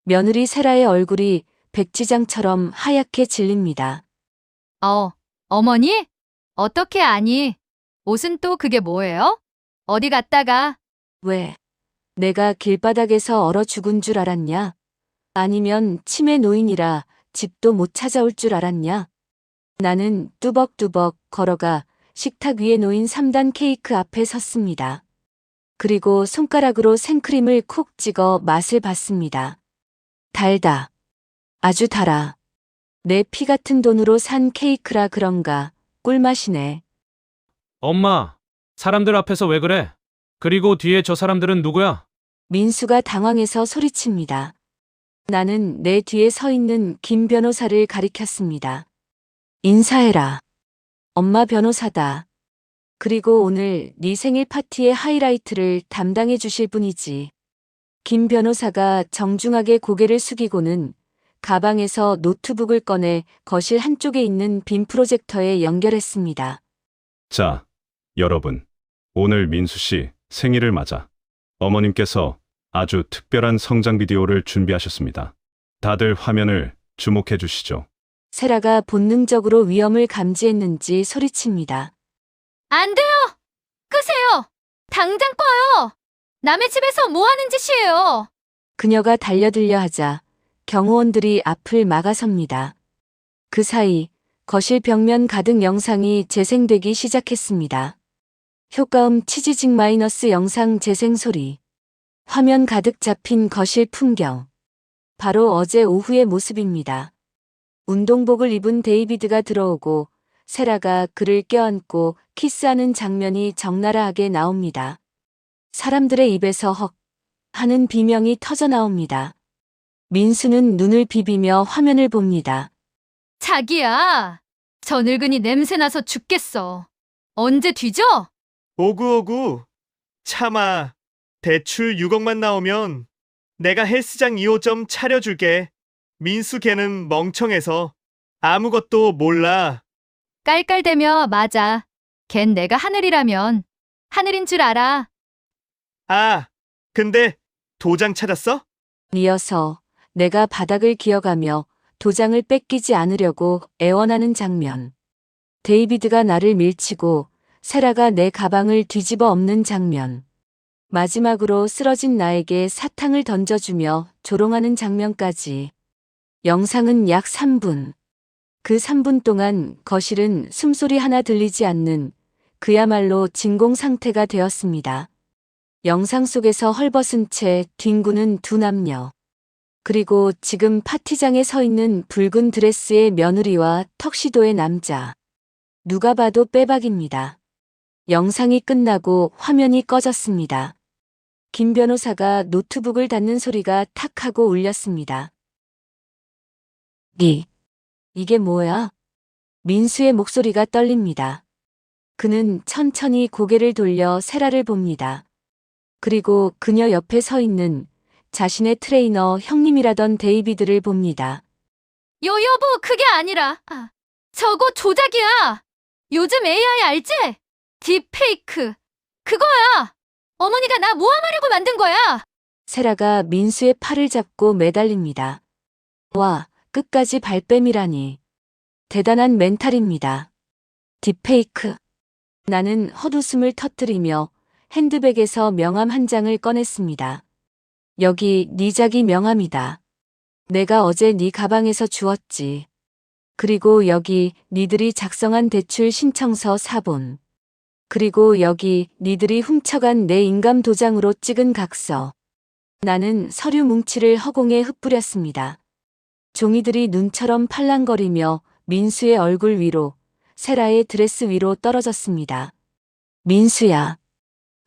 며느리 세라의 얼굴이 백지장처럼 하얗게 질립니다. 어머니? 어떻게 아니? 옷은 또 그게 뭐예요? 어디 갔다가? 왜? 내가 길바닥에서 얼어 죽은 줄 알았냐? 아니면 치매 노인이라 집도 못 찾아올 줄 알았냐? 나는 뚜벅뚜벅 걸어가 식탁 위에 놓인 3단 케이크 앞에 섰습니다. 그리고 손가락으로 생크림을 콕 찍어 맛을 봤습니다. 달다. 아주 달아. 내 피 같은 돈으로 산 케이크라 그런가 꿀맛이네. 엄마, 사람들 앞에서 왜 그래? 그리고 뒤에 저 사람들은 누구야? 민수가 당황해서 소리칩니다. 나는 내 뒤에 서 있는 김 변호사를 가리켰습니다. 인사해라. 엄마 변호사다. 그리고 오늘 네 생일 파티의 하이라이트를 담당해 주실 분이지. 김 변호사가 정중하게 고개를 숙이고는 가방에서 노트북을 꺼내 거실 한쪽에 있는 빔 프로젝터에 연결했습니다. 자, 여러분. 오늘 민수 씨 생일을 맞아 어머님께서 아주 특별한 성장 비디오를 준비하셨습니다. 다들 화면을 주목해 주시죠. 세라가 본능적으로 위험을 감지했는지 소리칩니다. 안 돼요! 끄세요! 당장 꺼요! 남의 집에서 뭐 하는 짓이에요? 그녀가 달려들려 하자 경호원들이 앞을 막아섭니다. 그 사이 거실 벽면 가득 영상이 재생되기 시작했습니다. 효과음 치지직 마이너스 영상 재생 소리. 화면 가득 잡힌 거실 풍경. 바로 어제 오후의 모습입니다. 운동복을 입은 데이비드가 들어오고 세라가 그를 껴안고 키스하는 장면이 적나라하게 나옵니다. 사람들의 입에서 헉 하는 비명이 터져 나옵니다. 민수는 눈을 비비며 화면을 봅니다. 자기야, 저 늙은이 냄새나서 죽겠어. 언제 뒤져? 오구오구. 참아. 대출 6억만 나오면 내가 헬스장 2호점 차려줄게. 민수 걔는 멍청해서 아무것도 몰라. 깔깔대며 맞아. 걘 내가 하늘이라면 하늘인 줄 알아. 아, 근데 도장 찾았어? 이어서 내가 바닥을 기어가며 도장을 뺏기지 않으려고 애원하는 장면. 데이비드가 나를 밀치고 세라가 내 가방을 뒤집어 엎는 장면. 마지막으로 쓰러진 나에게 사탕을 던져주며 조롱하는 장면까지. 영상은 약 3분. 그 3분 동안 거실은 숨소리 하나 들리지 않는 그야말로 진공 상태가 되었습니다. 영상 속에서 헐벗은 채 뒹구는 두 남녀. 그리고 지금 파티장에 서 있는 붉은 드레스의 며느리와 턱시도의 남자. 누가 봐도 빼박입니다. 영상이 끝나고 화면이 꺼졌습니다. 김 변호사가 노트북을 닫는 소리가 탁 하고 울렸습니다. 이게 뭐야? 민수의 목소리가 떨립니다. 그는 천천히 고개를 돌려 세라를 봅니다. 그리고 그녀 옆에 서 있는 자신의 트레이너 형님이라던 데이비드를 봅니다. 여보, 그게 아니라. 저거 조작이야. 요즘 AI 알지? 딥페이크. 그거야. 어머니가 나 모함하려고 만든 거야. 세라가 민수의 팔을 잡고 매달립니다. 와, 끝까지 발뺌이라니. 대단한 멘탈입니다. 딥페이크. 나는 헛웃음을 터뜨리며 핸드백에서 명함 한 장을 꺼냈습니다. 여기 네 자기 명함이다. 내가 어제 네 가방에서 주웠지. 그리고 여기 니들이 작성한 대출 신청서 사본. 그리고 여기 니들이 훔쳐간 내 인감 도장으로 찍은 각서. 나는 서류 뭉치를 허공에 흩뿌렸습니다. 종이들이 눈처럼 팔랑거리며 민수의 얼굴 위로, 세라의 드레스 위로 떨어졌습니다. 민수야.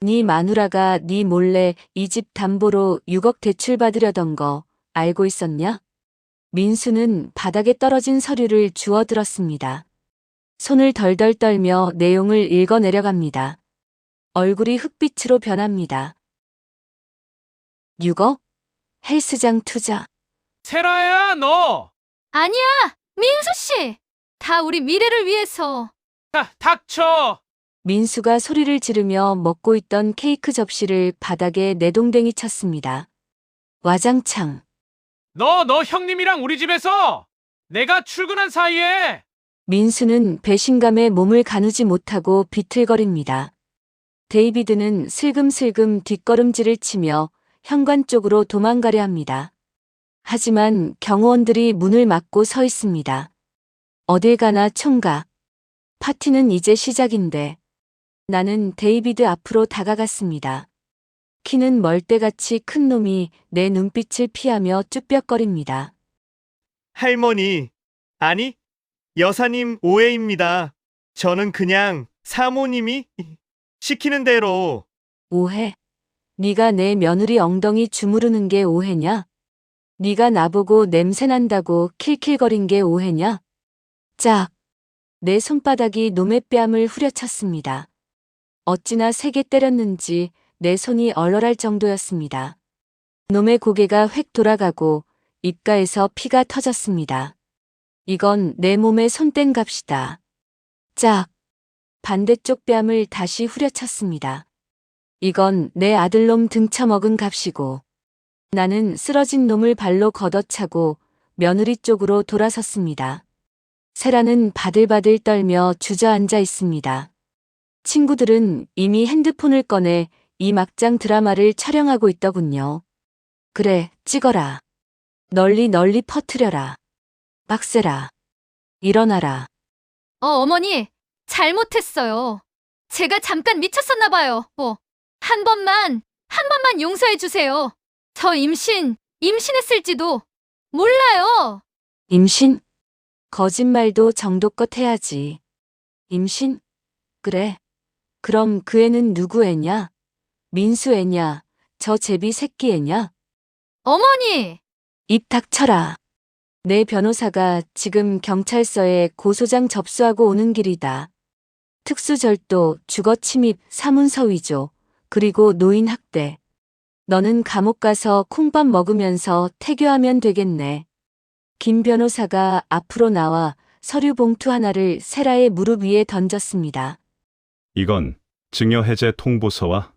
네 마누라가 네 몰래 이 집 담보로 6억 대출 받으려던 거 알고 있었냐? 민수는 바닥에 떨어진 서류를 주워들었습니다. 손을 덜덜 떨며 내용을 읽어 내려갑니다. 얼굴이 흑빛으로 변합니다. 6억? 헬스장 투자. 세라야, 너! 아니야, 민수 씨. 다 우리 미래를 위해서. 닥쳐! 민수가 소리를 지르며 먹고 있던 케이크 접시를 바닥에 내동댕이 쳤습니다. 와장창. 너 형님이랑 우리 집에서 내가 출근한 사이에 민수는 배신감에 몸을 가누지 못하고 비틀거립니다. 데이비드는 슬금슬금 뒷걸음질을 치며 현관 쪽으로 도망가려 합니다. 하지만 경호원들이 문을 막고 서 있습니다. 어딜 가나 총각. 파티는 이제 시작인데. 나는 데이비드 앞으로 다가갔습니다. 키는 멀대같이 큰 놈이 내 눈빛을 피하며 쭈뼛거립니다. 할머니, 아니, 여사님 오해입니다. 저는 그냥 사모님이 시키는 대로. 오해? 네가 내 며느리 엉덩이 주무르는 게 오해냐? 네가 나보고 냄새난다고 킬킬거린 게 오해냐? 짝! 내 손바닥이 놈의 뺨을 후려쳤습니다. 어찌나 세게 때렸는지 내 손이 얼얼할 정도였습니다. 놈의 고개가 획 돌아가고 입가에서 피가 터졌습니다. 이건 내 몸에 손뗀 값이다. 짝! 반대쪽 뺨을 다시 후려쳤습니다. 이건 내 아들놈 등쳐먹은 값이고. 나는 쓰러진 놈을 발로 걷어차고 며느리 쪽으로 돌아섰습니다. 세라는 바들바들 떨며 주저앉아 있습니다. 친구들은 이미 핸드폰을 꺼내 이 막장 드라마를 촬영하고 있더군요. 그래, 찍어라. 널리 널리 퍼뜨려라. 빡세라. 일어나라. 어머니, 잘못했어요. 제가 잠깐 미쳤었나 봐요. 한 번만 용서해 주세요. 저 임신했을지도 몰라요. 임신? 거짓말도 정도껏 해야지. 임신? 그래. 그럼 그 애는 누구 애냐? 민수 애냐? 저 제비 새끼 애냐? 어머니! 입 닥쳐라. 내 변호사가 지금 경찰서에 고소장 접수하고 오는 길이다. 특수절도, 주거침입, 사문서 위조, 그리고 노인학대. 너는 감옥 가서 콩밥 먹으면서 태교하면 되겠네. 김 변호사가 앞으로 나와 서류 봉투 하나를 세라의 무릎 위에 던졌습니다. 이건 증여 해제 통보서와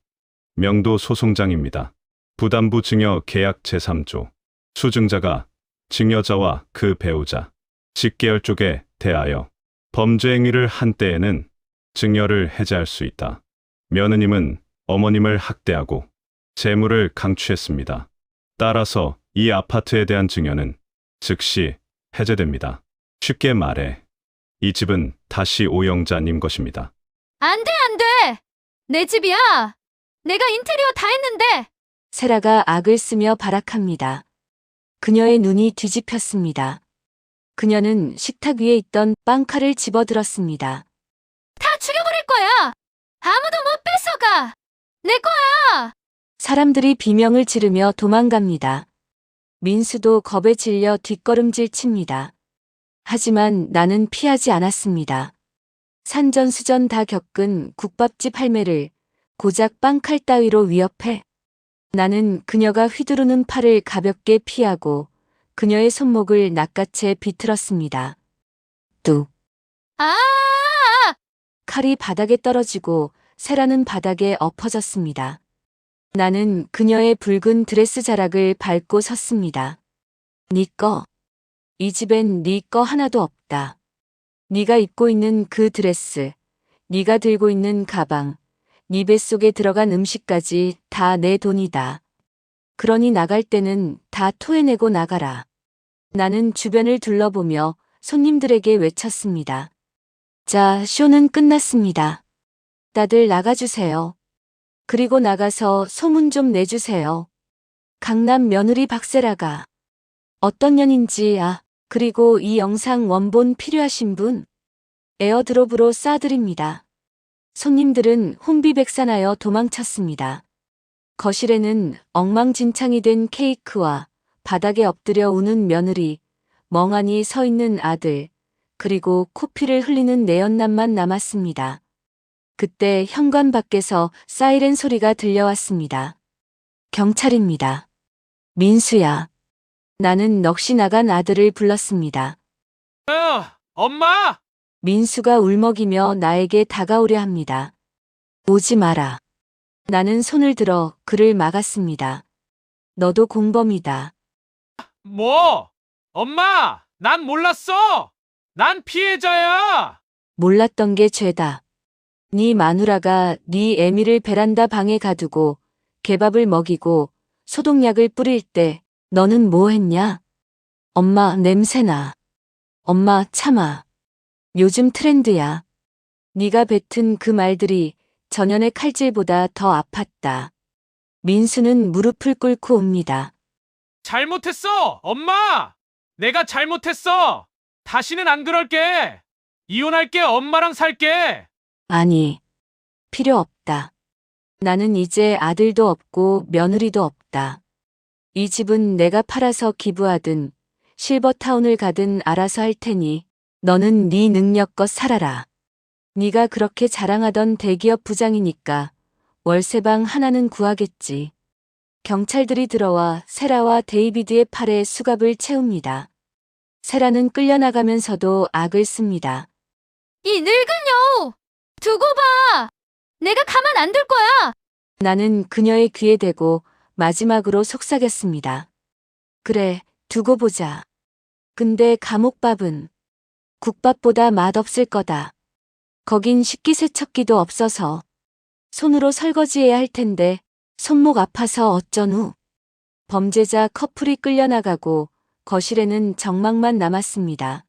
명도 소송장입니다. 부담부 증여 계약 제3조. 수증자가 증여자와 그 배우자, 직계열 쪽에 대하여 범죄 행위를 한 때에는 증여를 해제할 수 있다. 며느님은 어머님을 학대하고 재물을 강취했습니다. 따라서 이 아파트에 대한 증여는 즉시 해제됩니다. 쉽게 말해 이 집은 다시 오영자님 것입니다. 안 돼, 안 돼! 내 집이야! 내가 인테리어 다 했는데! 세라가 악을 쓰며 발악합니다. 그녀의 눈이 뒤집혔습니다. 그녀는 식탁 위에 있던 빵칼을 집어들었습니다. 다 죽여버릴 거야! 아무도 못 뺏어가! 내 거야! 사람들이 비명을 지르며 도망갑니다. 민수도 겁에 질려 뒷걸음질 칩니다. 하지만 나는 피하지 않았습니다. 산전수전 다 겪은 국밥집 할매를 고작 빵칼 따위로 위협해. 나는 그녀가 휘두르는 팔을 가볍게 피하고 그녀의 손목을 낚아채 비틀었습니다. 뚝. 아! 칼이 바닥에 떨어지고 세라는 바닥에 엎어졌습니다. 나는 그녀의 붉은 드레스 자락을 밟고 섰습니다. 네 거. 이 집엔 네 거 하나도 없다. 네가 입고 있는 그 드레스, 네가 들고 있는 가방, 네 뱃속에 들어간 음식까지 다 내 돈이다. 그러니 나갈 때는 다 토해내고 나가라. 나는 주변을 둘러보며 손님들에게 외쳤습니다. 자, 쇼는 끝났습니다. 다들 나가주세요. 그리고 나가서 소문 좀 내주세요. 강남 며느리 박세라가 어떤 년인지 그리고 이 영상 원본 필요하신 분 에어드롭으로 쏴드립니다. 손님들은 혼비백산하여 도망쳤습니다. 거실에는 엉망진창이 된 케이크와 바닥에 엎드려 우는 며느리, 멍하니 서 있는 아들, 그리고 코피를 흘리는 내연남만 남았습니다. 그때 현관 밖에서 사이렌 소리가 들려왔습니다. 경찰입니다. 민수야. 나는 넋이 나간 아들을 불렀습니다. 엄마! 민수가 울먹이며 나에게 다가오려 합니다. 오지 마라. 나는 손을 들어 그를 막았습니다. 너도 공범이다. 뭐? 엄마! 난 몰랐어! 난 피해자야! 몰랐던 게 죄다. 네 마누라가 네 애미를 베란다 방에 가두고 개밥을 먹이고 소독약을 뿌릴 때 너는 뭐 했냐? 엄마 냄새나. 엄마 참아. 요즘 트렌드야. 네가 뱉은 그 말들이 전연의 칼질보다 더 아팠다. 민수는 무릎을 꿇고 옵니다. 잘못했어! 엄마! 내가 잘못했어! 다시는 안 그럴게! 이혼할게! 엄마랑 살게! 아니, 필요 없다. 나는 이제 아들도 없고 며느리도 없다. 이 집은 내가 팔아서 기부하든 실버타운을 가든 알아서 할 테니 너는 네 능력껏 살아라. 네가 그렇게 자랑하던 대기업 부장이니까 월세방 하나는 구하겠지. 경찰들이 들어와 세라와 데이비드의 팔에 수갑을 채웁니다. 세라는 끌려나가면서도 악을 씁니다. 이 늙은 여우! 두고 봐! 내가 가만 안 둘 거야! 나는 그녀의 귀에 대고 마지막으로 속삭였습니다. 그래, 두고 보자. 근데 감옥밥은 국밥보다 맛없을 거다. 거긴 식기세척기도 없어서 손으로 설거지해야 할 텐데 손목 아파서 어쩌누. 범죄자 커플이 끌려나가고 거실에는 정막만 남았습니다.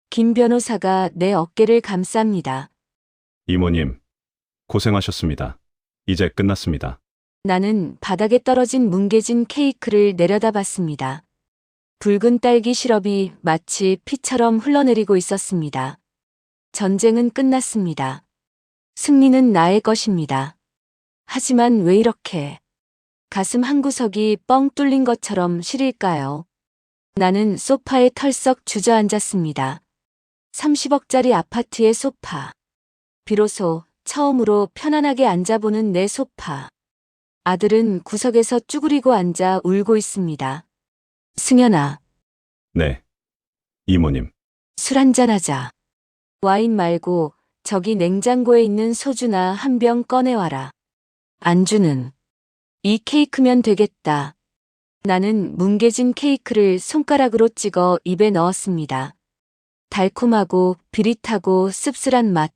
김 변호사가 내 어깨를 감쌉니다. 이모님, 고생하셨습니다. 이제 끝났습니다. 나는 바닥에 떨어진 뭉개진 케이크를 내려다봤습니다. 붉은 딸기 시럽이 마치 피처럼 흘러내리고 있었습니다. 전쟁은 끝났습니다. 승리는 나의 것입니다. 하지만 왜 이렇게 가슴 한구석이 뻥 뚫린 것처럼 시릴까요? 나는 소파에 털썩 주저앉았습니다. 30억짜리 아파트의 소파. 비로소 처음으로 편안하게 앉아보는 내 소파. 아들은 구석에서 쭈그리고 앉아 울고 있습니다. 승현아, 네. 이모님. 술 한잔하자. 와인 말고 저기 냉장고에 있는 소주나 한 병 꺼내와라. 안주는 이 케이크면 되겠다. 나는 뭉개진 케이크를 손가락으로 찍어 입에 넣었습니다. 달콤하고 비릿하고 씁쓸한 맛.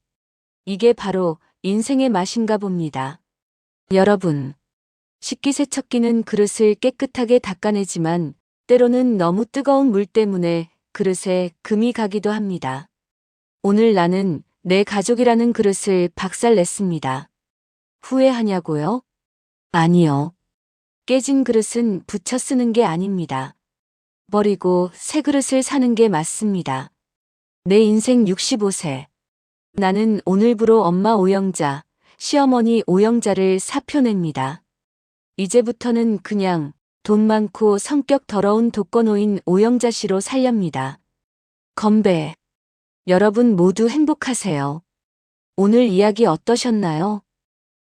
이게 바로 인생의 맛인가 봅니다. 여러분, 식기세척기는 그릇을 깨끗하게 닦아내지만 때로는 너무 뜨거운 물 때문에 그릇에 금이 가기도 합니다. 오늘 나는 내 가족이라는 그릇을 박살냈습니다. 후회하냐고요? 아니요. 깨진 그릇은 붙여 쓰는 게 아닙니다. 버리고 새 그릇을 사는 게 맞습니다. 내 인생 65세. 나는 오늘부로 엄마 오영자, 시어머니 오영자를 사표냅니다. 이제부터는 그냥 돈 많고 성격 더러운 독거노인 오영자 씨로 살렵니다. 건배. 여러분 모두 행복하세요. 오늘 이야기 어떠셨나요?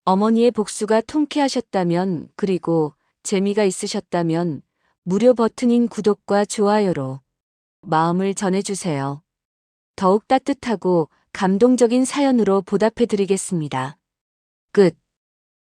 어머니의 복수가 통쾌하셨다면 그리고 재미가 있으셨다면 무료 버튼인 구독과 좋아요로 마음을 전해주세요. 더욱 따뜻하고 감동적인 사연으로 보답해드리겠습니다. 끝.